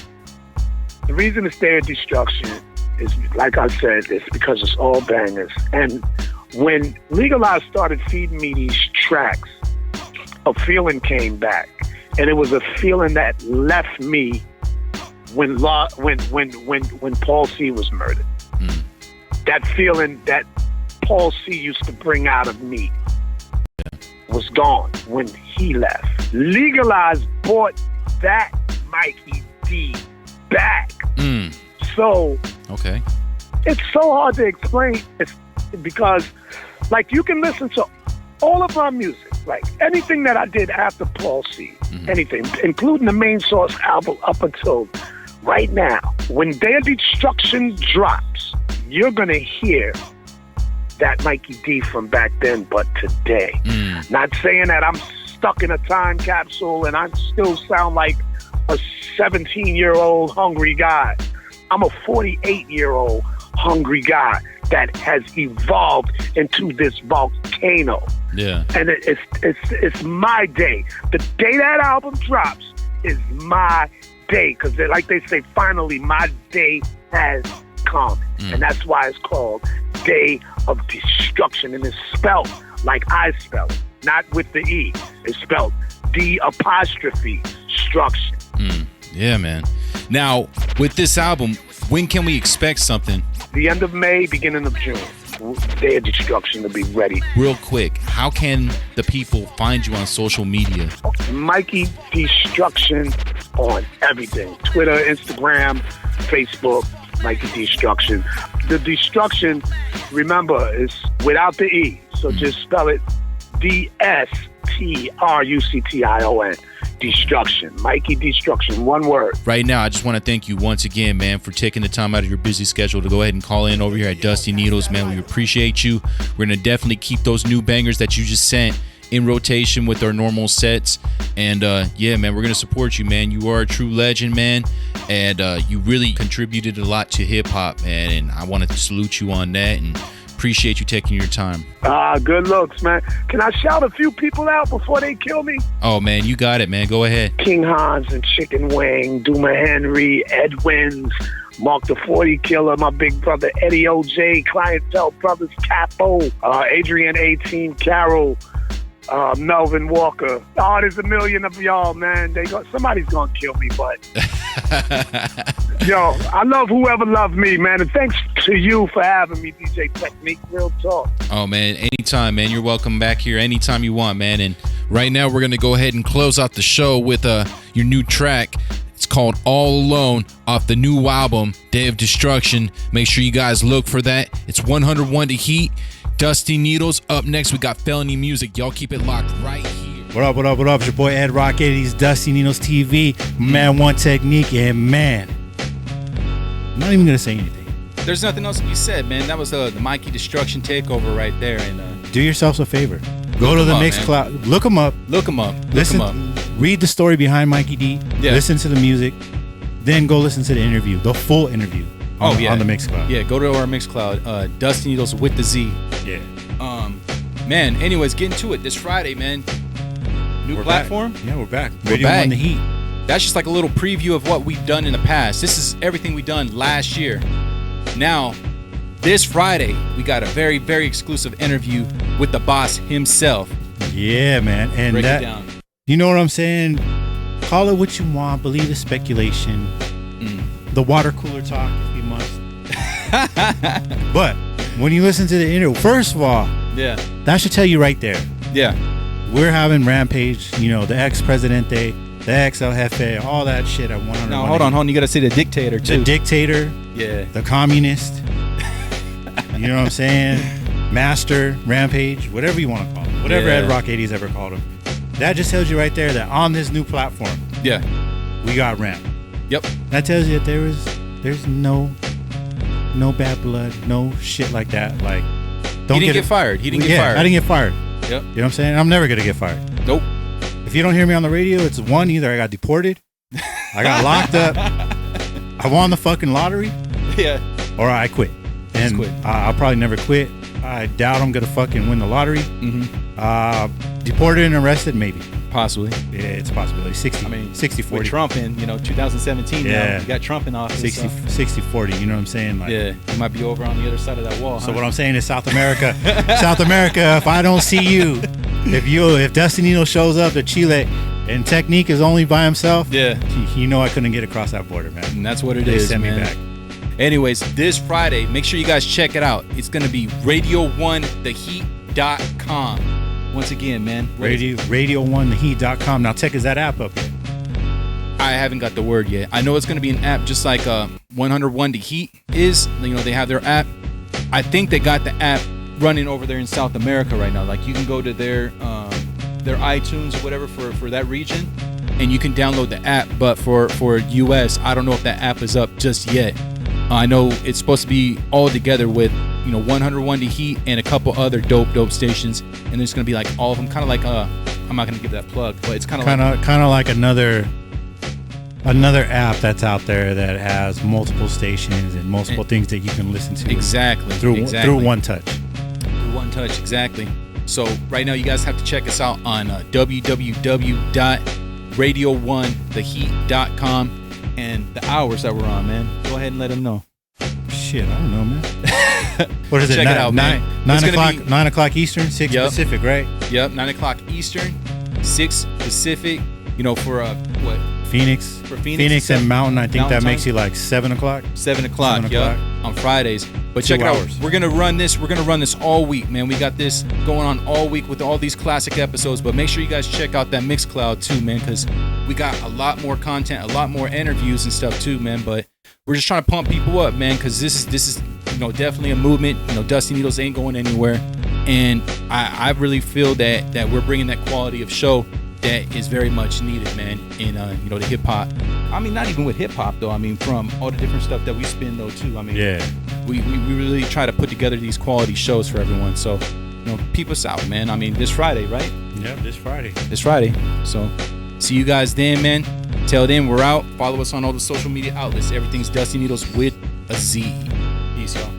the reason it's Day of Destruction is, like I said, it's because it's all bangers. And when Legalize started feeding me these tracks, a feeling came back. And it was a feeling that left me when Paul C was murdered. Mm. That feeling that Paul C used to bring out of me was gone when he left. Legalize brought that Mikey D back. Mm. So okay, it's so hard to explain. It's because, like, you can listen to all of my music, like anything that I did after Paul C, anything, including the Main Source album up until right now. When Day of Destruction drops, you're gonna hear that Mikey D from back then, but today. Not saying that I'm stuck in a time capsule and I still sound like a 17-year-old hungry guy. I'm a 48-year-old hungry guy that has evolved into this volcano. Yeah. And it's my day. The day that album drops is my day, because like they say, finally my day has come. And that's why it's called Day of Destruction. And it's spelled like I spell it, not with the E. It's spelled D''struction. Yeah, man. Now, with this album, when can we expect something? The end of May, beginning of June. Day of Destruction to be ready. Real quick, how can the people find you on social media? Mikey Destruction on everything. Twitter, Instagram, Facebook, Mikey Destruction. The Destruction, remember, is without the E. So just spell it Destruction. Destruction. Mikey Destruction. One word. Right now, I just want to thank you once again, man, for taking the time out of your busy schedule to go ahead and call in over here at Dusty Needlez, man. We appreciate you. We're going to definitely keep those new bangers that you just sent in rotation with our normal sets. And yeah, man, we're going to support you, man. You are a true legend, man. And you really contributed a lot to hip-hop, man. And I want to salute you on that. And appreciate you taking your time. Good looks, man. Can I shout a few people out before they kill me? Oh, man, you got it, man. Go ahead. King Hans and Chicken Wing, Duma Henry, Ed Wins, Mark the 40 Killer, my big brother Eddie OJ, Clientele Brothers, Capo, Adrian 18, Carol, Melvin Walker. Oh, there's a million of y'all, man. Somebody's gonna kill me, but yo, I love whoever loved me, man. And thanks to you for having me, DJ Technique. Real talk. Oh, man, anytime, man. You're welcome back here anytime you want, man. And right now, we're gonna go ahead and close out the show with your new track. It's called All Alone off the new album, Day of Destruction. Make sure you guys look for that. It's 101 to Heat. Dusty Needlez. Up next, we got Felony Music. Y'all keep it locked right here. What up, what up, what up? It's your boy Ed Rock 80s, Dusty Needlez TV, man, One Technique, and man, I'm not even going to say anything. There's nothing else to be said, man. That was the Mikey Destruction takeover right there. And do yourselves a favor. Go to the Mixcloud. Look them up. Look them up. Listen, read the story behind Mikey D. Yeah. Listen to the music. Then go listen to the interview, the full interview. On the Mixcloud. Yeah, go to our Mixcloud. Dusty Needlez with the Z. Yeah. Man, anyways, getting to it this Friday, man. New platform? Back. Yeah, we're back. We're back. On the heat. That's just like a little preview of what we've done in the past. This is everything we've done last year. Now, this Friday, we got a very, very exclusive interview with the boss himself. Yeah, man. And break it down. You know what I'm saying? Call it what you want. Believe the speculation. The water cooler talk, if you must. But when you listen to the interview, first of all, yeah, that should tell you right there. Yeah. we're having Rampage, you know, the ex-Presidente, the ex-El Jefe, all that shit at 100. No, hold on. You got to say the dictator, too. The dictator. Yeah. The communist. You know what I'm saying? Master, Rampage, whatever you want to call him. Whatever Ed Rock 80s ever called him. That just tells you right there that on this new platform, we got Ramp. Yep. That tells you that there's no bad blood, no shit like that. Like, he didn't get fired. He didn't get fired. I didn't get fired. Yep. You know what I'm saying? I'm never gonna get fired. Nope. If you don't hear me on the radio, it's one, either I got deported, I got locked up, I won the fucking lottery, or I quit. And I'll probably never quit. I doubt I'm gonna fucking win the lottery. Deported and arrested, maybe. Possibly. Yeah, it's a possibility. 60-40. With Trump in, 2017 now. You got Trump in office. 60-40, you know what I'm saying? Like, he might be over on the other side of that wall. So what I'm saying is South America, if I don't see you, if Dusty Needlez shows up to Chile and Technique is only by himself, you know I couldn't get across that border, man. And that's what it they is, sent man. me back. Anyways, this Friday, make sure you guys check it out. It's going to be radio1theheat.com. Once again, man. Radio1theheat.com. Now, Tech, is that app up yet? I haven't got the word yet. I know it's going to be an app just like 101 The Heat is. They have their app. I think they got the app running over there in South America right now. Like, you can go to their iTunes or whatever for that region, and you can download the app. But for US, I don't know if that app is up just yet. I know it's supposed to be all together with 101 The Heat and a couple other dope stations, and there's gonna be like all of them, kind of like I'm not gonna give that plug, but it's kind of like another app that's out there that has multiple stations and multiple things that you can listen to through one touch. Through one touch, exactly. So right now you guys have to check us out on www.radio1theheat.com. And the hours that we're on, man. Go ahead and let them know. Shit, I don't know, man. What is it? Check it out, man. 9 o'clock Eastern, 6 Pacific, right? Yep, 9 o'clock Eastern, 6 Pacific. For what? Phoenix. For Phoenix and Mountain, I think that makes you like 7 o'clock. 7 o'clock, yep, on Fridays. But check it out. We're gonna run this all week, man. We got this going on all week with all these classic episodes. But make sure you guys check out that Mixcloud too, man, because we got a lot more content, a lot more interviews and stuff too, man. But we're just trying to pump people up, man, because this is definitely a movement. Dusty Needlez ain't going anywhere, and I really feel that we're bringing that quality of show that is very much needed, man, in the hip hop. I mean, not even with hip hop though. I mean, from all the different stuff that we spin though too. I mean, we really try to put together these quality shows for everyone. So, peep us out, man. I mean, this Friday, right? Yeah, this Friday. So, see you guys then, man. Till then, we're out. Follow us on all the social media outlets. Everything's Dusty Needlez with a Z. Peace, y'all.